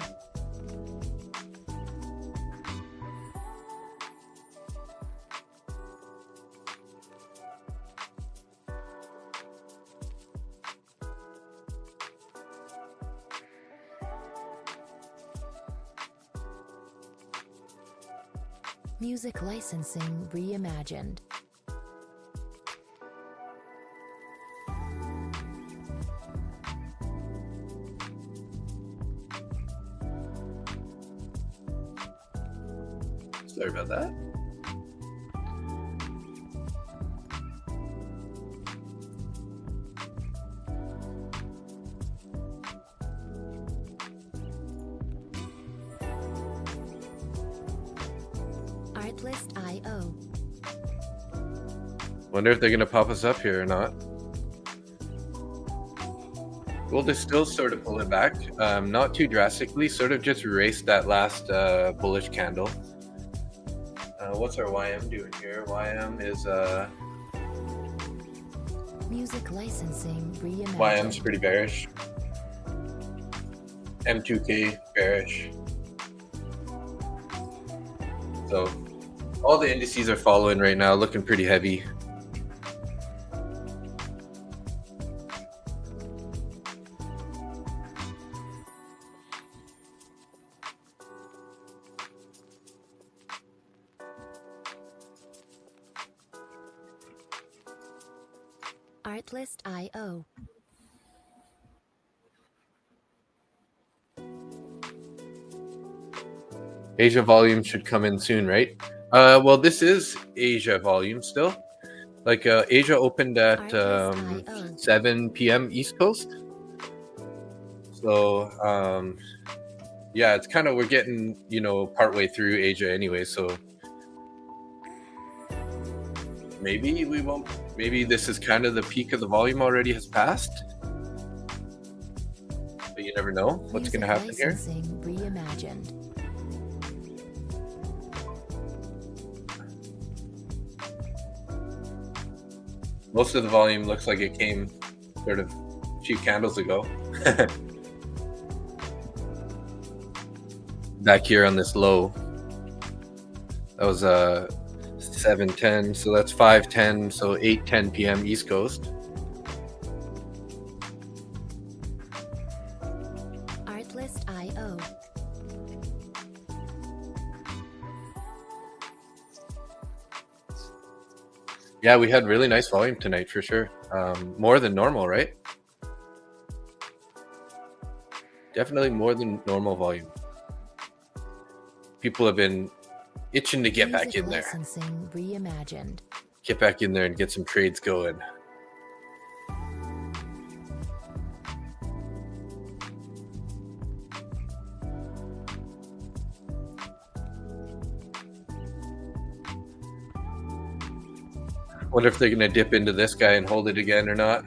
Music licensing reimagined. Sorry about that. Artlist.io. Wonder if they're going to pop us up here or not. Well, they're still sort of pulling back, not too drastically, sort of just erased that last bullish candle. What's our YM doing here? YM is Music licensing reimagined. YM's pretty bearish. M2K bearish. So all the indices are following right now, looking pretty heavy. Artlist.io. Asia volume should come in soon, right? Well, this is Asia volume still. Like Asia opened at 7 p.m. East Coast. So yeah, it's kind of, we're getting, you know, partway through Asia anyway. So maybe we won't. Maybe this is kind of the peak of the volume already has passed. But you never know what's going to happen here. Reimagined. Most of the volume looks like it came sort of a few candles ago. Back here on this low. That was 7:10, so that's 5:10, so 8:10 p.m. East Coast. Artlist.io. Yeah, we had really nice volume tonight for sure. More than normal, right? Definitely more than normal volume. People have been itching to get back in there. Licensing reimagined. Get back in there and get some trades going. Wonder if they're going to dip into this guy and hold it again or not.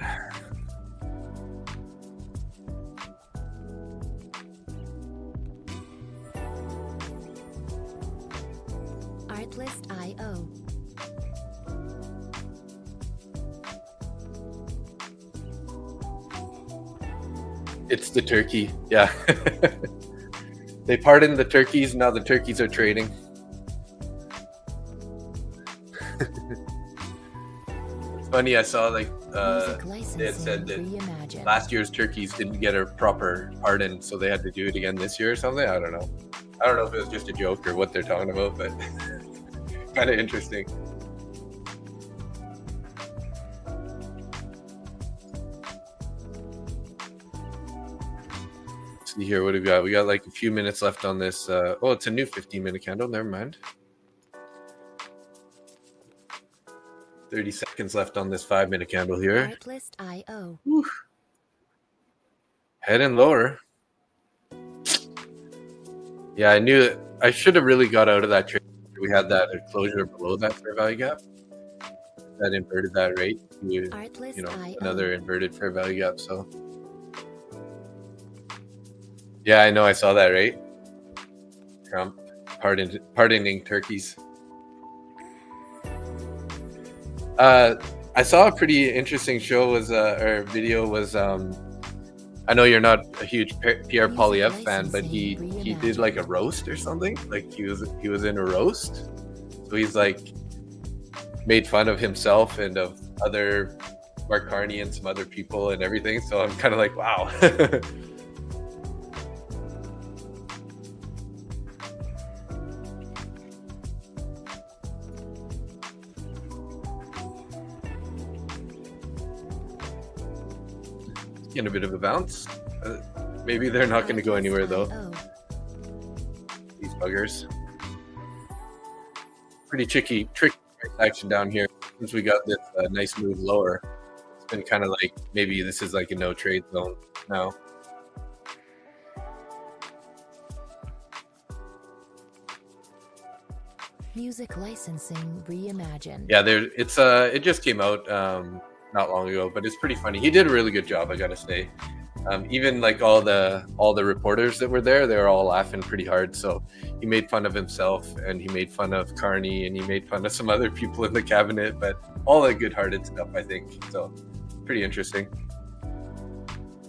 Artlist.io. It's the turkey. Yeah. They pardoned the turkeys. Now the turkeys are trading. It's funny. I saw like they had said that last year's turkeys didn't get a proper pardon, so they had to do it again this year or something. I don't know. I don't know if it was just a joke or what they're talking about, but kind of interesting. Let's see here. What do we got? We got like a few minutes left on this. Oh, it's a new 15-minute candle. Never mind. 30 seconds left on this 5-minute candle here. Artlist.io. Heading lower. Yeah, I knew it. I should have really got out of that trade. We had that closure below that fair value gap. That inverted that rate. You know, another inverted fair value gap. So, yeah, I know. I saw that, right? Trump pardoning turkeys. I saw a pretty interesting show or video was I know you're not a huge Pierre Poilievre fan, but he did like a roast or something. Like he was in a roast, so he's like made fun of himself and of other Mark Carney and some other people and everything. So I'm kind of like, wow. Getting a bit of a bounce. Maybe they're not going to go anywhere though. These buggers. Pretty tricky action down here. Since we got this nice move lower, it's been kind of like maybe this is like a no trade zone now. Music licensing reimagined. Yeah, it just came out not long ago, but it's pretty funny. He did a really good job, I gotta say. Even like all the reporters that were there, they were all laughing pretty hard. So he made fun of himself, and he made fun of Carney, and he made fun of some other people in the cabinet, but all the good-hearted stuff, I think. So pretty interesting.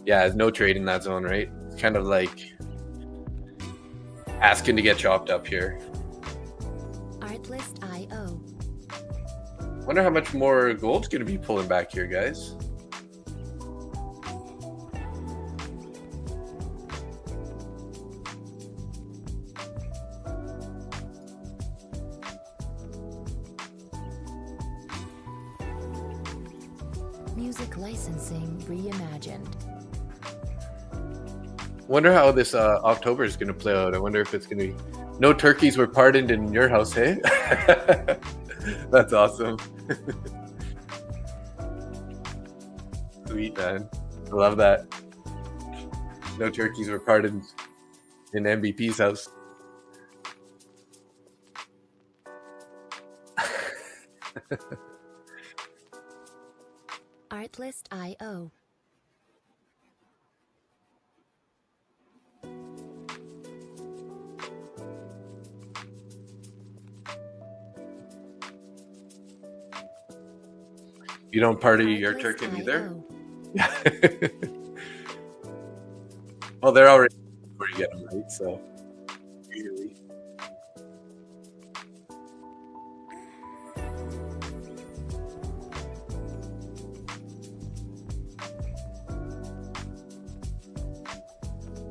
Yeah, there's no trade in that zone, right? It's kind of like asking to get chopped up here. Artlist.io. Wonder how much more gold's going to be pulling back here, guys. Music licensing reimagined. Wonder how this October is going to play out. I wonder if it's going to be no turkeys were pardoned in your house, hey? That's awesome. Sweet, man. I love that. No turkeys were pardoned in MVP's house. Artlist.io. You don't party your Turkin either? Well, they're already before you get them, right? So usually.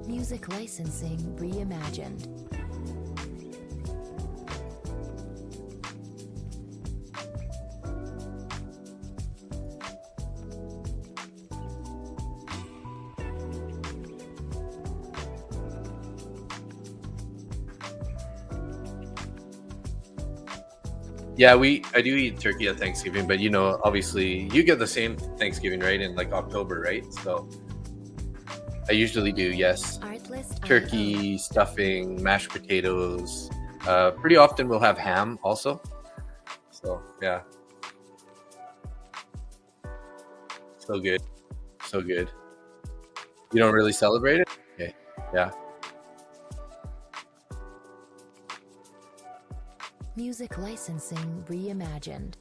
Music licensing reimagined. Yeah, I do eat turkey at Thanksgiving, but you know, obviously you get the same Thanksgiving, right? In like October, right? So I usually do, yes. Turkey, stuffing, mashed potatoes. Pretty often we'll have ham also. So yeah. So good. So good. You don't really celebrate it? Okay. Yeah. Music licensing reimagined.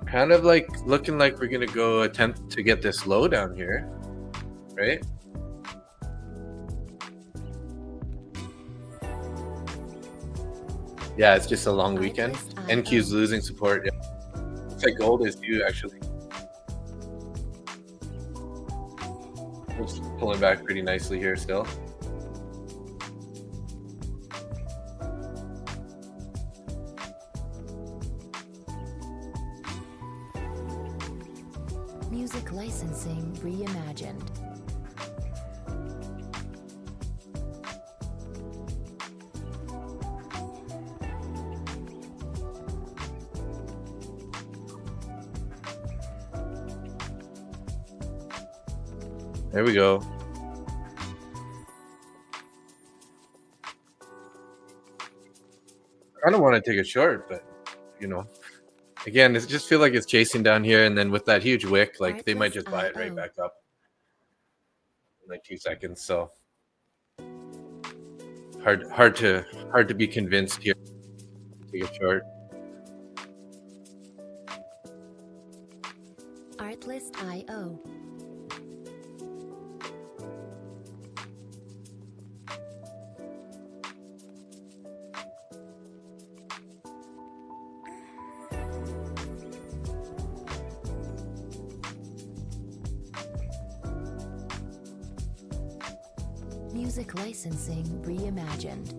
Kind of like looking like we're gonna go attempt to get this low down here, right? Yeah, it's just a long weekend. NQ's losing support. Yeah. Looks like gold is due actually. It's pulling back pretty nicely here still. Music licensing reimagined. There we go. I don't want to take a short, but you know, again, it just feel like it's chasing down here, and then with that huge wick, like they might just buy it right back up in like 2 seconds. So hard to be convinced here to take a short. Artlist.io. Music licensing reimagined.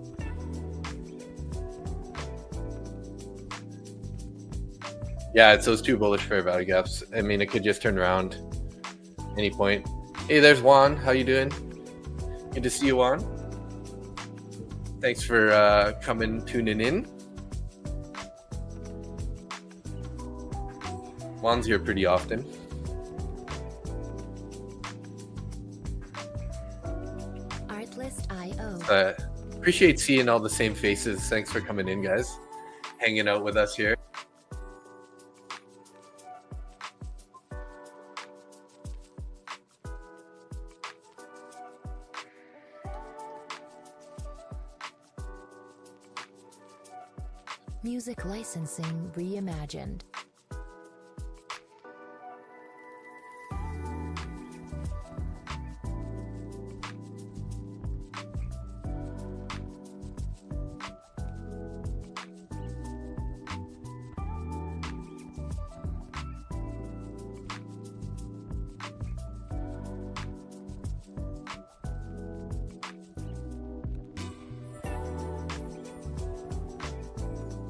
Yeah, it's those two bullish fair value gaps. I mean, it could just turn around any point. Hey, there's Juan. How you doing? Good to see you, Juan. Thanks for tuning in. Juan's here pretty often. Artlist.io. Appreciate seeing all the same faces. Thanks for coming in, guys. Hanging out with us here. Music licensing reimagined.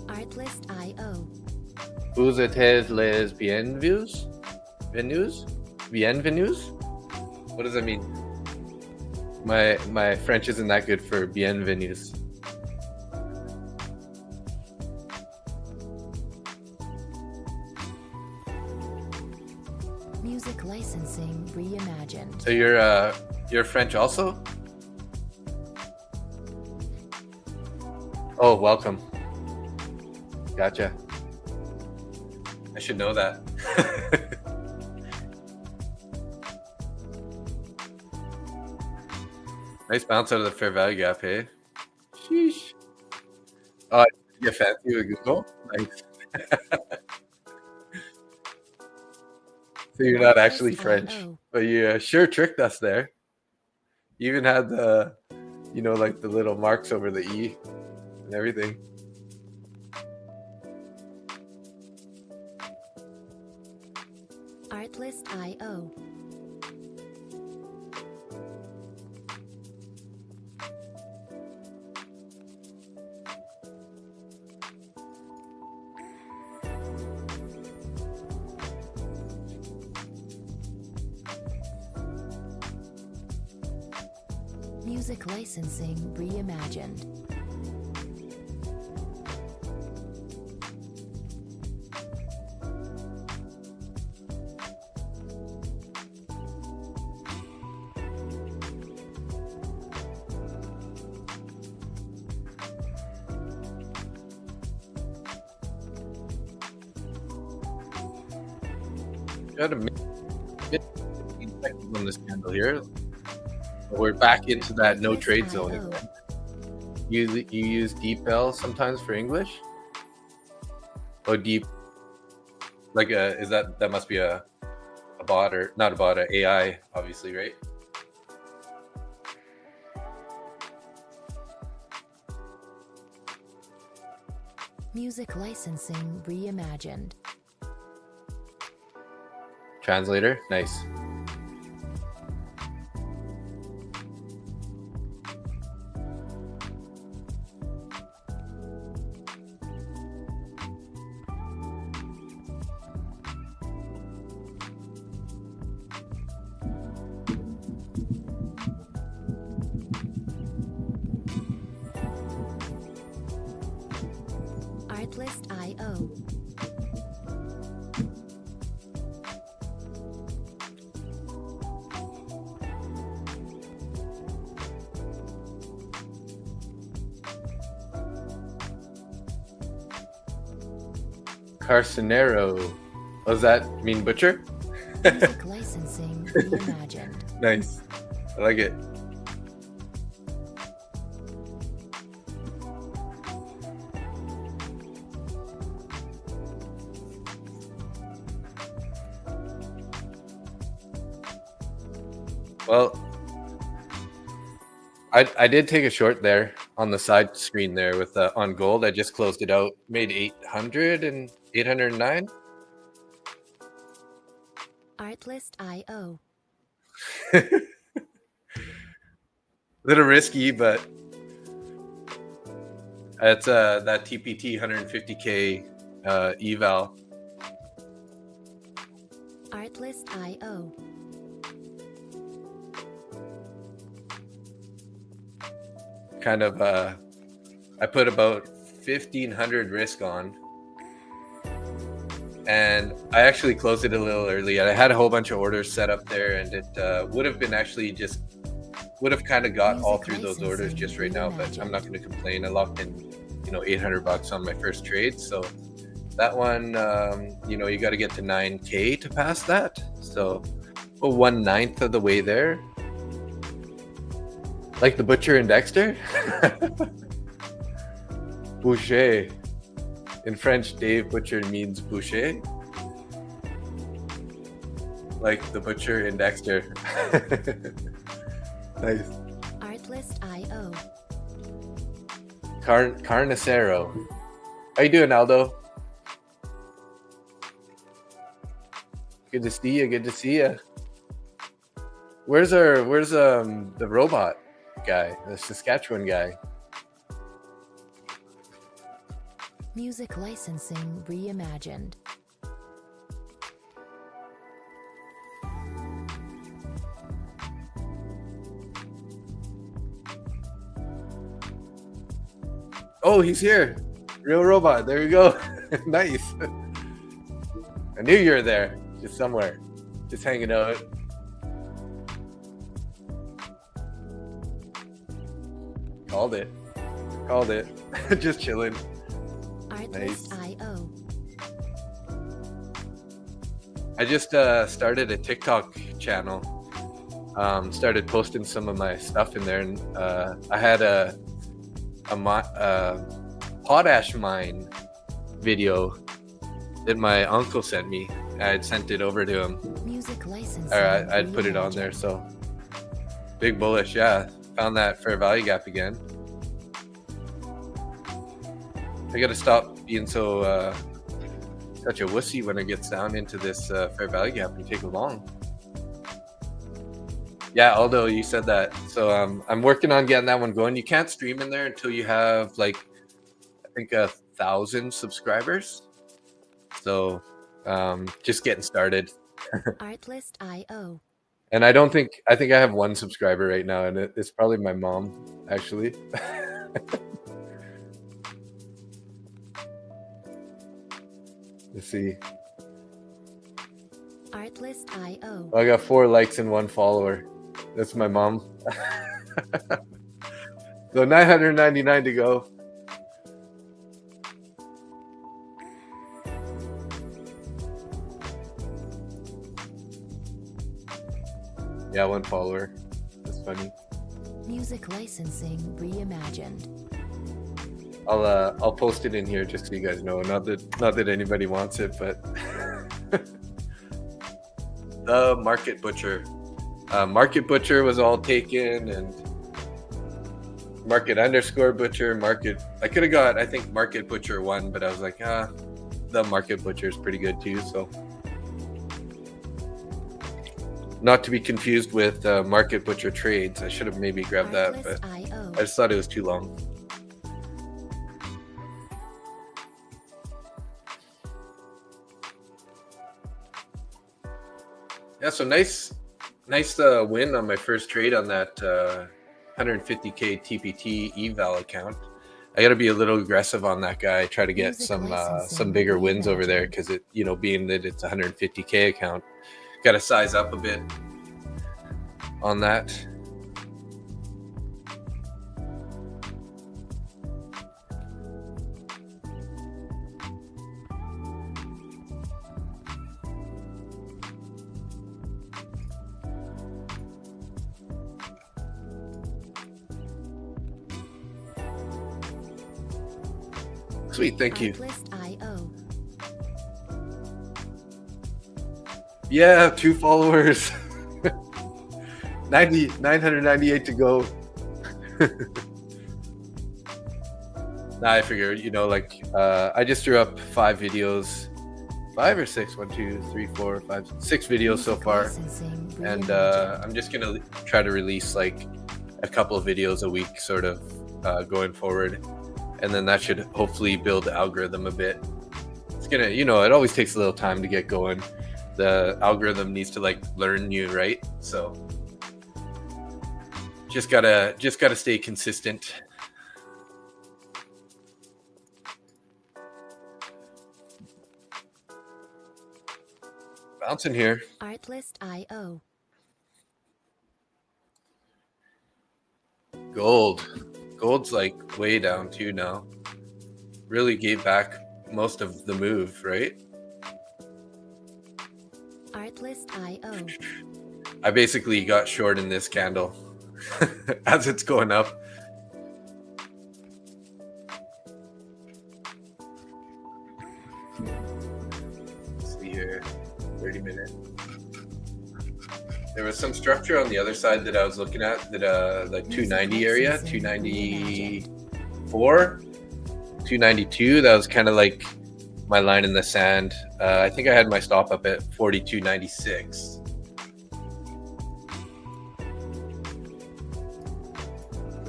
Artlist.io. Vous êtes les bienvenus? Bienvenus? What does that mean? My French isn't that good for bienvenus. Music licensing reimagined. So you're French also? Oh, welcome. Gotcha. I should know that. Nice bounce out of the fair value gap, hey? Sheesh. Oh, you get fancy with Google? Nice. So you're not actually French, but you sure tricked us there. You even had the, like the little marks over the E and everything. Artlist.io. Music licensing reimagined. Got a 15 seconds on this candle here. We're back into that no trade zone again. You use deep L sometimes for English? Oh, deep, like is that must be a bot, or not a bot, a AI, obviously, right? Music licensing reimagined. Translator, nice. Artlist.io. Carcinero. Does that mean butcher? Music licensing reimagined. Nice. I like it. Well, I did take a short there on the side screen there with on gold. I just closed it out, made 800 and 809. Artlist.io. Little risky, but it's that TPT 150K eval. Artlist.io. Kind of I put about 1,500 risk on, and I actually closed it a little early. I had a whole bunch of orders set up there, and it would have been actually just would have kind of got all through those orders just right now, but I'm not going to complain. I locked in, $800 on my first trade, so that one, you got to get to 9K to pass that. So, 1/9 of the way there. Like the Butcher and Dexter? Boucher. In French, Dave Butcher means boucher. Like the Butcher and Dexter. Nice. Artlist.io. Carnicero. How you doing, Aldo? Good to see you. Good to see you. Where's the robot guy, the Saskatchewan guy? Music licensing reimagined. Oh, he's here. Real robot. There you go. Nice. I knew you were there. Just somewhere. Just hanging out. Called it. Called it. Just chilling. Artlist.io. I just started a TikTok channel. Started posting some of my stuff in there, and I had a potash mine video that my uncle sent me. I had sent it over to him. Music licensing. Or I'd put it on there. So big bullish, yeah. Found that fair value gap again. I gotta stop being so such a wussy when it gets down into this fair value gap and take a long. Yeah, Aldo, you said that. So I'm working on getting that one going. You can't stream in there until you have like, I think 1,000 subscribers. So just getting started. Artlist.io. And I think I have one subscriber right now, and it's probably my mom, actually. Let's see. Artlist.io. I got 4 likes and 1 follower. That's my mom. So 999 to go. Yeah, 1 follower. That's funny. Music licensing reimagined. I'll post it in here just so you guys know. Not that anybody wants it, but the Market Butcher. Market Butcher was all taken, and Market _ Butcher, Market. I could have got, I think, Market Butcher 1, but I was like, the Market Butcher is pretty good too. So, not to be confused with Market Butcher Trades. I should have maybe grabbed that, but I just thought it was too long. Yeah, so nice win on my first trade on that 150K TPT eval account. I got to be a little aggressive on that guy. Try to get some bigger wins over there, because it, being that it's a 150K account, got to size up a bit on that. Sweet, thank you. Yeah, 2 followers. 998 to go. Nah, I figured, I just threw up 5 videos. 5 or 6? 1, 2, 3, 4, 5, 6 videos so far. And I'm just gonna try to release like a couple of videos a week, sort of going forward. And then that should hopefully build the algorithm a bit. It's gonna, it always takes a little time to get going. The algorithm needs to like learn you, right? So just gotta stay consistent. Bouncing here. Artlist.io. Gold's like way down too now. Really gave back most of the move, right? Artlist.io. I basically got short in this candle as it's going up. Let's see here, 30 minutes. There was some structure on the other side that I was looking at, that like 290 area, 294, 292. That was kind of like my line in the sand. I think I had my stop up at 42.96.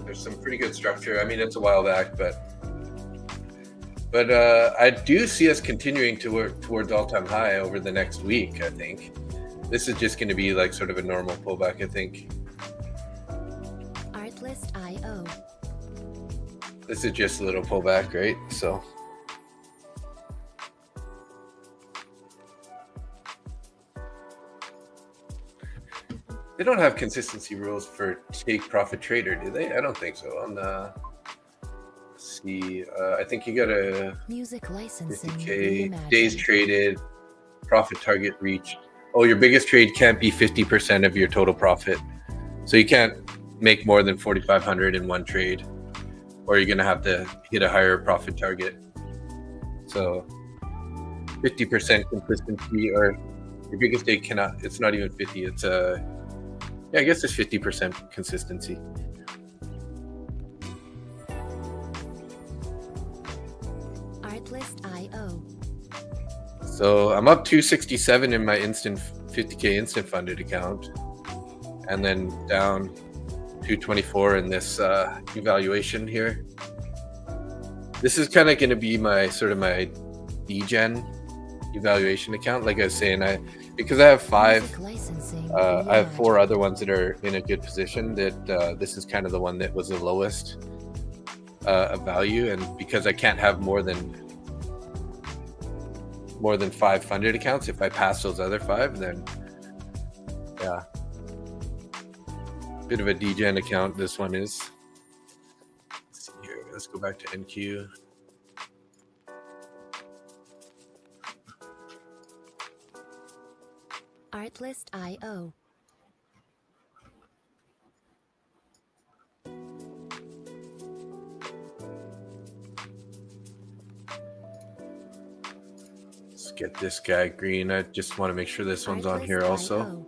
There's some pretty good structure. I mean, it's a while back, but I do see us continuing to work towards all-time high over the next week, I think. This is just going to be like sort of a normal pullback, I think. Artlist.io. This is just a little pullback, right? So they don't have consistency rules for take profit trader, do they? I don't think so. On the, let's see, I think you got a Music licensing 50K days traded. Profit target reached. Oh, your biggest trade can't be 50% of your total profit. So you can't make more than 4,500 in one trade, or you're gonna have to hit a higher profit target. So 50% consistency, or your biggest day cannot, it's not even 50, it's yeah, I guess it's 50% consistency. Artlist.io. So I'm up 267 in my instant 50K instant funded account, and then down 224 in this evaluation here. This is kind of going to be my sort of my degen evaluation account. Like I was saying, because I have I have 4 other ones that are in a good position. That this is kind of the one that was the lowest of value, and because I can't have more than 5 funded accounts, if I pass those other 5, then yeah, bit of a degen account this one is. Let's see here, let's go back to NQ. Artlist.io. Let's get this guy green. I just want to make sure this one's on here also.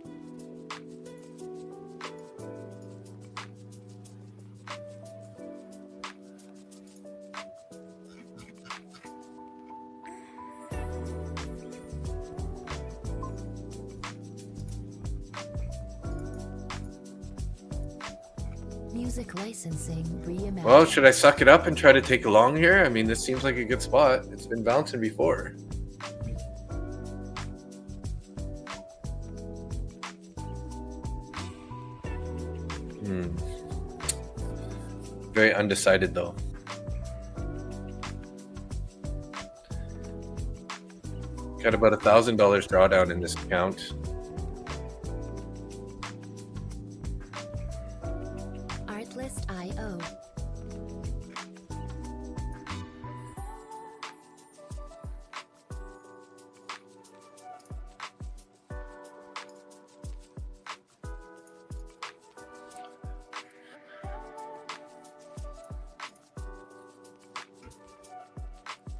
Music licensing reimagined. Well, should I suck it up and try to take a long here? I mean, this seems like a good spot. It's been bouncing before. Very undecided though. Got about $1,000 drawdown in this account. Artlist.io.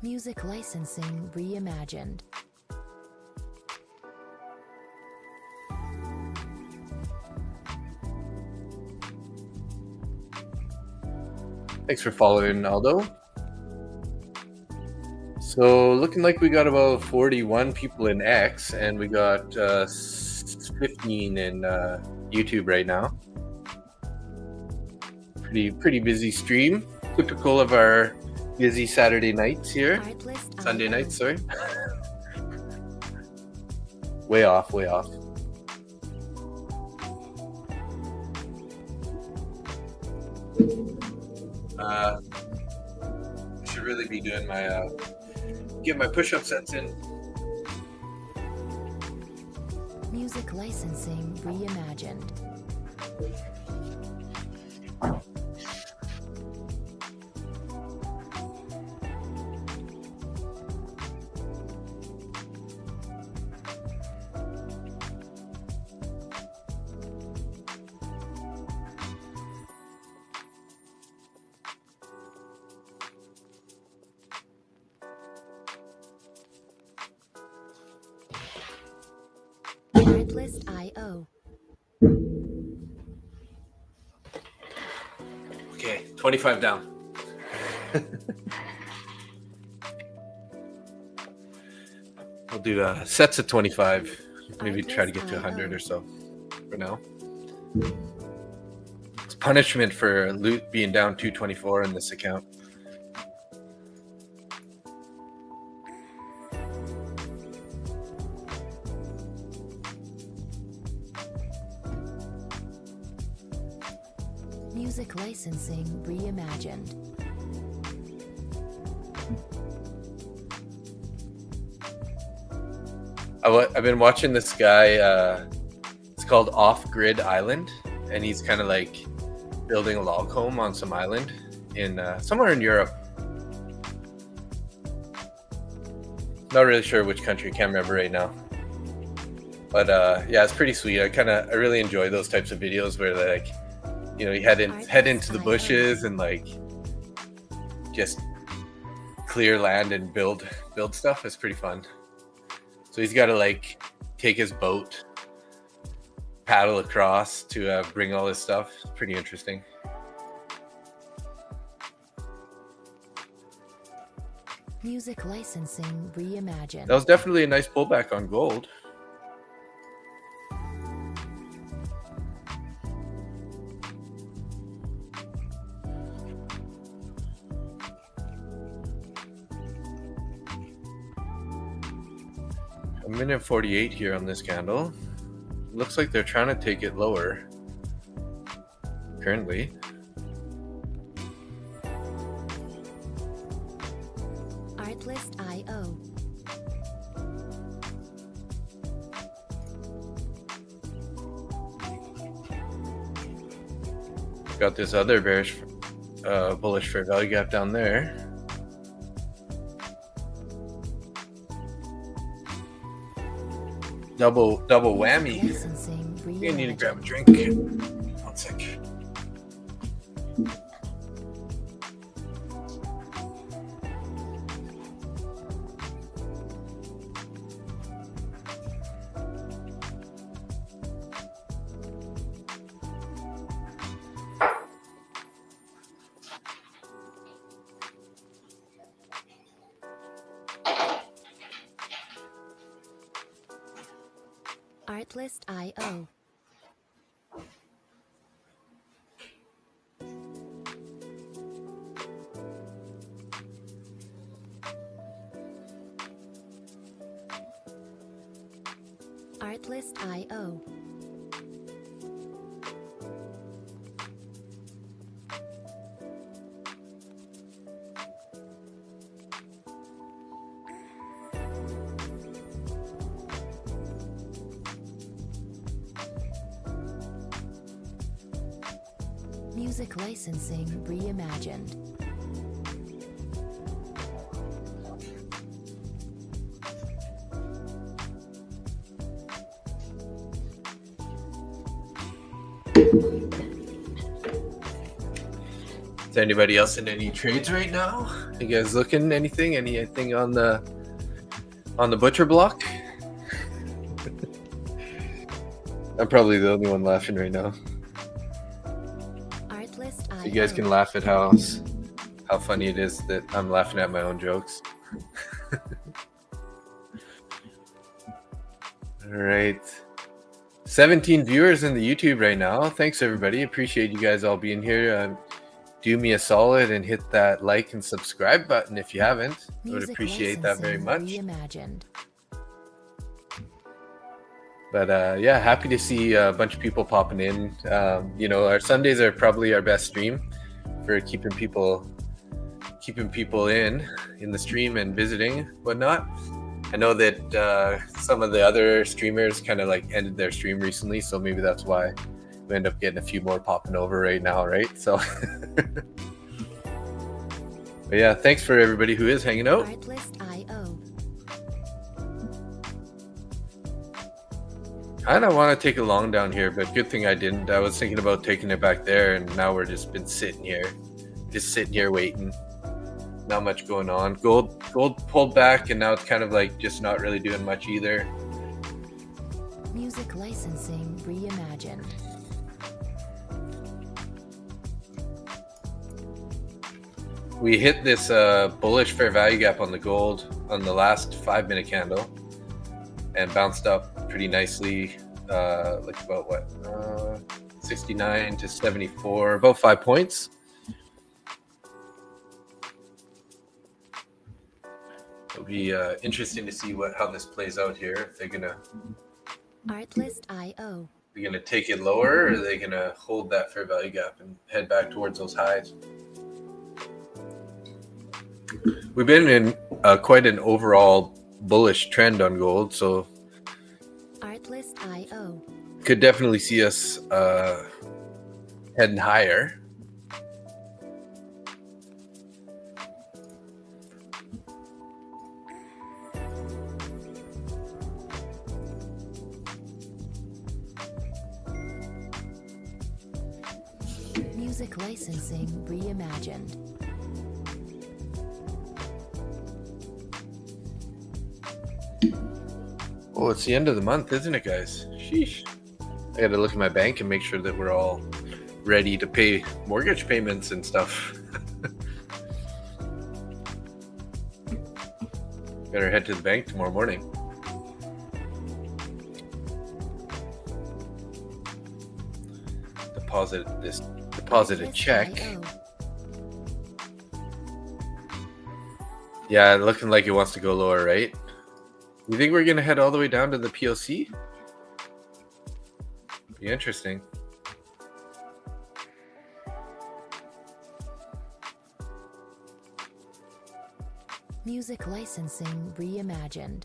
Music licensing reimagined. Thanks for following, Aldo. So looking like we got about 41 people in X, and we got 15 in YouTube right now. Pretty busy stream. Typical of our busy Saturday nights here. Sunday nights, sorry. Way off. Should really be doing my get my push-up sets in. Music licensing reimagined. Artlist.io. Okay, 25 down. We'll do sets of 25. Maybe try to get to 100 or so for now. It's punishment for being down 224 in this account. Music licensing reimagined. I've been watching this guy. It's called Off Grid Island, and he's kind of like building a log home on some island in somewhere in Europe. Not really sure which country. Can't remember right now. But yeah, it's pretty sweet. I really enjoy those types of videos where they're like, you know, you head into the bushes and like just clear land and build stuff. It's pretty fun. So he's got to like take his boat, paddle across to bring all this stuff. It's pretty interesting. Music licensing reimagined. That was definitely a nice pullback on gold. A minute 48 here on this candle. Looks like they're trying to take it lower currently. Artlist.io. Got this other bearish, bullish fair value gap down there. Double whammy. I need to grab a drink. 1 sec. Artlist.io. Artlist.io. Music licensing reimagined. Is anybody else in any trades right now? You guys looking anything on the butcher block? I'm probably the only one laughing right now. So you guys can laugh at how funny it is that I'm laughing at my own jokes. All right. 17 viewers in the YouTube right now. Thanks everybody. Appreciate you guys all being here. Do me a solid and hit that like and subscribe button if you haven't. I would appreciate that very much. Reimagined. But yeah, happy to see a bunch of people popping in. You know, our Sundays are probably our best stream for keeping people in the stream and visiting, whatnot. I know that some of the other streamers kind of like ended their stream recently, so maybe that's why we end up getting a few more popping over right now, right? So, but yeah, thanks for everybody who is hanging out. Artlist.io. Kind of want to take it long down here, but good thing I didn't. I was thinking about taking it back there, and now we're just been sitting here waiting. Not much going on. Gold pulled back, and now it's kind of like just not really doing much either. Music licensing reimagined. We hit this bullish fair value gap on the gold on the last 5-minute candle and bounced up pretty nicely, like about what, 69 to 74, about 5 points. It'll be interesting to see how this plays out here. If they're gonna Artlist.io. they're gonna take it lower, or are they gonna hold that fair value gap and head back towards those highs? We've been in quite an overall bullish trend on gold, so Artlist.io. could definitely see us heading higher. Music licensing reimagined. Oh, it's the end of the month, isn't it, guys? Sheesh. I gotta look at my bank and make sure that we're all ready to pay mortgage payments and stuff. Better head to the bank tomorrow morning. Deposit a check. Yeah, looking like it wants to go lower, right? You think we're gonna head all the way down to the POC? Be interesting. Music licensing reimagined.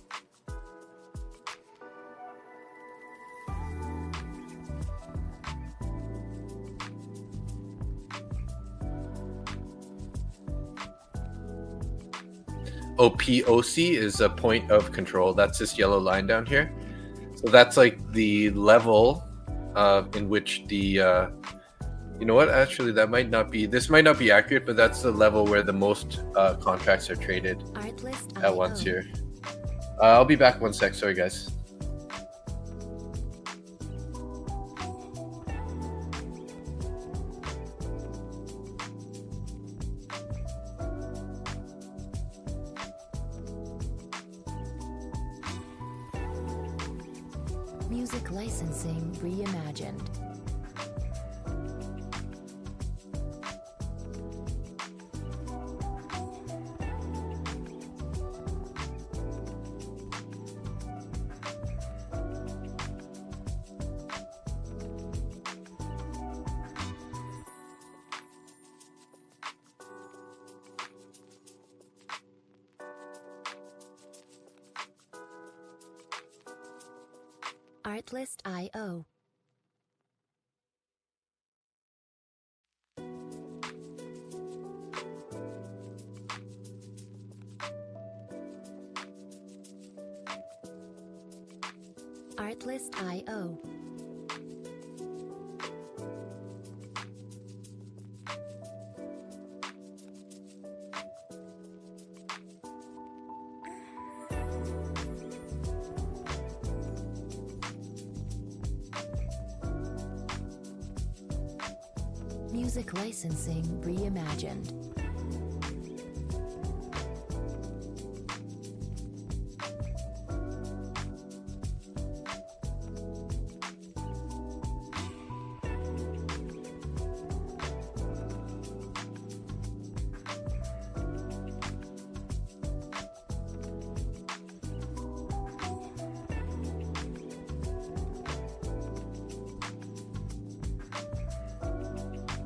OPOC is a point of control. That's this yellow line down here. So that's like the level in which the you know what, actually that might not be, this might not be accurate, but that's the level where the most contracts are traded at once here. I'll be back one sec. Sorry guys. Music licensing reimagined. Artlist.io. Artlist.io. Music licensing reimagined.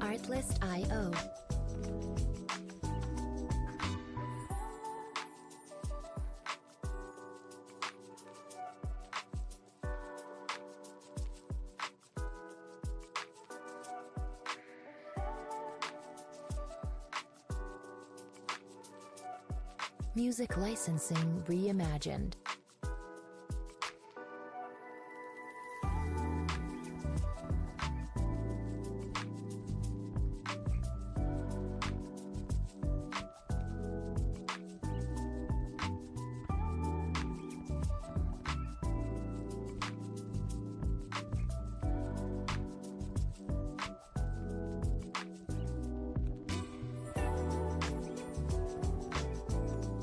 Artlist.io. Music licensing reimagined.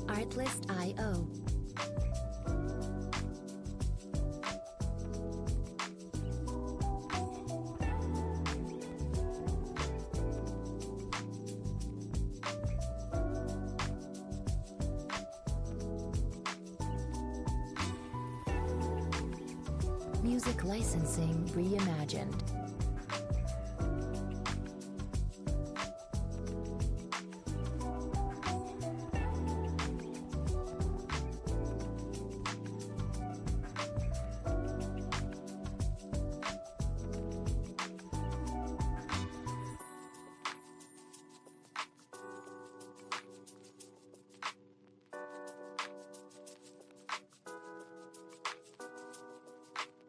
Artlist.io. Music licensing reimagined.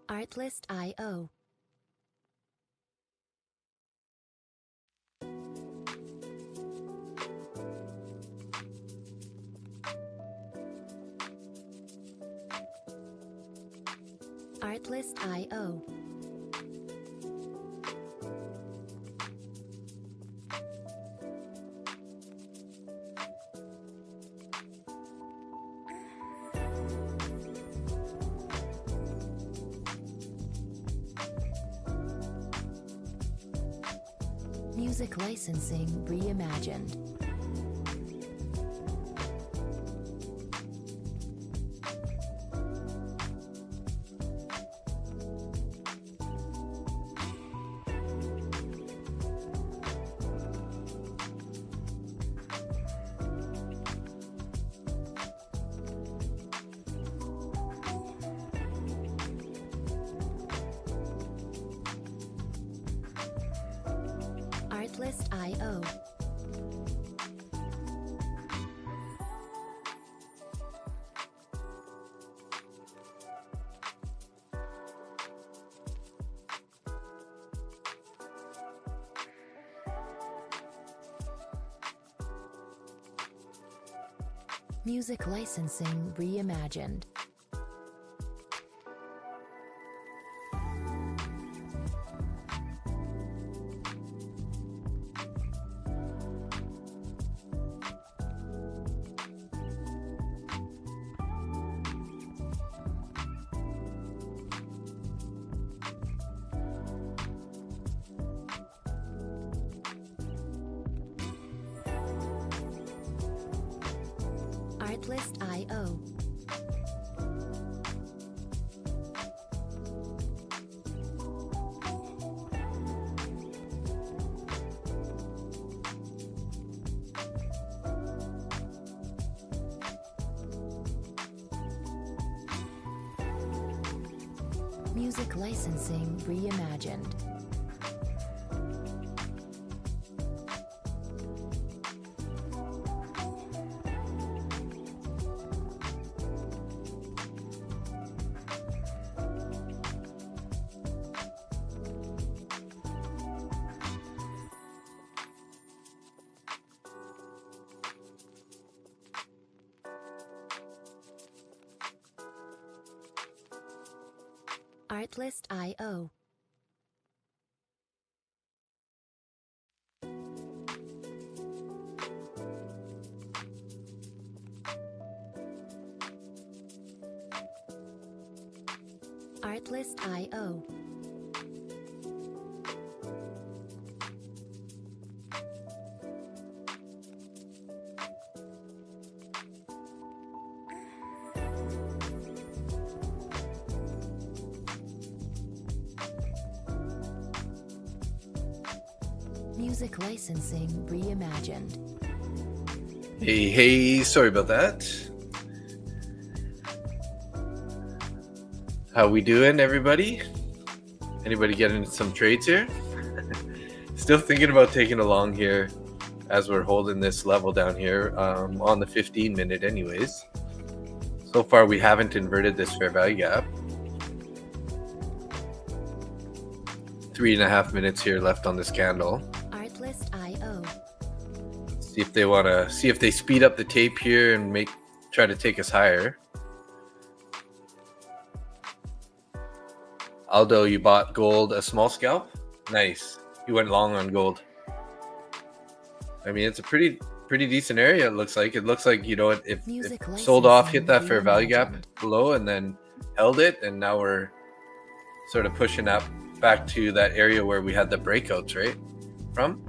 Artlist.io. Artlist.io. Music licensing reimagined. Artlist.io. Music licensing reimagined. Artlist.io. Music licensing reimagined. Artlist.io. Artlist.io. Music licensing reimagined. Hey, sorry about that. How we doing, everybody? Anybody getting some trades here? Still thinking about taking a long here as we're holding this level down here on the 15-minute anyways. So far, we haven't inverted this fair value gap. 3.5 minutes here left on this candle. Artlist.io. See if they want to see if they speed up the tape here and try to take us higher. Aldo, you bought gold, a small scalp? Nice. You went long on gold. I mean, it's a pretty decent area, it looks like. It looks like, you know, if sold off, hit that fair value gap below and then held it, and now we're sort of pushing up back to that area where we had the breakouts, right? From.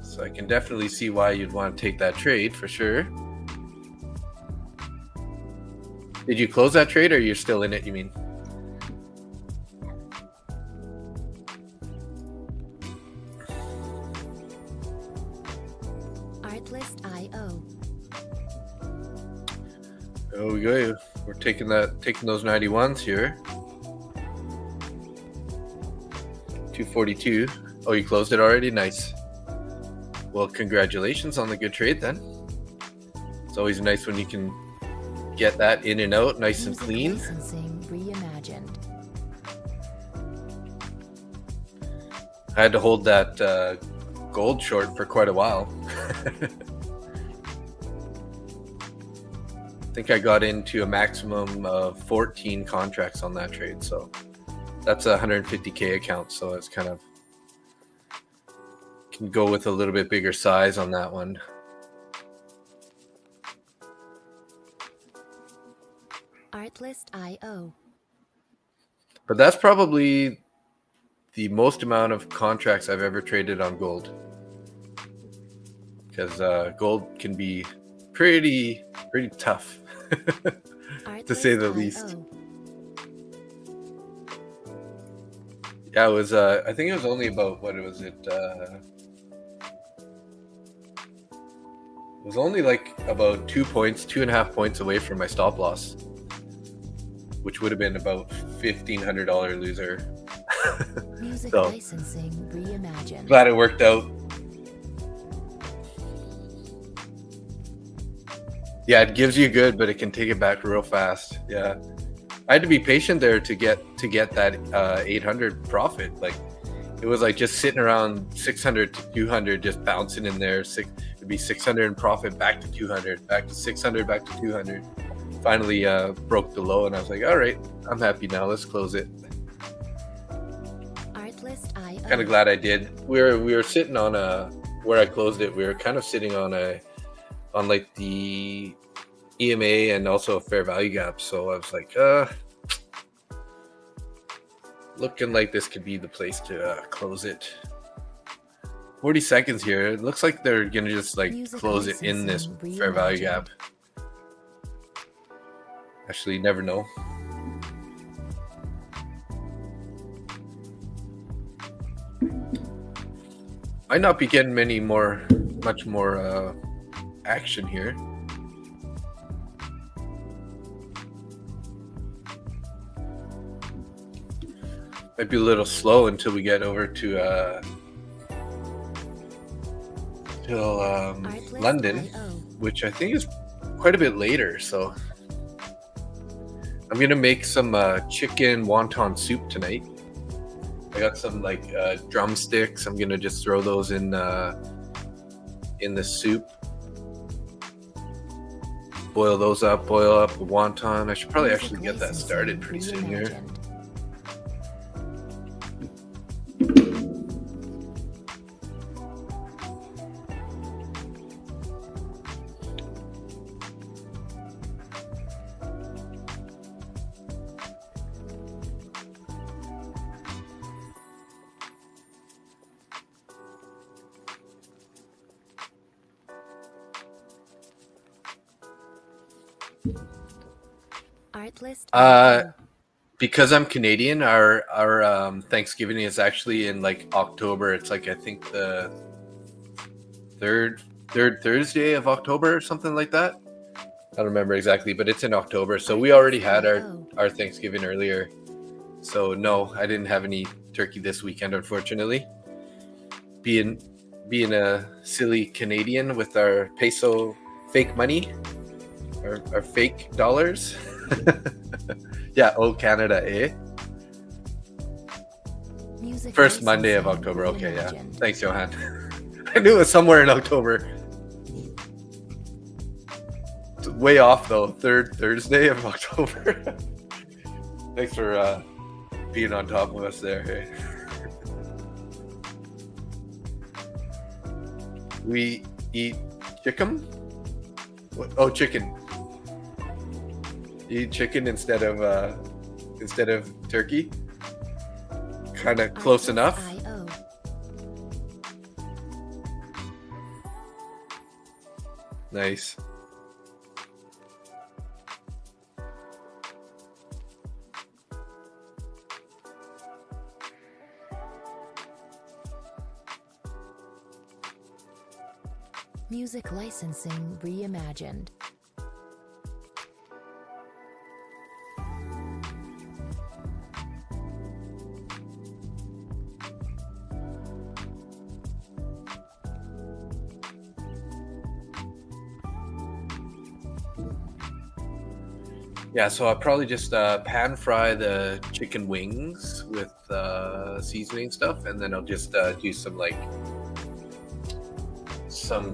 So I can definitely see why you'd want to take that trade for sure. Did you close that trade or you're still in it, you mean? Artlist.io. There we go. We're taking those 91s here. 242. Oh, you closed it already? Nice. Well, congratulations on the good trade then. It's always nice when you can get that in and out nice and clean. Licensing reimagined. I had to hold that gold short for quite a while. think I got into a maximum of 14 contracts on that trade. So that's a 150K account. So it's kind of can go with a little bit bigger size on that one. Artlist.io. But that's probably the most amount of contracts I've ever traded on gold. Because gold can be pretty tough, to say the least. Yeah, it was. I think it was only about it was only like about 2.5 points away from my stop loss, which would have been about $1,500 loser. Music So licensing reimagined. glad it worked out. Yeah, it gives you good, but it can take it back real fast. Yeah, I had to be patient there to get that 800 profit. Like it was like just sitting around 600 to 200, just bouncing in there. It'd be 600 in profit, back to 200, back to 600, back to 200. Finally broke the low, and I was like, all right, I'm happy now. Let's close it. Artlist.io. Kind of glad I did. We were sitting on where I closed it. We were kind of sitting on like the EMA and also a fair value gap. So I was like, looking like this could be the place to close it. 40 seconds here. It looks like they're gonna just like Music close it in this licensing fair value reimagined. gap. Actually, you never know. Might not be getting much more action here. Might be a little slow until we get over to London, which I think is quite a bit later. So I'm gonna make some chicken wonton soup tonight. I got some like drumsticks. I'm gonna just throw those in the soup. Boil those up. Boil up the wonton. I should probably actually get that started pretty soon here. Artlist. Because I'm Canadian, our Thanksgiving is actually in like October. It's like I think the third Thursday of October or something like that. I don't remember exactly, but it's in October. So we already had our Thanksgiving earlier. So no, I didn't have any turkey this weekend, unfortunately. Being a silly Canadian with our peso fake money, our fake dollars. Yeah, Canada, eh? Music First Monday of licensing October. Okay, yeah. reimagined. Thanks, Johan. I knew it was somewhere in October. It's way off though. Third Thursday of October. Thanks for being on top of us there. Hey. We eat chicken. What? Oh, chicken. You eat chicken instead of turkey. Kind of close enough. Artlist.io. Nice. Music licensing reimagined. Yeah, so I'll probably just pan fry the chicken wings with seasoning stuff, and then I'll just do some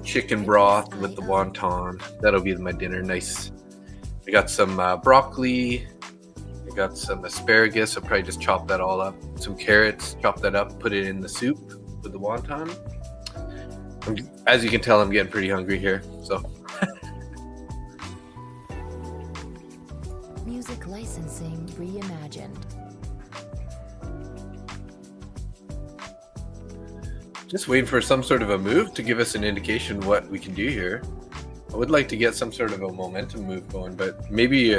chicken broth with the wonton. That'll be my dinner. Nice I got some broccoli. I got some asparagus. I'll probably just chop that all up. Some carrots, chop that up, put it in the soup with the wonton. As you can tell, I'm getting pretty hungry here. So Music licensing reimagined. just waiting for some sort of a move to give us an indication what we can do here. I would like to get some sort of a momentum move going, but maybe,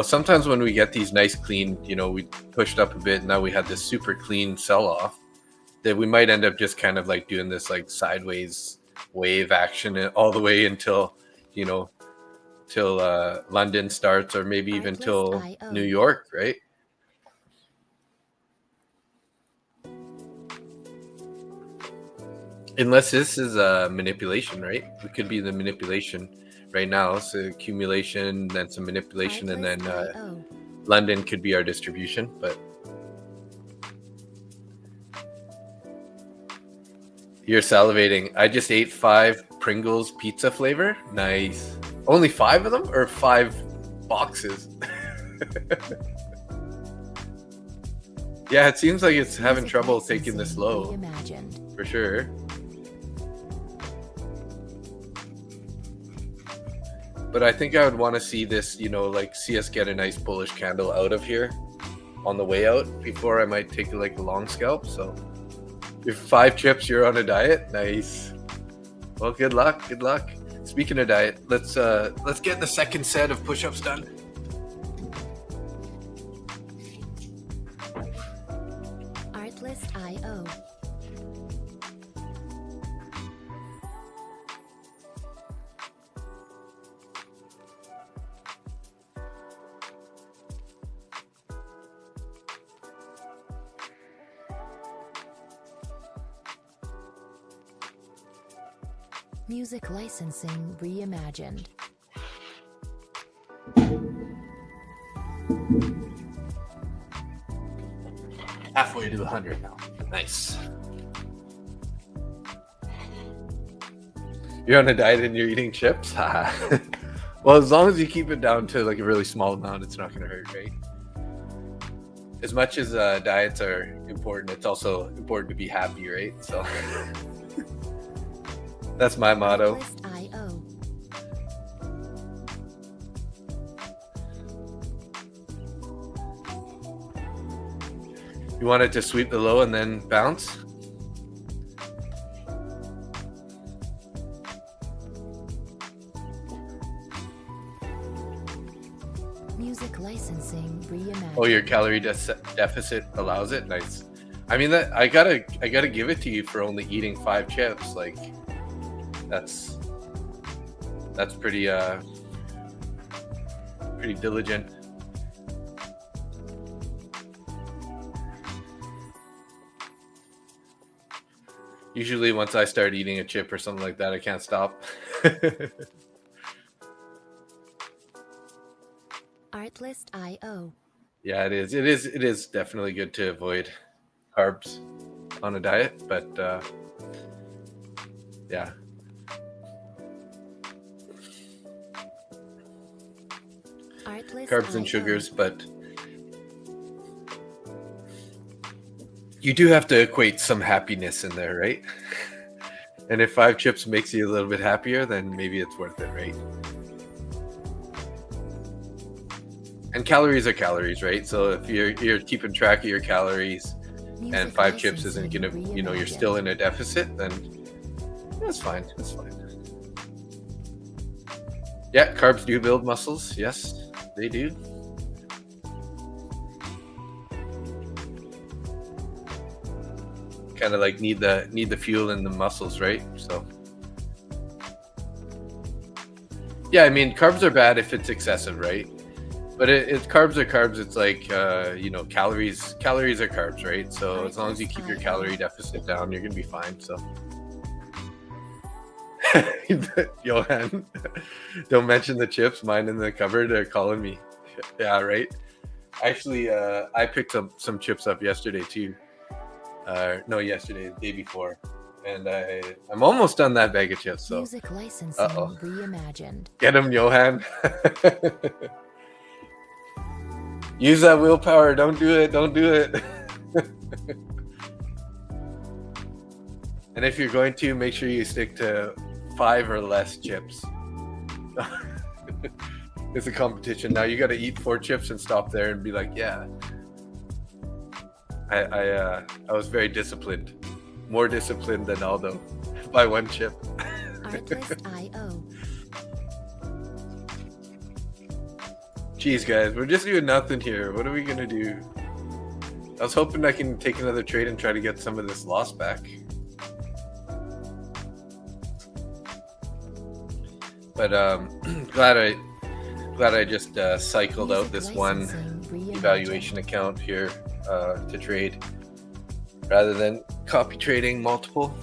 sometimes when we get these nice clean, we pushed up a bit, and now we had this super clean sell-off, that we might end up just kind of like doing this like sideways wave action all the way until, till London starts, or maybe even till New York, right? Unless this is a manipulation, right? It could be the manipulation right now. So accumulation, then some manipulation, and then London could be our distribution. But you're salivating. I just ate 5 Pringles pizza flavor. Nice. Only 5 of them, or 5 boxes? Yeah, it seems like it's having trouble taking this low, for sure. But I think I would want to see this, see us get a nice bullish candle out of here on the way out before I might take like a long scalp. So if 5 chips, you're on a diet. Nice. Well, good luck. Good luck. Speaking of diet, let's get the second set of push-ups done. Artlist.io. Music licensing reimagined. Halfway to the 100 now. Nice. You're on a diet and you're eating chips? Well, as long as you keep it down to like a really small amount, it's not going to hurt, right? As much as diets are important, it's also important to be happy, right? So that's my motto. Artlist.io. You want it to sweep the low and then bounce? Music licensing reimagined. Oh, your calorie deficit allows it. Nice. I mean, that I gotta give it to you for only eating 5 chips. Like, that's pretty pretty diligent. Usually, once I start eating a chip or something like that, I can't stop. Artlist.io. Yeah, it is. It is definitely good to avoid carbs on a diet, but yeah. Carbs and sugars, but you do have to equate some happiness in there, right? And if 5 chips makes you a little bit happier, then maybe it's worth it, right? And calories are calories, right? So if you're keeping track of your calories and 5 chips isn't gonna, you're still in a deficit, then that's fine. That's fine. Yeah, carbs do build muscles. Yes, they do. Kind of like need the fuel in the muscles, right? So yeah, I mean, carbs are bad if it's excessive, right? But it's carbs are carbs. It's like calories are carbs, right? So as long as you keep your calorie deficit down, you're gonna be fine. So Johan, don't mention the chips. Mine in the cupboard are calling me. Yeah, right. Actually, I picked up some chips up yesterday too. No, yesterday, the day before. and I'm almost done that bag of chips. So Music licensing reimagined. get him, Johan. Use that willpower. Don't do it. Don't do it. And if you're going to, make sure you stick to 5 or less chips. It's a competition. Now you got to eat 4 chips and stop there and be like, yeah. I was very disciplined. More disciplined than Aldo by 1 chip. Artlist.io. Jeez, guys, we're just doing nothing here. What are we going to do? I was hoping I can take another trade and try to get some of this loss back. But glad I just cycled out this one evaluation account here to trade rather than copy trading multiple.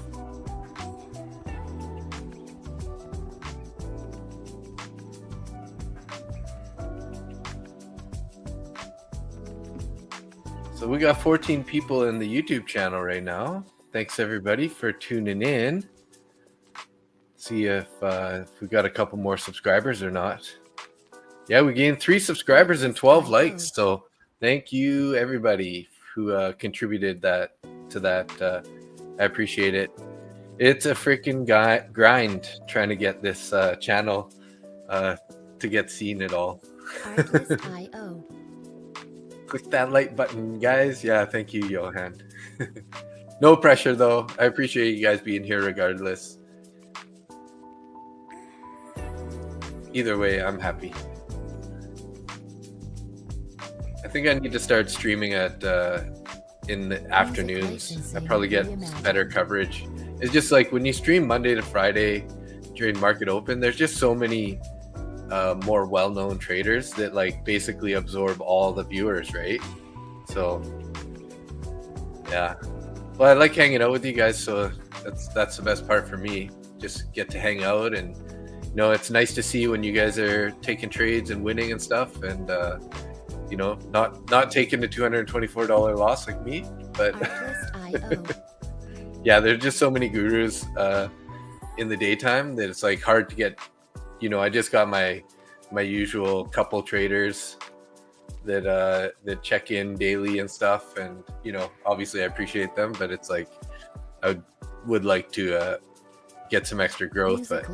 So we got 14 people in the YouTube channel right now. Thanks everybody for tuning in. See if we got a couple more subscribers or not. Yeah, we gained 3 subscribers and 12 likes. So thank you everybody who contributed to that. I appreciate it. It's a freaking grind trying to get this channel to get seen at all. Artlist.io. Click that like button, guys. Yeah, thank you, Johan. No pressure though. I appreciate you guys being here regardless. Either way, I'm happy. I think I need to start streaming at in the afternoons. I probably get better coverage. It's just like when you stream Monday to Friday during market open, there's just so many more well-known traders that like basically absorb all the viewers, right? So yeah. Well, I like hanging out with you guys, so that's the best part for me. Just get to hang out, and you know, it's nice to see when you guys are taking trades and winning and stuff, and you know, not taking the $224 loss like me, but yeah, there's just so many gurus in the daytime that it's like hard to get. You know, I just got my usual couple traders that check in daily and stuff, and you know, obviously I appreciate them, but it's like I would like to get some extra growth, but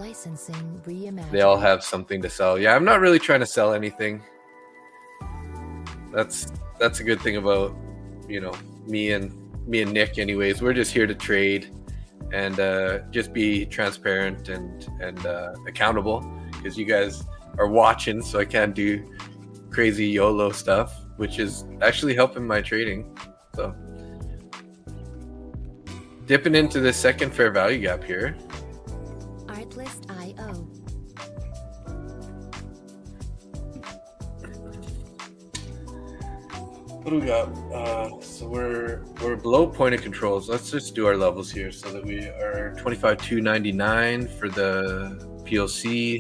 they all have something to sell. Yeah, I'm not really trying to sell anything. That's a good thing about, you know, me and Nick anyways. We're just here to trade and just be transparent and accountable, because you guys are watching, so I can't do crazy YOLO stuff, which is actually helping my trading. So dipping into the second fair value gap here. Artlist.io. What do we got? So we're below point of controls. Let's just do our levels here so that we are 25,299 for the PLC.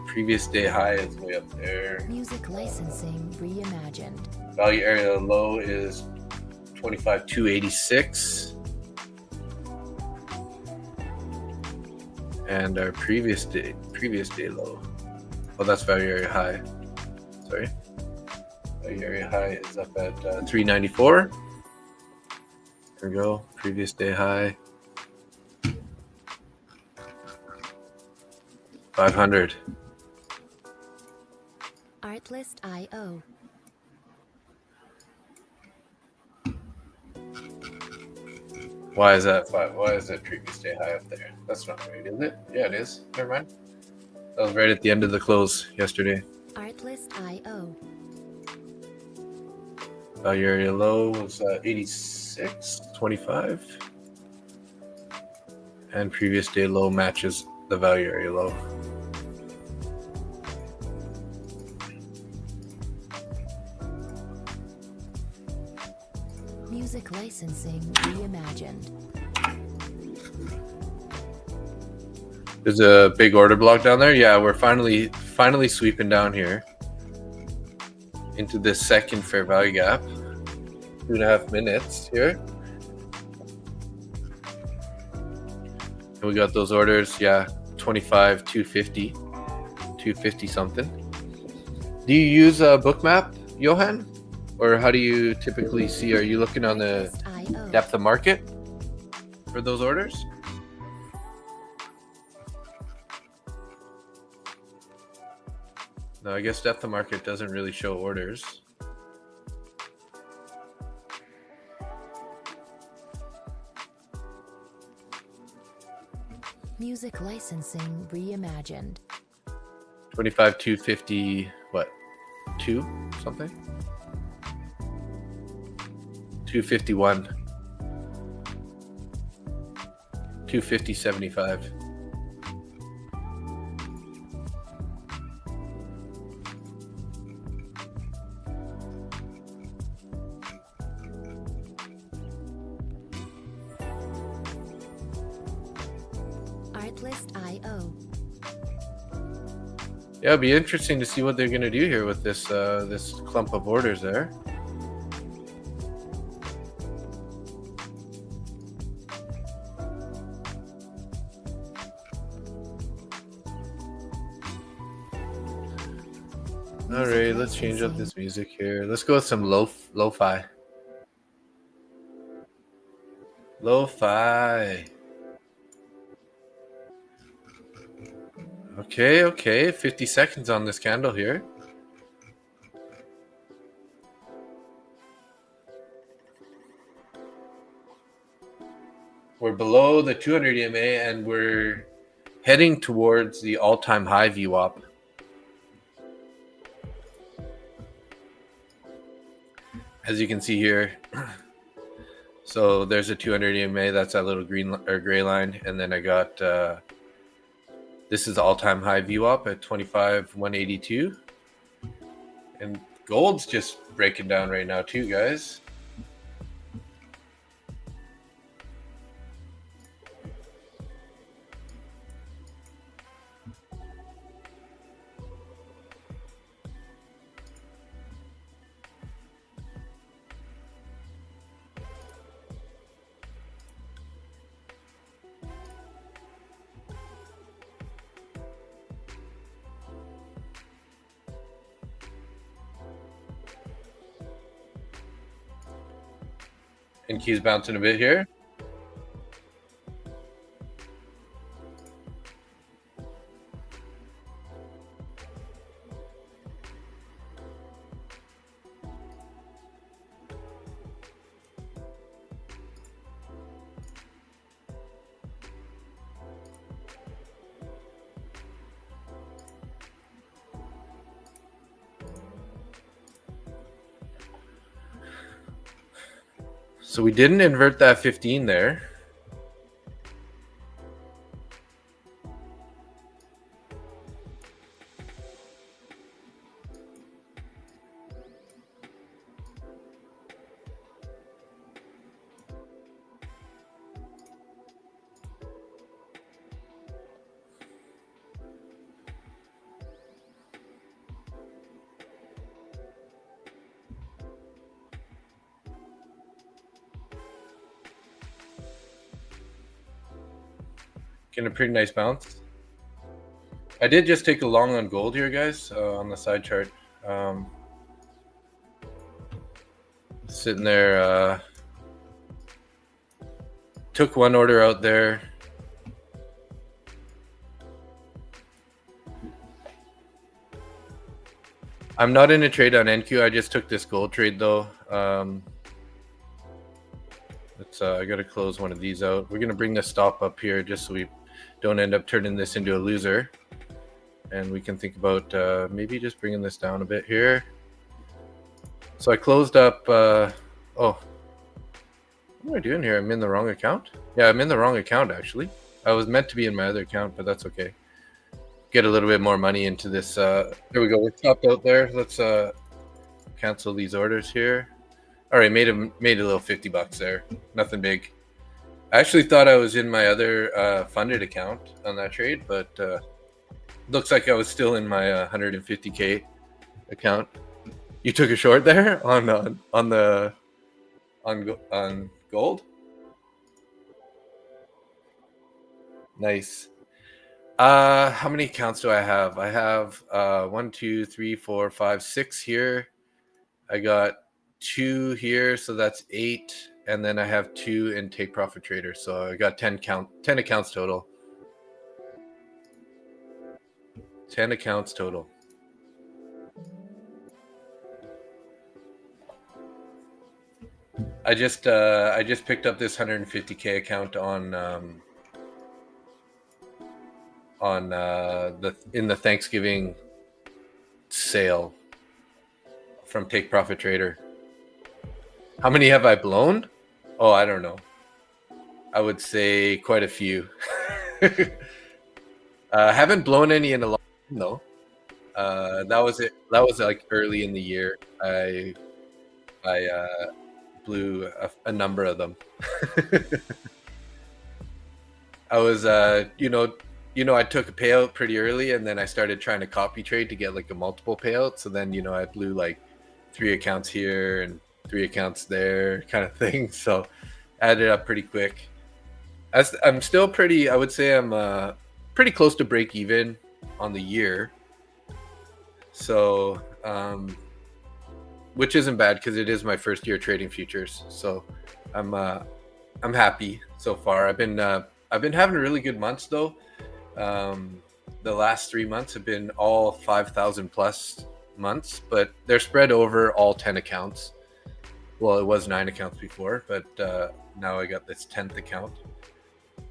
Previous day high is way up there. Music licensing reimagined. Value area low is 25,286. And our previous day low. Oh, that's value area high. Sorry. Value area high is up at 394. There we go. Previous day high. 500. Artlist.io. Why is that previous day high up there? That's not right, is it? Yeah, it is. Never mind. That was right at the end of the close yesterday. Artlist.io. Value area low was 86.25. And previous day low matches the value area low. Music licensing reimagined. There's a big order block down there. Yeah, we're finally sweeping down here into this second fair value gap. 2.5 minutes here. And we got those orders, yeah, 25, 250, 250 something. Do you use a bookmap, Johan? Or how do you typically see? Are you looking on the depth of market for those orders? No, I guess depth of market doesn't really show orders. Music licensing reimagined. 25, 250, what? 2 something? 251. 250.75. Artlist.io. Yeah, it'll be interesting to see what they're going to do here with this this clump of orders there. All right, let's change up this music here. Let's go with some lo-fi. Lo-fi. Okay, 50 seconds on this candle here. We're below the 200 EMA and we're heading towards the all-time high VWAP. As you can see here, so there's a 200 EMA, that's that little green or gray line, and then I got this is the all-time high VWAP at 25,182, and gold's just breaking down right now too, guys. MNQ's bouncing a bit here. So we didn't invert that 15 there. Getting a pretty nice bounce. I did just take a long on gold here, guys, on the side chart. Sitting there, took one order out there. I'm not in a trade on NQ. I just took this gold trade though. I got to close one of these out. We're going to bring the stop up here just so we don't end up turning this into a loser. And we can think about maybe just bringing this down a bit here. So I closed up. Oh, what am I doing here? I'm in the wrong account. Yeah, I'm in the wrong account actually. I was meant to be in my other account, but that's okay. Get a little bit more money into this. There we go. We're stopped out there. Let's cancel these orders here. All right, made a little $50 there. Nothing big. I actually thought I was in my other funded account on that trade, but looks like I was still in my 150K account. You took a short there on gold? Nice. How many accounts do I have? I have 1, 2, 3, 4, 5, 6 here. I got 2 here, so that's 8, and then I have 2 in Take Profit Trader, so I got 10 accounts total. 10 accounts total. I just picked up this 150K account in the Thanksgiving sale from Take Profit Trader. How many have I blown? Oh, I don't know. I would say quite a few. Haven't blown any in a long time though. That was it. That was like early in the year. I blew a number of them. I was I took a payout pretty early, and then I started trying to copy trade to get like a multiple payout. So then I blew like 3 accounts here and 3 accounts there, kind of thing. So added up pretty quick. I'm still pretty. I would say I'm pretty close to break even on the year. So which isn't bad because it is my first year trading futures. So I'm happy so far. I've been having really good months though. The last 3 months have been all 5,000 plus months, but they're spread over all 10 accounts. Well, it was 9 accounts before, but now I got this 10th account.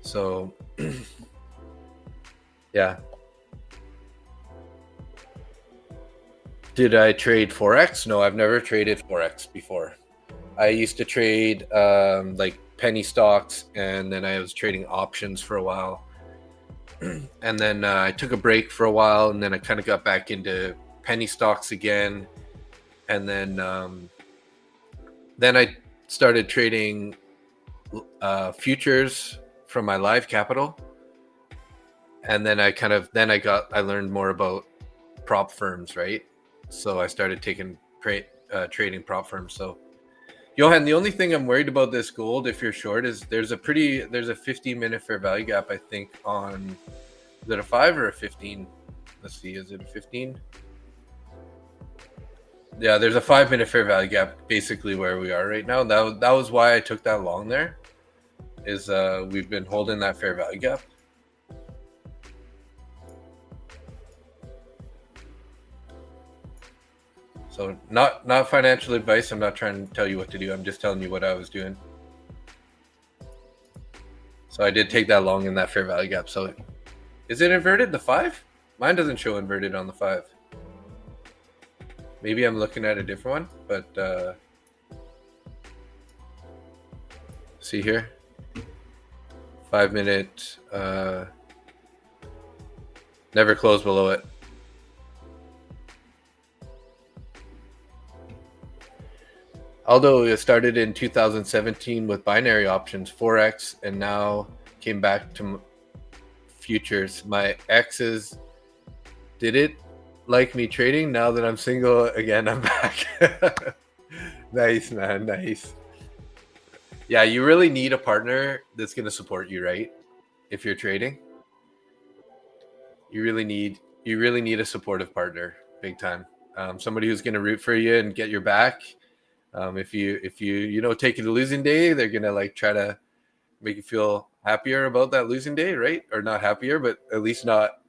So yeah. Did I trade Forex? No, I've never traded Forex before. I used to trade like penny stocks, and then I was trading options for a while. And then I took a break for a while, and then I kind of got back into penny stocks again. And then I started trading futures from my live capital. And then I learned more about prop firms, right? So I started trading prop firms. So Johan, the only thing I'm worried about this gold, if you're short, is there's a 15-minute fair value gap, I think, on, is it a 5 or a 15? Let's see, is it a 15? Yeah, there's a 5-minute fair value gap, basically where we are right now. That was why I took that long there, is we've been holding that fair value gap. So not financial advice. I'm not trying to tell you what to do. I'm just telling you what I was doing. So I did take that long in that fair value gap. So is it inverted, the 5? Mine doesn't show inverted on the 5. Maybe I'm looking at a different one, but see here, 5-minute, never close below it. Although it started in 2017 with binary options, Forex, and now came back to futures. My exes did it like me trading. Now that I'm single again, I'm back. Nice, man. Nice. Yeah, you really need a partner that's going to support you, right? If you're trading, you really need a supportive partner, big time. Somebody who's going to root for you and get your back. If you take it a losing day, they're gonna like try to make you feel happier about that losing day, right? Or not happier, but at least not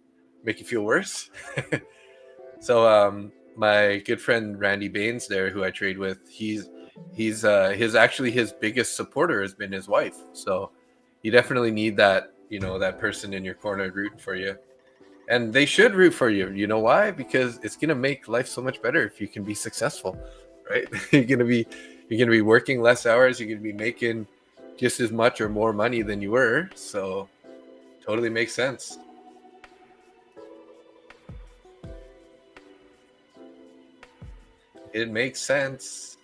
make you feel worse. So my good friend Randy Baines there, who I trade with, his biggest supporter has been his wife. So you definitely need that, that person in your corner rooting for you. And they should root for you. You know why? Because it's gonna make life so much better if you can be successful. Right? You're gonna be working less hours. You're gonna be making just as much or more money than you were. So totally makes sense. It makes sense.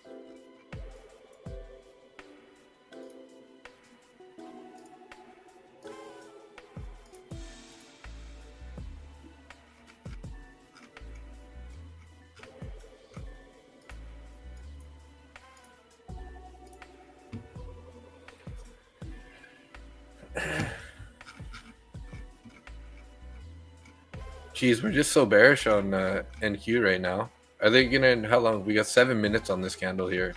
Geez, we're just so bearish on NQ right now. Are they gonna, how long? We got 7 minutes on this candle here.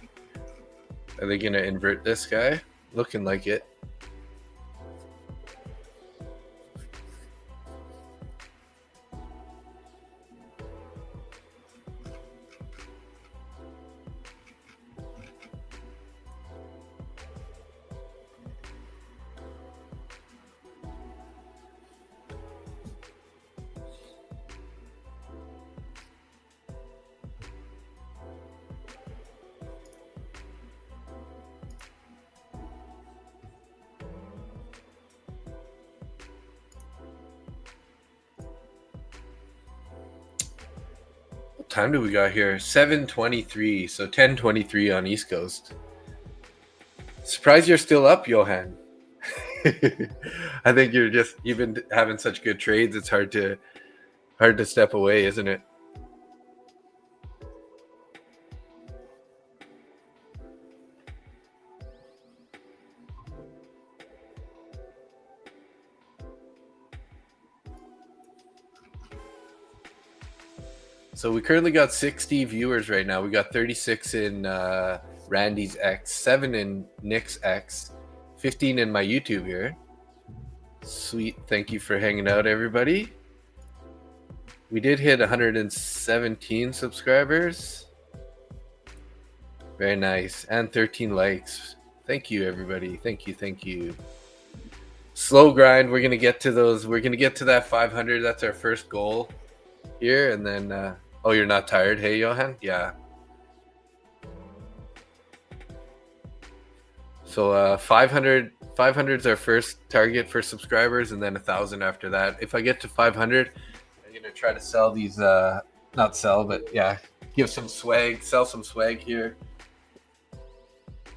Are they gonna invert this guy? Looking like it. What time do we got here? 7:23, so 10:23 on East Coast. Surprised you're still up, Johan. I think you've been having such good trades. It's hard to step away, isn't it? So we currently got 60 viewers right now. We got 36 in Randy's X, 7 in Nick's X, 15 in my YouTube here. Sweet. Thank you for hanging out, everybody. We did hit 117 subscribers. Very nice. And 13 likes. Thank you, everybody. Thank you. Slow grind. We're going to get to those. We're going to get to that 500. That's our first goal here. And then, oh, you're not tired? Hey, Johan? Yeah. So 500 is our first target for subscribers, and then 1,000 after that. If I get to 500, I'm going to try to sell these, not sell, but yeah, give some swag, sell some swag here.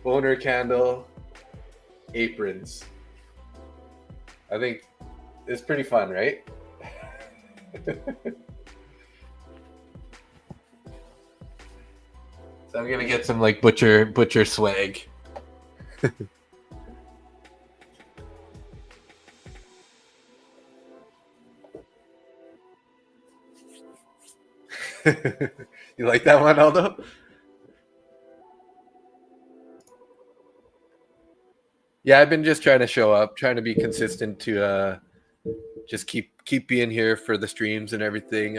Boner candle, aprons. I think it's pretty fun, right? So I'm gonna get some like butcher swag. You like that one, Aldo? Yeah, I've been just trying to show up, trying to be consistent to just keep being here for the streams and everything.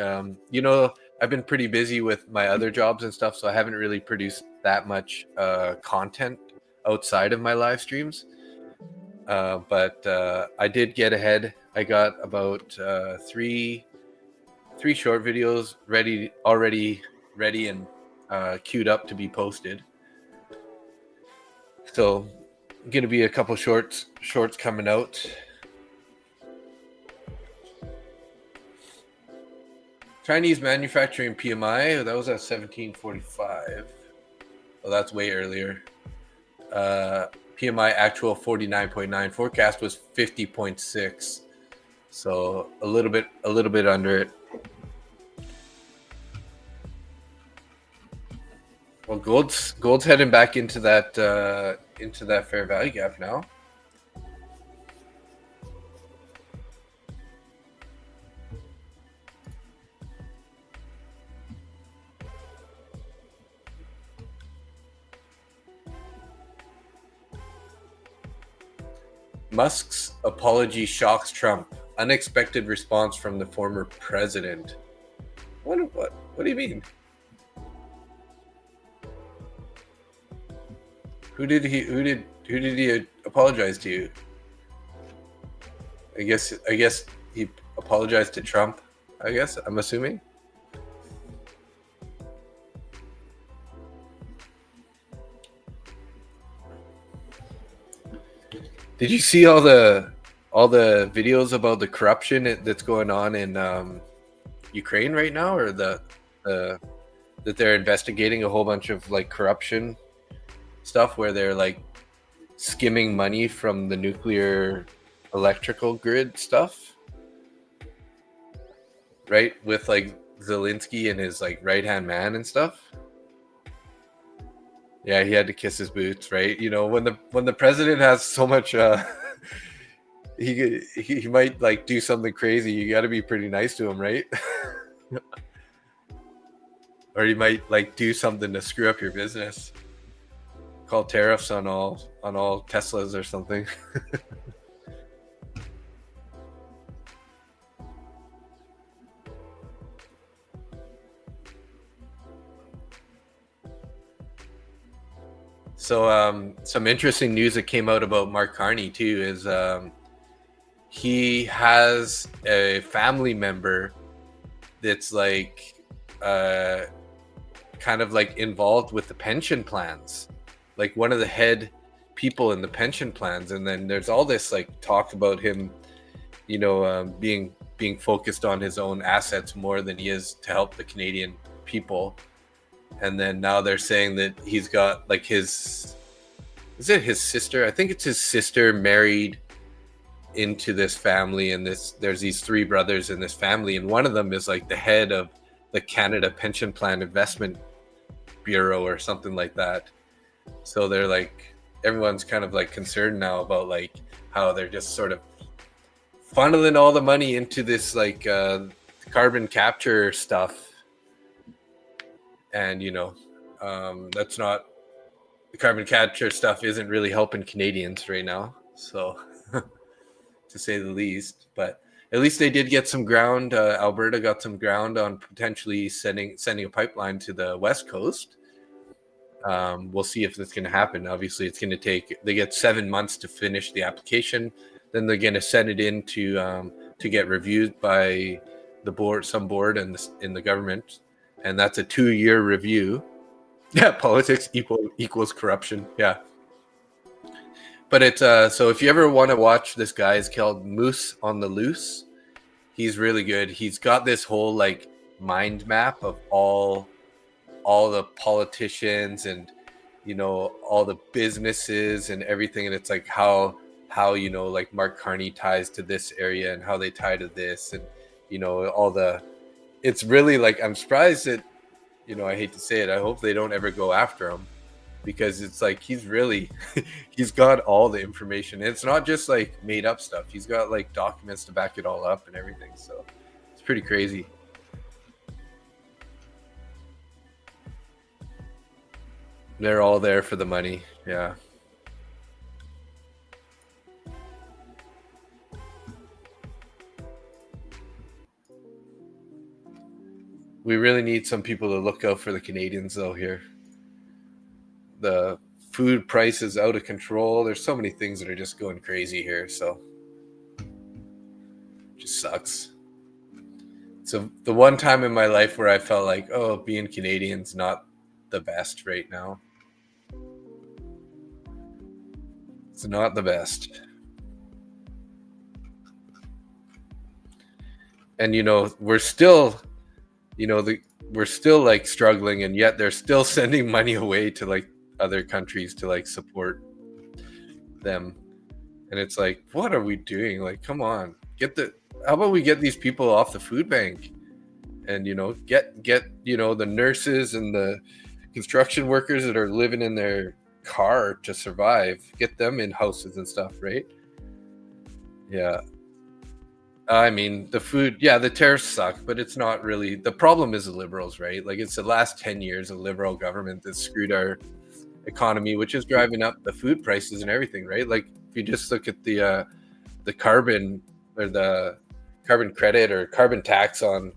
You know, I've been pretty busy with my other jobs and stuff, so I haven't really produced that much content outside of my live streams. But I did get ahead. I got about three short videos already ready and queued up to be posted. So going to be a couple shorts coming out. Chinese manufacturing PMI, that was at 1745. Well, that's way earlier. PMI actual 49.9. Forecast was 50.6. So a little bit under it. Well, gold's heading back into that fair value gap now. Musk's apology shocks Trump. Unexpected response from the former president. What do you mean? Who did he apologize to? I guess he apologized to Trump. I'm assuming. Did you see all the videos about the corruption that's going on in Ukraine right now, or that they're investigating a whole bunch of like corruption stuff where they're like skimming money from the nuclear electrical grid stuff, right? With like Zelensky and his like right-hand man and stuff. Yeah, he had to kiss his boots, right? You know, when the president has so much he might like do something crazy. You got to be pretty nice to him, right? Or he might like do something to screw up your business. Call tariffs on all Teslas or something. So some interesting news that came out about Mark Carney too is he has a family member that's like kind of like involved with the pension plans, like one of the head people in the pension plans. And then there's all this like talk about him, being focused on his own assets more than he is to help the Canadian people. And then now they're saying that he's got like is it his sister? I think it's his sister married into this family, and there's these three brothers in this family, and one of them is like the head of the Canada Pension Plan Investment Bureau or something like that. So they're like, everyone's kind of like concerned now about like how they're just sort of funneling all the money into this like carbon capture stuff. And that's not, the carbon capture stuff isn't really helping Canadians right now, so to say the least. But at least they did get some ground. Alberta got some ground on potentially sending a pipeline to the West Coast. We'll see if that's going to happen. Obviously, it's going to they get 7 months to finish the application. Then they're going to send it in to get reviewed by the board, some board in the government. And that's a 2-year review. Yeah, politics equals corruption. Yeah. But it's so if you ever want to watch this guy, is called Moose on the Loose. He's really good. He's got this whole like mind map of all the politicians and all the businesses and everything, and it's like how like Mark Carney ties to this area and how they tie to this, and it's really like, I'm surprised that I hate to say it, I hope they don't ever go after him, because it's like he's got all the information. It's not just like made up stuff. He's got like documents to back it all up and everything. So it's pretty crazy. They're all there for the money. Yeah. We really need some people to look out for the Canadians though here. The food price is out of control. There's so many things that are just going crazy here. So it just sucks. So the one time in my life where I felt like, oh, being Canadian's not the best right now. It's not the best. And we're still we're still like struggling, and yet they're still sending money away to like other countries to like support them. And it's like, what are we doing? Like, come on, how about we get these people off the food bank, and get the nurses and the construction workers that are living in their car to survive, get them in houses and stuff, right? Yeah. I mean, the food, yeah, the tariffs suck, but it's not really, the problem is the Liberals, right? Like, it's the last 10 years of Liberal government that screwed our economy, which is driving up the food prices and everything, right? Like, if you just look at the carbon, or the carbon credit or carbon tax on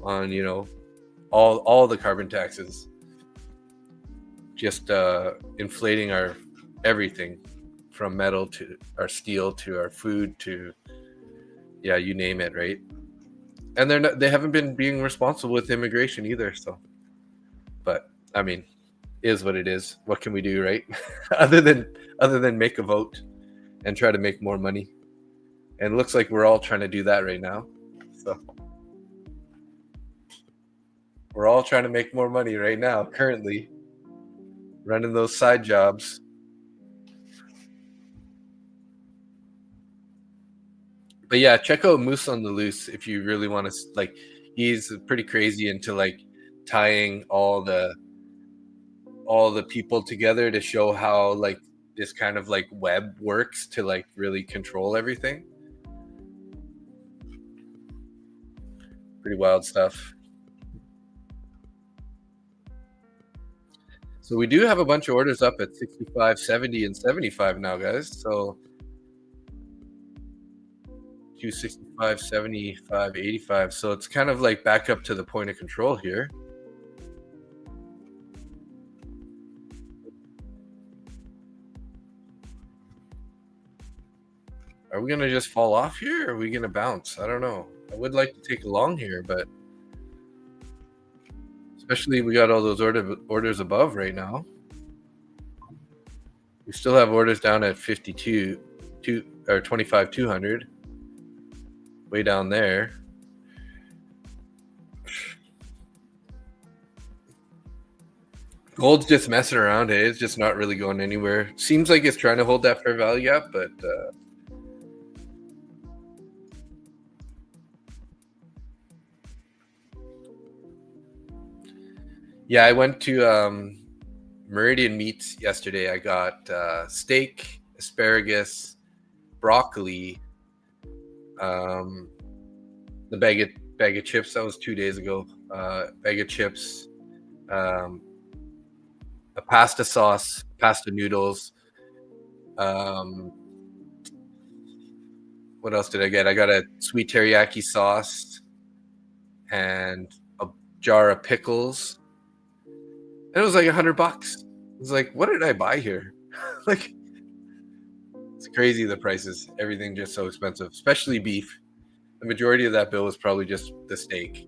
all the carbon taxes, just inflating our everything, from metal to our steel to our food to, yeah, you name it, right? And they haven't been being responsible with immigration either. So, but I mean, is what it is. What can we do, right? other than make a vote and try to make more money. And it looks like we're all trying to do that right now. So we're all trying to make more money right now, currently running those side jobs. But yeah, check out Moose on the Loose if you really want to. Like, he's pretty crazy into like tying all the people together to show how like this kind of like web works to like really control everything. Pretty wild stuff. So we do have a bunch of orders up at 65, 70, and 75 now, guys. So 265, 75, 85. So it's kind of like back up to the point of control here. Are we going to just fall off here, or are we going to bounce? I don't know. I would like to take a long here, but especially we got all those orders above right now. We still have orders down at 52, 25, 200. Way down there. Gold's just messing around. Hey, it's just not really going anywhere. Seems like it's trying to hold that fair value gap, but yeah, I went to Meridian Meats yesterday. I got steak, asparagus, broccoli, the bag of chips. That was 2 days ago. Bag of chips, a pasta sauce, pasta noodles. What else did I get? I got a sweet teriyaki sauce and a jar of pickles. And it was like $100. It was like, what did I buy here? Like, it's crazy, the prices. Everything just so expensive, especially beef. The majority of that bill was probably just the steak.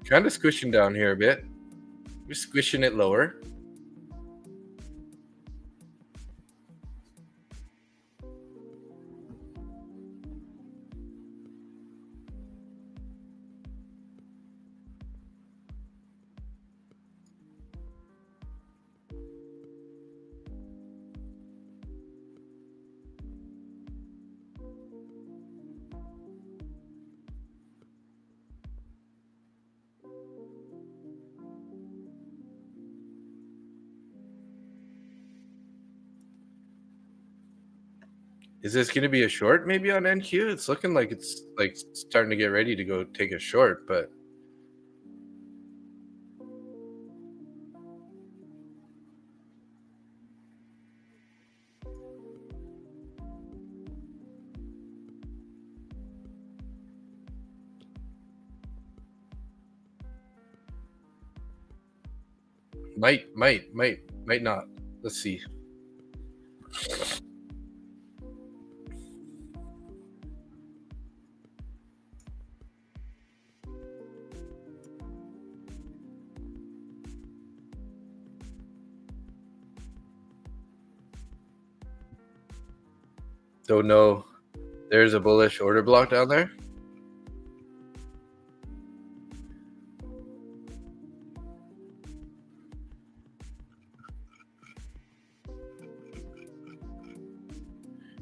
Kind of squishing down here a bit. We're squishing it lower. Is this going to be a short maybe on NQ? It's looking like it's like starting to get ready to go take a short, but might not. Let's see. Don't know. There's a bullish order block down there.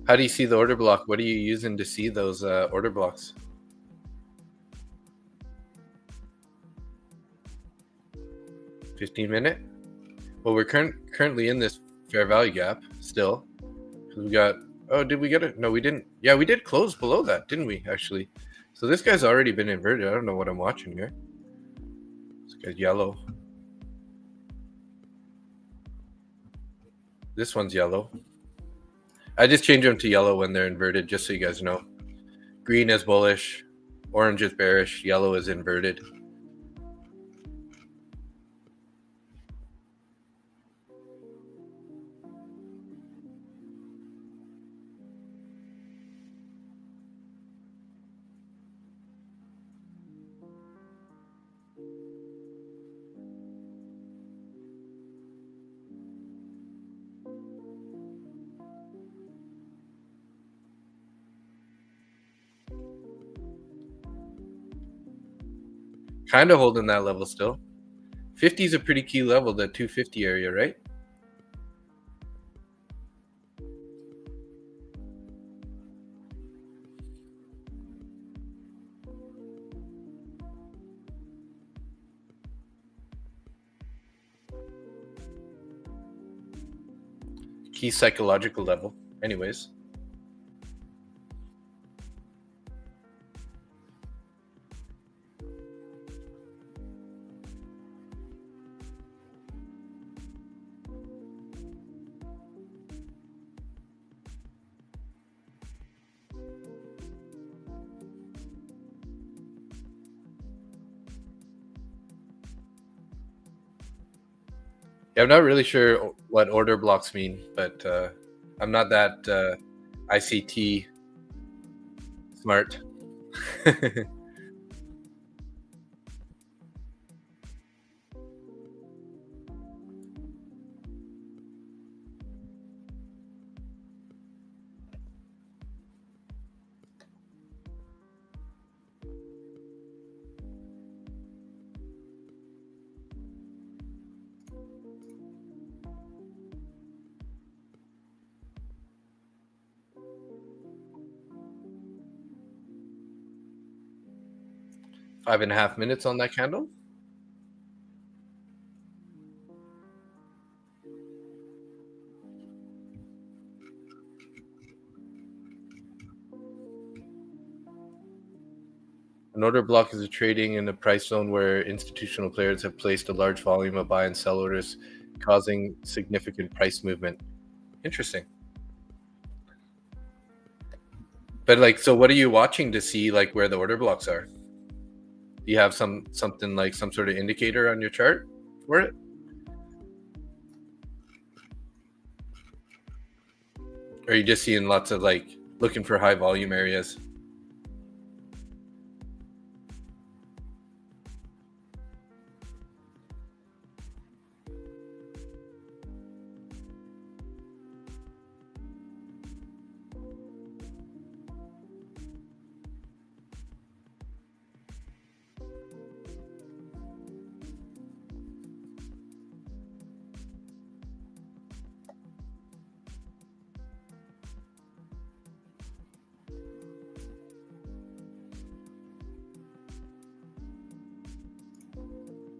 How do you see the order block? What are you using to see those order blocks? $15-minute? Well, we're currently in this fair value gap still. We got, oh, did we get it? No, we didn't. Yeah, we did close below that, didn't we, actually? So this guy's already been inverted. I don't know what I'm watching here. This guy's yellow. This one's yellow. I just change them to yellow when they're inverted, just so you guys know. Green is bullish, orange is bearish, yellow is inverted. kind of holding that level still. 50 is a pretty key level, the 250 area, right? Key psychological level. Anyways. Yeah, I'm not really sure what order blocks mean, but I'm not that ICT smart. 5.5 minutes on that candle. An order block is a trading in a price zone where institutional players have placed a large volume of buy and sell orders, causing significant price movement. Interesting. But like, so what are you watching to see like where the order blocks are? Do you have something like some sort of indicator on your chart for it? Or are you just seeing lots of like looking for high volume areas?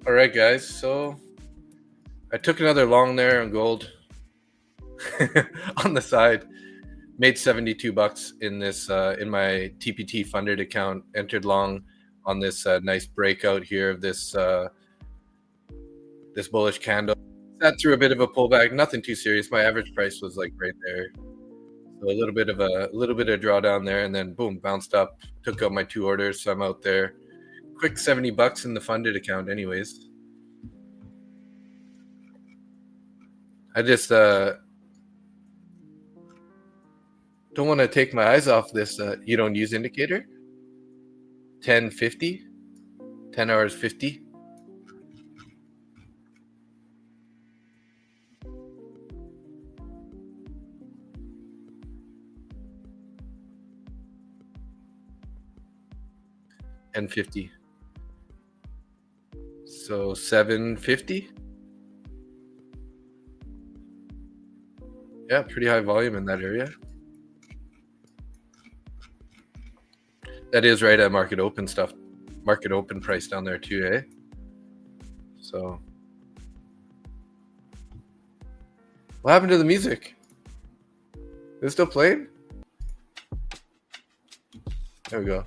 All right, guys. So I took another long there on gold on the side. Made 72 bucks in this in my TPT funded account. Entered long on this nice breakout here of this this bullish candle. Sat through a bit of a pullback. Nothing too serious. My average price was like right there. So a little bit of drawdown there, and then boom, bounced up. Took out my 2 orders, so I'm out there. Quick 70 bucks in the funded account anyways. I just don't want to take my eyes off this you don't use indicator. 10:50, 10 hours 50. And 50. So 750. Yeah, pretty high volume in that area. That is right at market open stuff. Market open price down there too, eh? So what happened to the music? Is it still playing? There we go.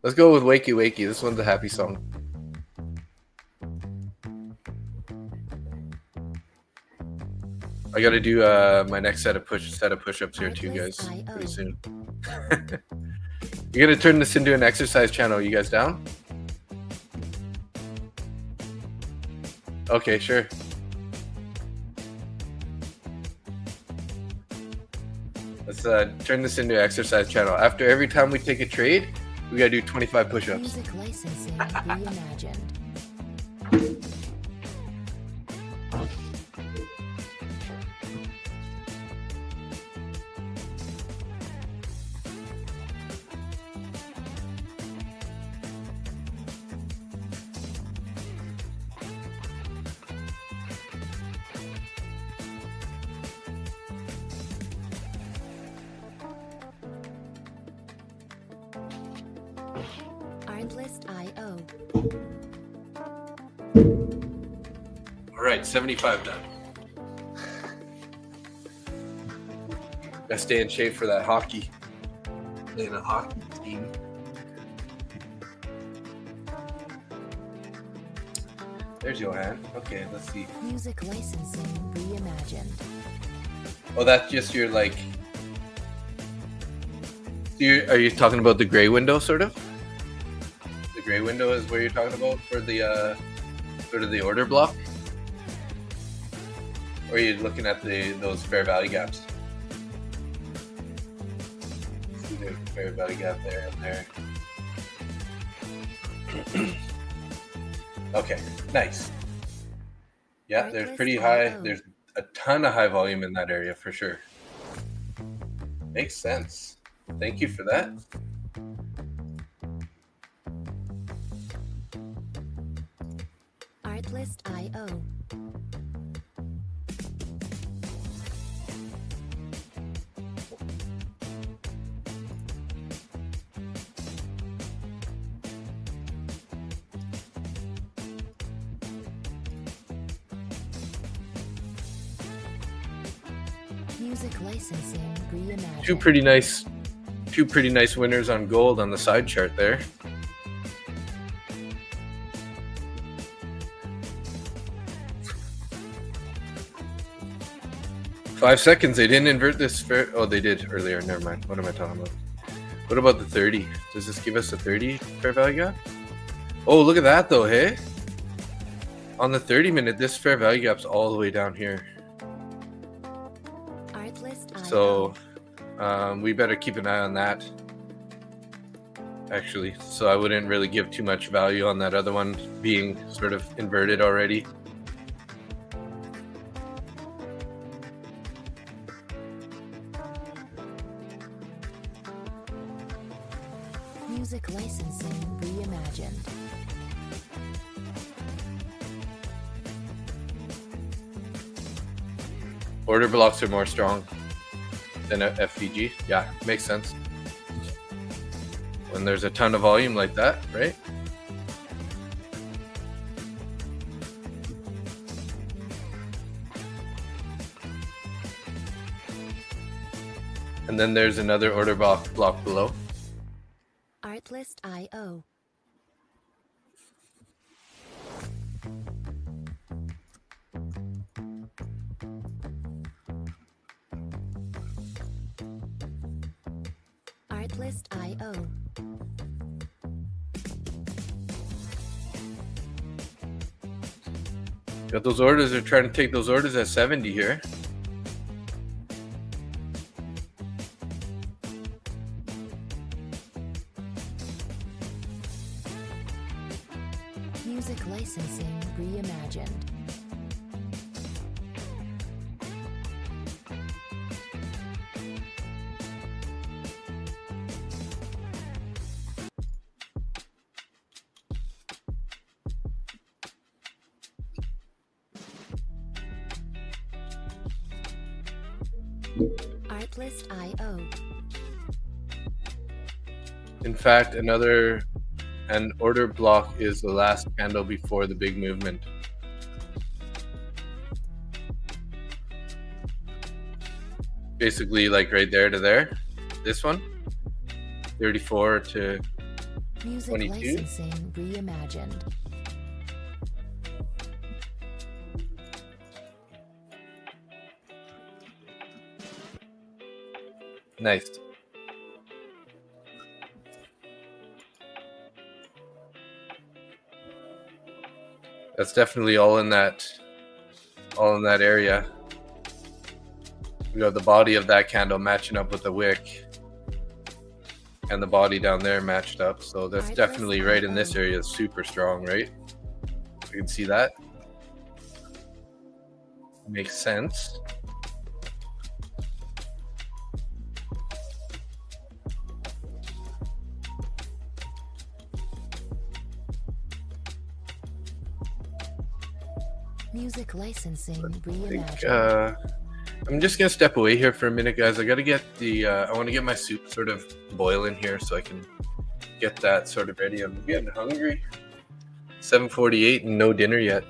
Let's go with Wakey Wakey. This one's a happy song. I got to do my next set of push-ups here too, guys, pretty soon. You're going to turn this into an exercise channel. You guys down? Okay, sure. Let's turn this into an exercise channel. After every time we take a trade, we got to do 25 push-ups. Music licensing reimagined. Artlist.io. All right, 75 done. Gotta stay in shape for that hockey. Playing a hockey team. There's Johan. Okay, let's see. Music licensing reimagined. Oh, that's just your like. So are you talking about the gray window, sort of? The gray window is where you're talking about for the sort of the order block, or are you looking at those fair value gaps? See, there's a fair value gap there and there. Okay, nice. Yeah, there's pretty high. There's a ton of high volume in that area for sure. Makes sense. Thank you for that. Artlist.io. Music licensing reimagined. Two pretty nice winners on gold on the side chart there. Five seconds. They didn't invert this fair. Oh, they did earlier. Never mind. What am I talking about? What about the 30? Does this give us a 30 fair value gap? Oh, look at that though, hey? On the 30-minute, this fair value gap's all the way down here. So we better keep an eye on that, actually. So I wouldn't really give too much value on that other one being sort of inverted already. Music licensing reimagined. Order blocks are more strong than a FVG. Yeah, makes sense. When there's a ton of volume like that, right? And then there's another order block below. Artlist.io. Artlist.io. Got those orders. They're trying to take those orders at 70 here. Music licensing reimagined. Artlist.io. In fact, an order block is the last candle before the big movement. Basically, like right there to there. This one, 34 to Music 22. licensing reimagined. Nice. That's definitely all in that area. We got the body of that candle matching up with the wick, and the body down there matched up. So that's definitely right in this area, super strong, right? You can see that. Makes sense. Music licensing reimagined. I'm just gonna step away here for a minute, guys. I gotta get I want to get my soup sort of boiling here so I can get that sort of ready. I'm getting hungry. 7:48 and no dinner yet.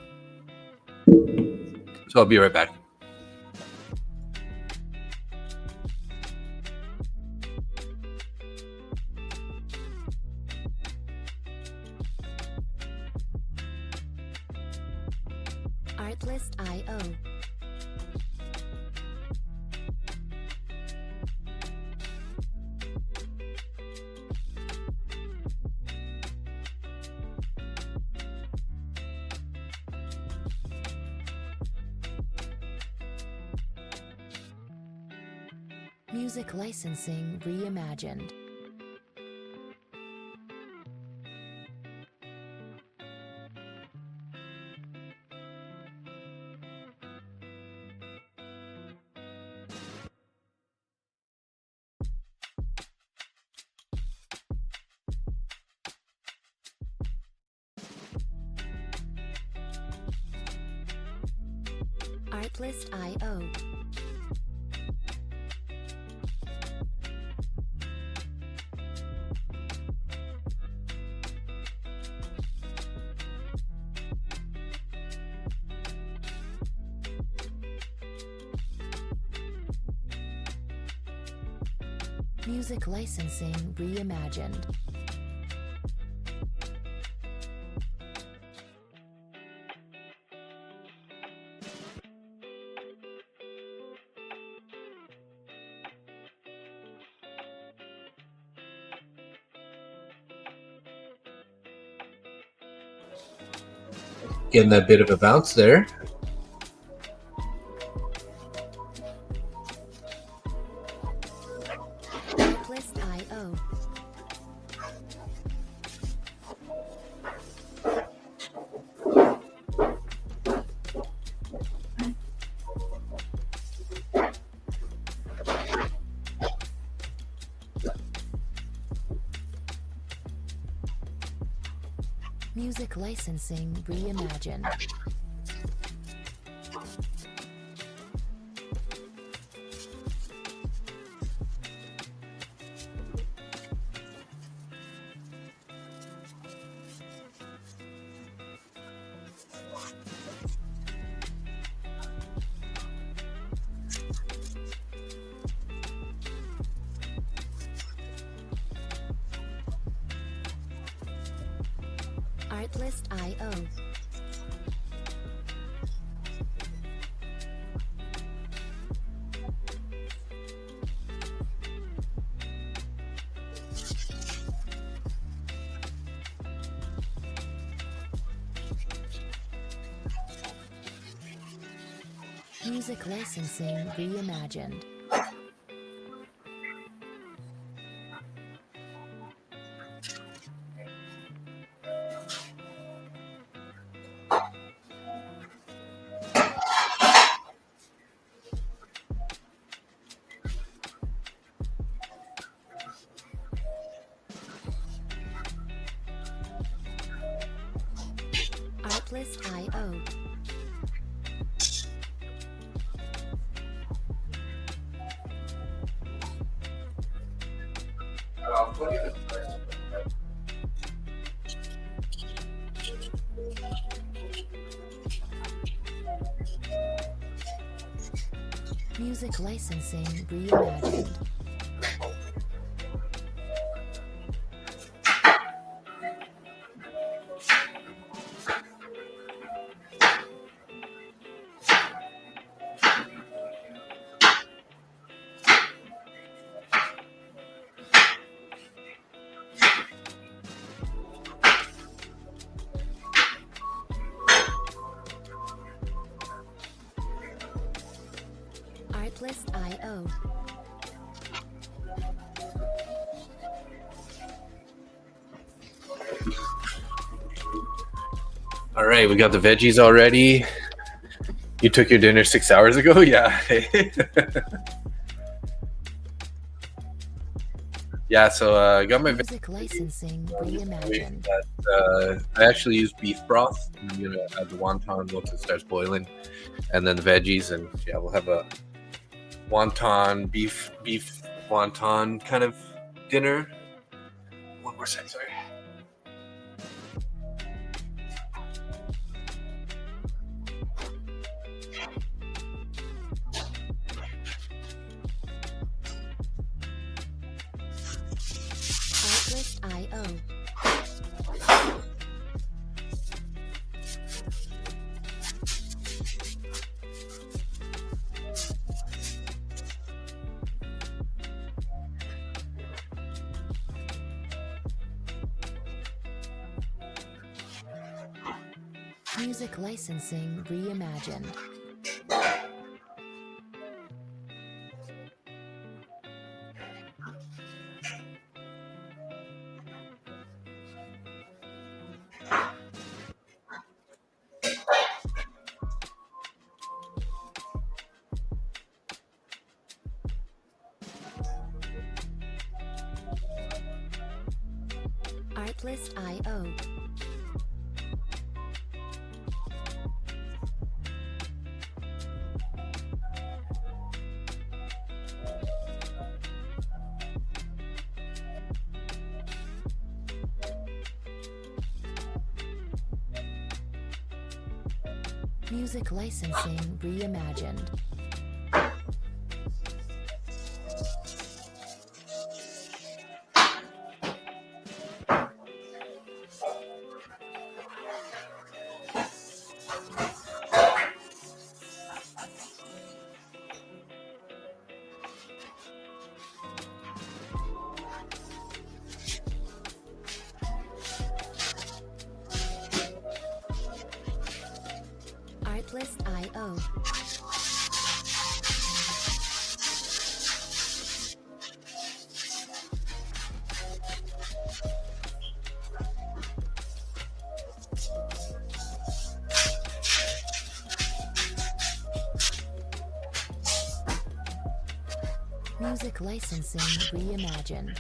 So I'll be right back. Artlist.io. Music licensing reimagined. Artlist.io. Music licensing reimagined. Getting that bit of a bounce there. Artlist.io. Music licensing reimagined. Artlist.io. Music licensing reimagined. Artlist.io. Music licensing reimagined. Artlist.io. All right, we got the veggies already. You took your dinner 6 hours ago? Yeah. Yeah, so I got my Music licensing reimagined. I actually use beef broth. I'm gonna add the wonton once it starts boiling, and then the veggies, and yeah, we'll have a wonton beef wonton kind of dinner when more sec, sorry. IO. Music licensing reimagined. Artlist.io. Music licensing reimagined. Artlist.io. Music licensing reimagined.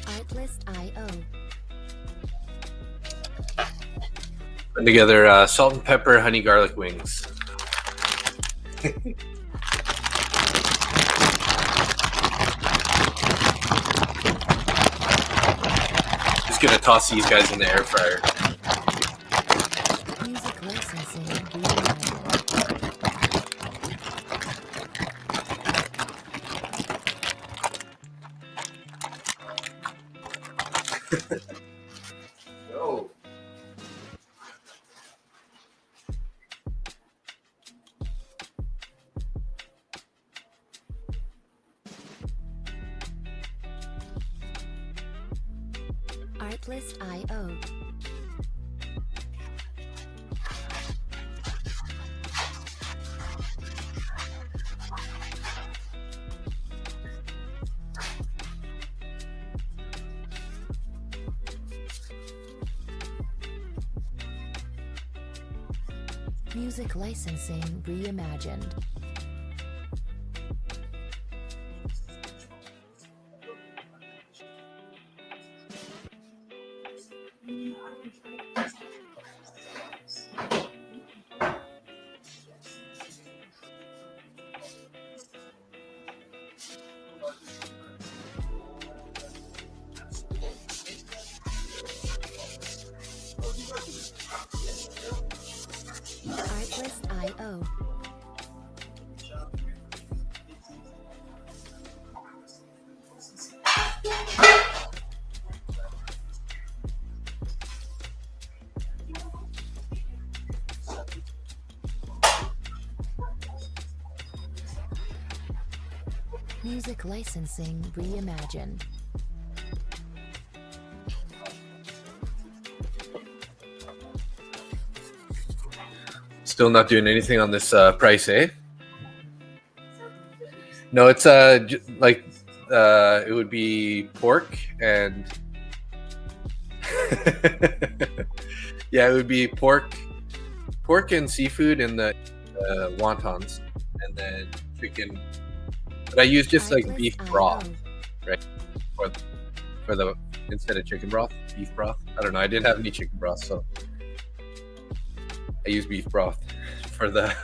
Artlist.io. Put together salt and pepper honey garlic wings. Just gonna toss these guys in the air fryer. Music licensing reimagined. No. Artlist.io. Music licensing reimagined. Artlist.io. Music licensing reimagined. Still not doing anything on this price, eh? No, it's like it would be pork and Yeah, it would be pork and seafood in the wontons, and then chicken. But I use just like beef broth, right? For the instead of chicken broth, beef broth. I don't know. I didn't have any chicken broth, so I use beef broth for the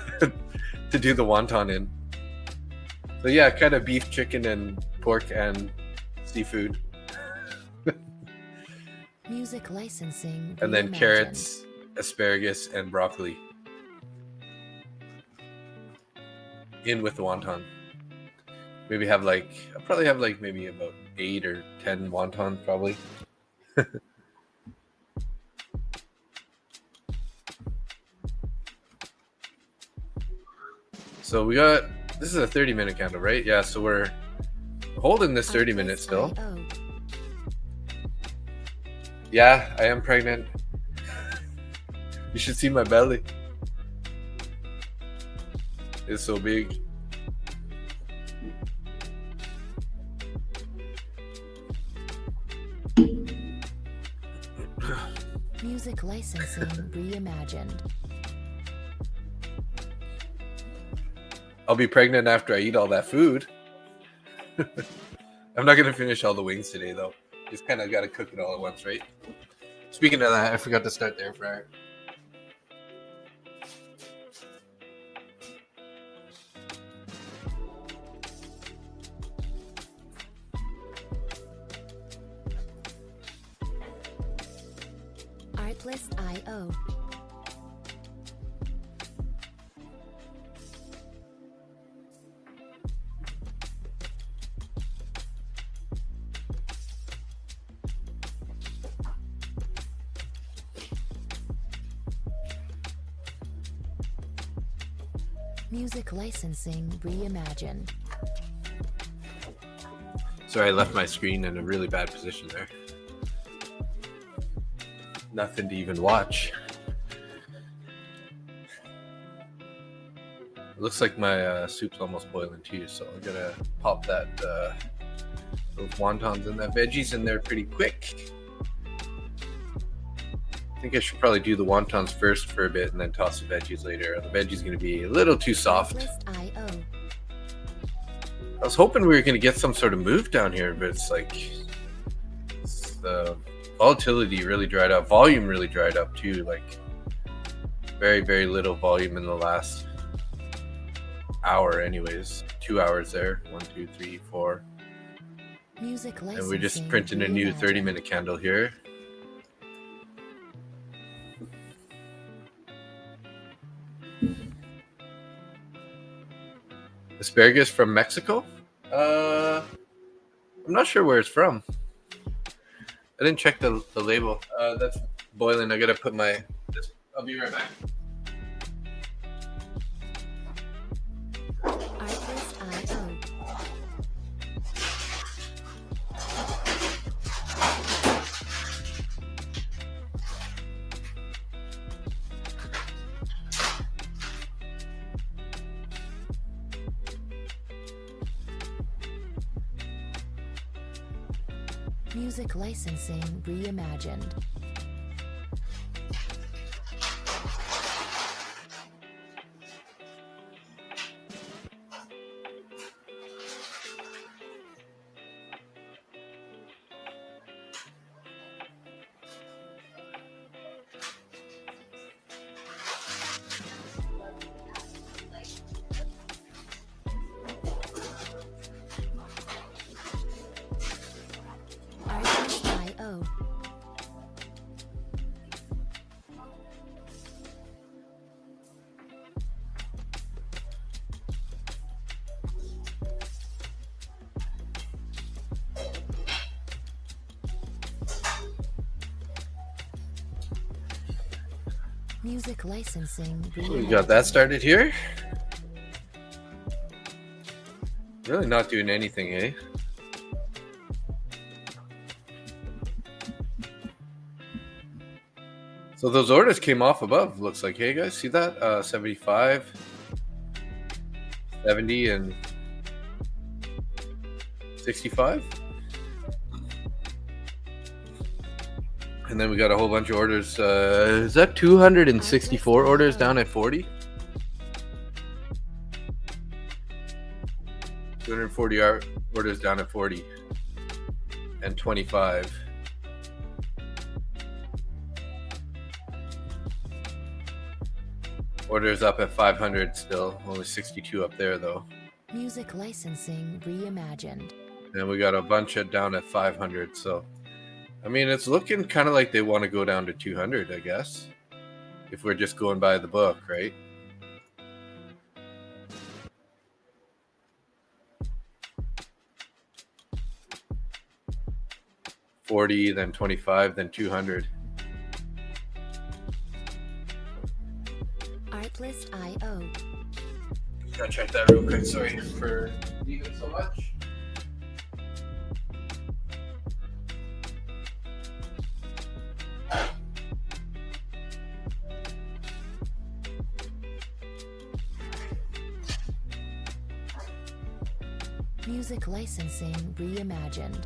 to do the wonton in. So yeah, kind of beef, chicken, and pork and seafood. Music licensing. And then reimagined. carrots, asparagus, and broccoli in with the wonton. Maybe have like, I'll probably have like maybe about 8 or 10 wonton probably. So we got, this is a 30-minute candle, right? Yeah, so we're holding this 30 minutes still. Yeah, I am pregnant. You should see my belly. It's so big. Music licensing reimagined. I'll be pregnant after I eat all that food. I'm not gonna finish all the wings today though. Just kind of gotta cook it all at once, right? Speaking of that, I forgot to start the air fryer. Artlist.io. Music licensing reimagined. Sorry, I left my screen in a really bad position there. Nothing to even watch. It looks like my soup's almost boiling too, so I'm gonna pop that those wontons and that veggies in there pretty quick. I think I should probably do the wontons first for a bit and then toss the veggies later. The veggies gonna be a little too soft. Artlist.io. I was hoping we were gonna get some sort of move down here, but it's like the volatility really dried up. Volume really dried up too. Like very, very little volume in the last hour anyways. 2 hours there. 1, 2, 3, 4. Music licensing And we're just printing a new 30-minute candle here. Asparagus from Mexico? I'm not sure where it's from. I didn't check the label. That's boiling. I gotta put my... I'll be right back. Artlist.io. Music licensing reimagined. Artlist.io. Music licensing So we got that started here. Really not doing anything, eh? So those orders came off above, looks like. Hey guys, see that? 75, 70, and 65. And then we got a whole bunch of orders. Is that 264 orders down at 40? 240 orders down at 40 and 25. Orders up at 500 still. Only 62 up there though. Music licensing reimagined. And we got a bunch of down at 500. So, I mean, it's looking kind of like they want to go down to 200, I guess. If we're just going by the book, right? $40, then 25, then 200. Artlist.io. Gotta check that real quick. Sorry for leaving so much. Music licensing reimagined.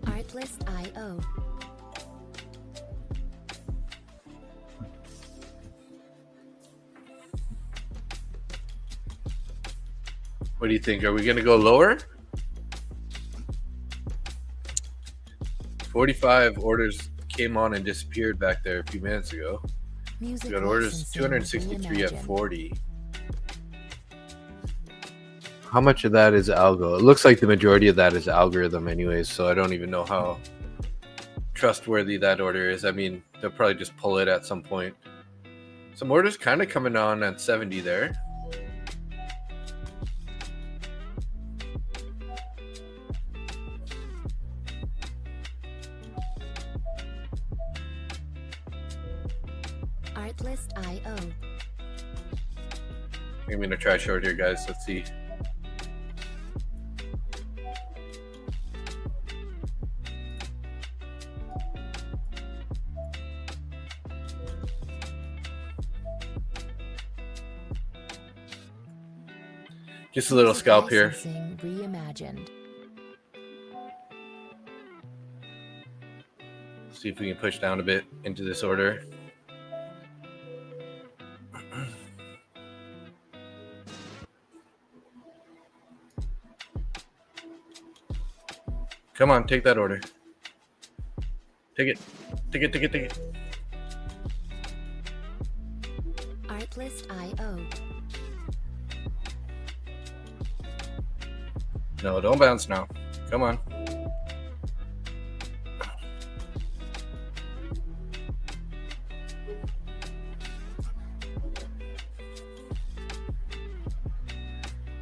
Artlist.io. What do you think? Are we going to go lower? 45 orders came on and disappeared back there a few minutes ago. Music We got orders licensing 263 at reimagined. 40. How much of that is algo? It looks like the majority of that is algorithm anyways, so I don't even know how trustworthy that order is. I mean, they'll probably just pull it at some point. Some orders kind of coming on at 70 there. Artlist.io. I'm going to try short here, guys. Let's see. Just a little Music scalp here. licensing reimagined. See if we can push down a bit into this order. Come on, take that order. Take it. Take it, take it, take it. Artlist.io. No, don't bounce now. Come on.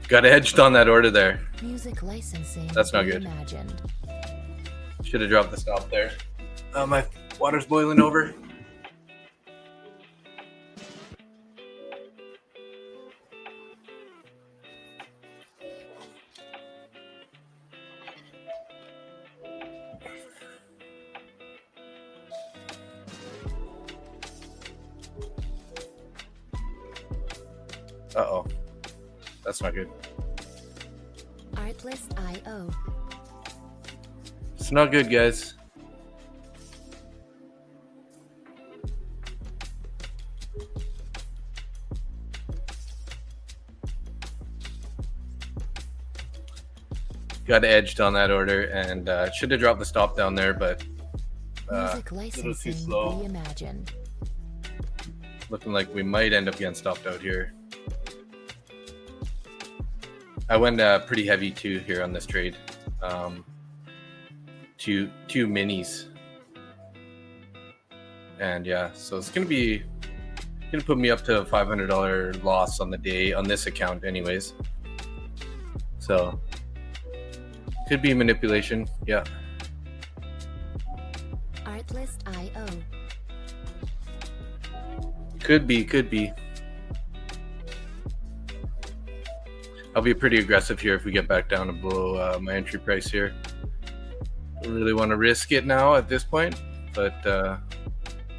Got edged on that order there. Music licensing That's not good. reimagined. Should have dropped the stop there. My water's boiling over. Uh-oh. That's not good. Artlist.io. It's not good, guys. Got edged on that order and should have dropped the stop down there, but Music a little too licensing slow. reimagined. Looking like we might end up getting stopped out here. I went pretty heavy too here on this trade. Two minis, and yeah, so it's gonna put me up to a $500 loss on the day on this account, anyways. So could be manipulation, yeah. Artlist.io. Could be. I'll be pretty aggressive here if we get back down to below my entry price here. Don't really want to risk it now at this point, but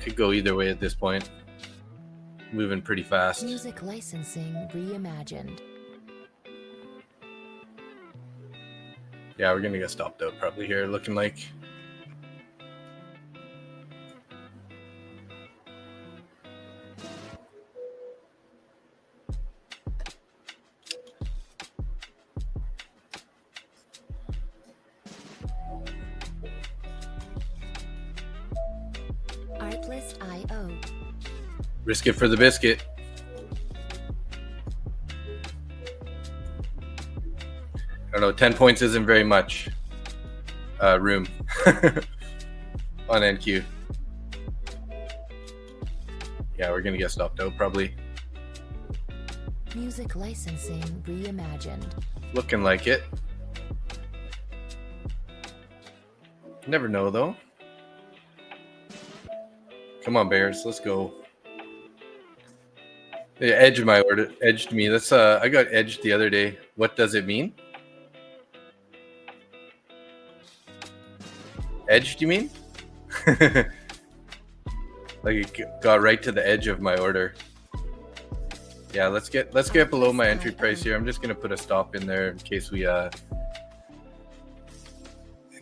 could go either way at this point. Moving pretty fast. Music licensing reimagined. Yeah, we're gonna get stopped out probably here, looking like. Artlist.io. Risk it for the biscuit. I don't know, 10 points isn't very much room on NQ. Yeah, we're gonna get stopped out probably. Music licensing reimagined. Looking like it. Never know though. Come on, Bears, let's go. They edged my order, edged me. That's I got edged the other day. What does it mean? Edged, you mean? Like it got right to the edge of my order. Yeah, let's get below my entry price here. I'm just gonna put a stop in there in case we in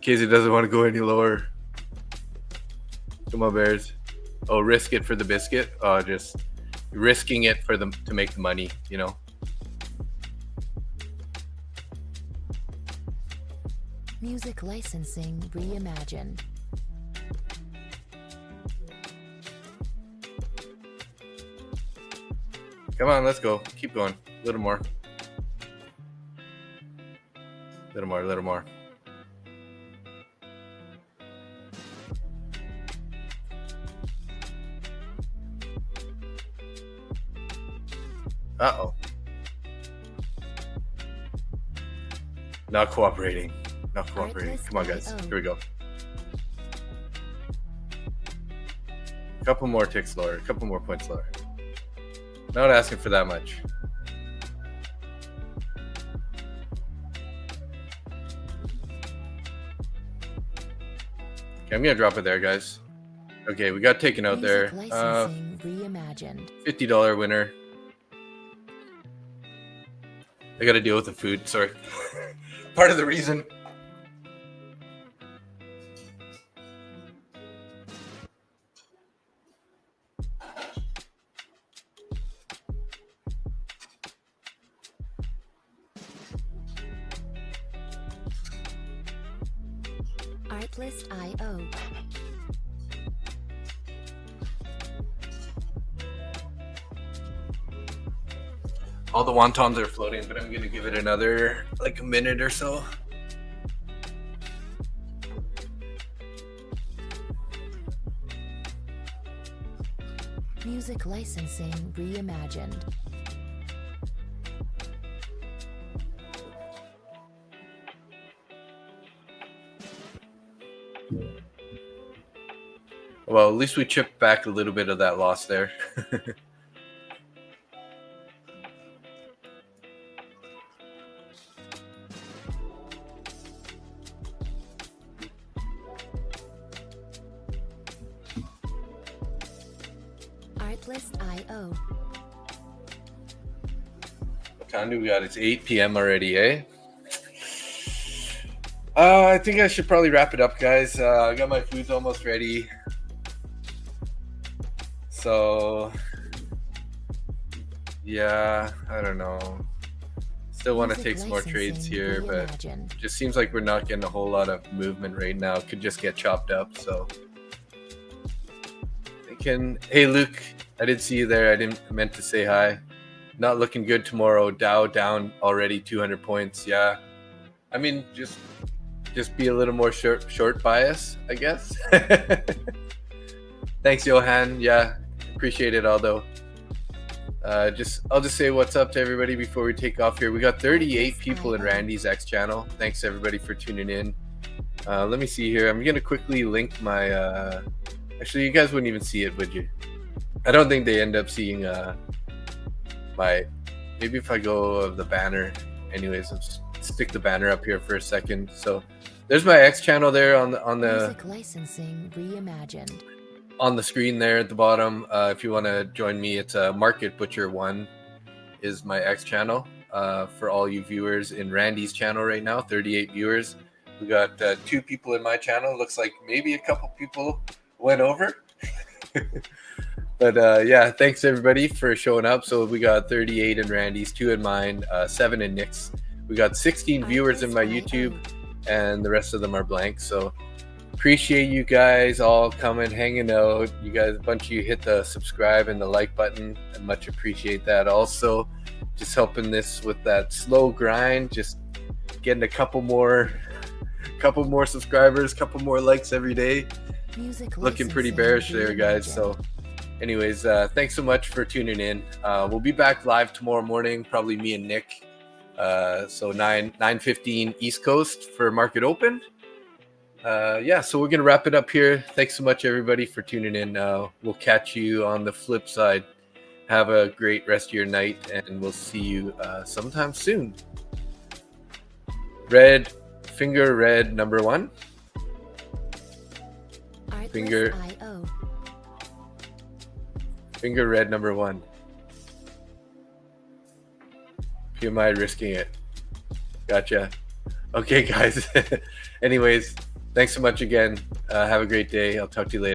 case it doesn't want to go any lower. Come on, Bears. Oh, risk it for the biscuit. Oh, just risking it for them to make the money, you know. Music licensing reimagined. Come on, let's go. Keep going. A little more. Little more, little more. Uh-oh. Not cooperating. Not cooperating. Come on, guys. Here we go. A couple more ticks lower. A couple more points lower. Not asking for that much. Okay, I'm gonna drop it there, guys. Okay, we got taken out there. Reimagined. $50 winner. I gotta deal with the food, sorry. Part of the reason. Artlist.io. All the wontons are floating, but I'm gonna give it another like a minute or so. Music licensing reimagined. Well, at least we chipped back a little bit of that loss there. Artlist.io. What time do we got? It's 8 p.m. already, eh? I think I should probably wrap it up, guys. I got my foods almost ready. So, yeah, I don't know. Still want to take some more trades here, but just seems like we're not getting a whole lot of movement right now. Could just get chopped up, so. Hey, Luke, I did see you there. I meant to say hi. Not looking good tomorrow. Dow down already 200 points. Yeah. I mean, just be a little more short bias, I guess. Thanks, Johan. Yeah. Appreciate it, Aldo. I'll just say what's up to everybody before we take off here. We got 38 people in Randy's X channel. Thanks everybody for tuning in. Let me see here. I'm gonna quickly link my. Actually, you guys wouldn't even see it, would you? I don't think they end up seeing my, maybe if I go of the banner, anyways, I'll just stick the banner up here for a second. So there's my X channel there on the Music licensing reimagined. on the screen there at the bottom. If you want to join me, it's Market Butcher 1 is my X channel. For all you viewers in Randy's channel right now, 38 viewers. We got 2 people in my channel. Looks like maybe a couple people went over. But yeah, thanks everybody for showing up. So we got 38 in Randy's, 2 in mine, 7 in Nick's. We got 16 viewers in my YouTube, and the rest of them are blank. So appreciate you guys all coming, hanging out. You guys, a bunch of you hit the subscribe and the like button. I much appreciate that. Also, just helping this with that slow grind, just getting a couple more subscribers, couple more likes every day. Looking pretty bearish there, guys. So anyways, thanks so much for tuning in. We'll be back live tomorrow morning, probably me and Nick. So 9:15 East Coast for market open. Yeah, so we're gonna wrap it up here. Thanks so much everybody for tuning in. We'll catch you on the flip side. Have a great rest of your night, and we'll see you sometime soon. Red finger red number 1. Finger red number 1. PMI risking it. Gotcha. Okay, guys. Anyways, thanks so much again. Have a great day. I'll talk to you later.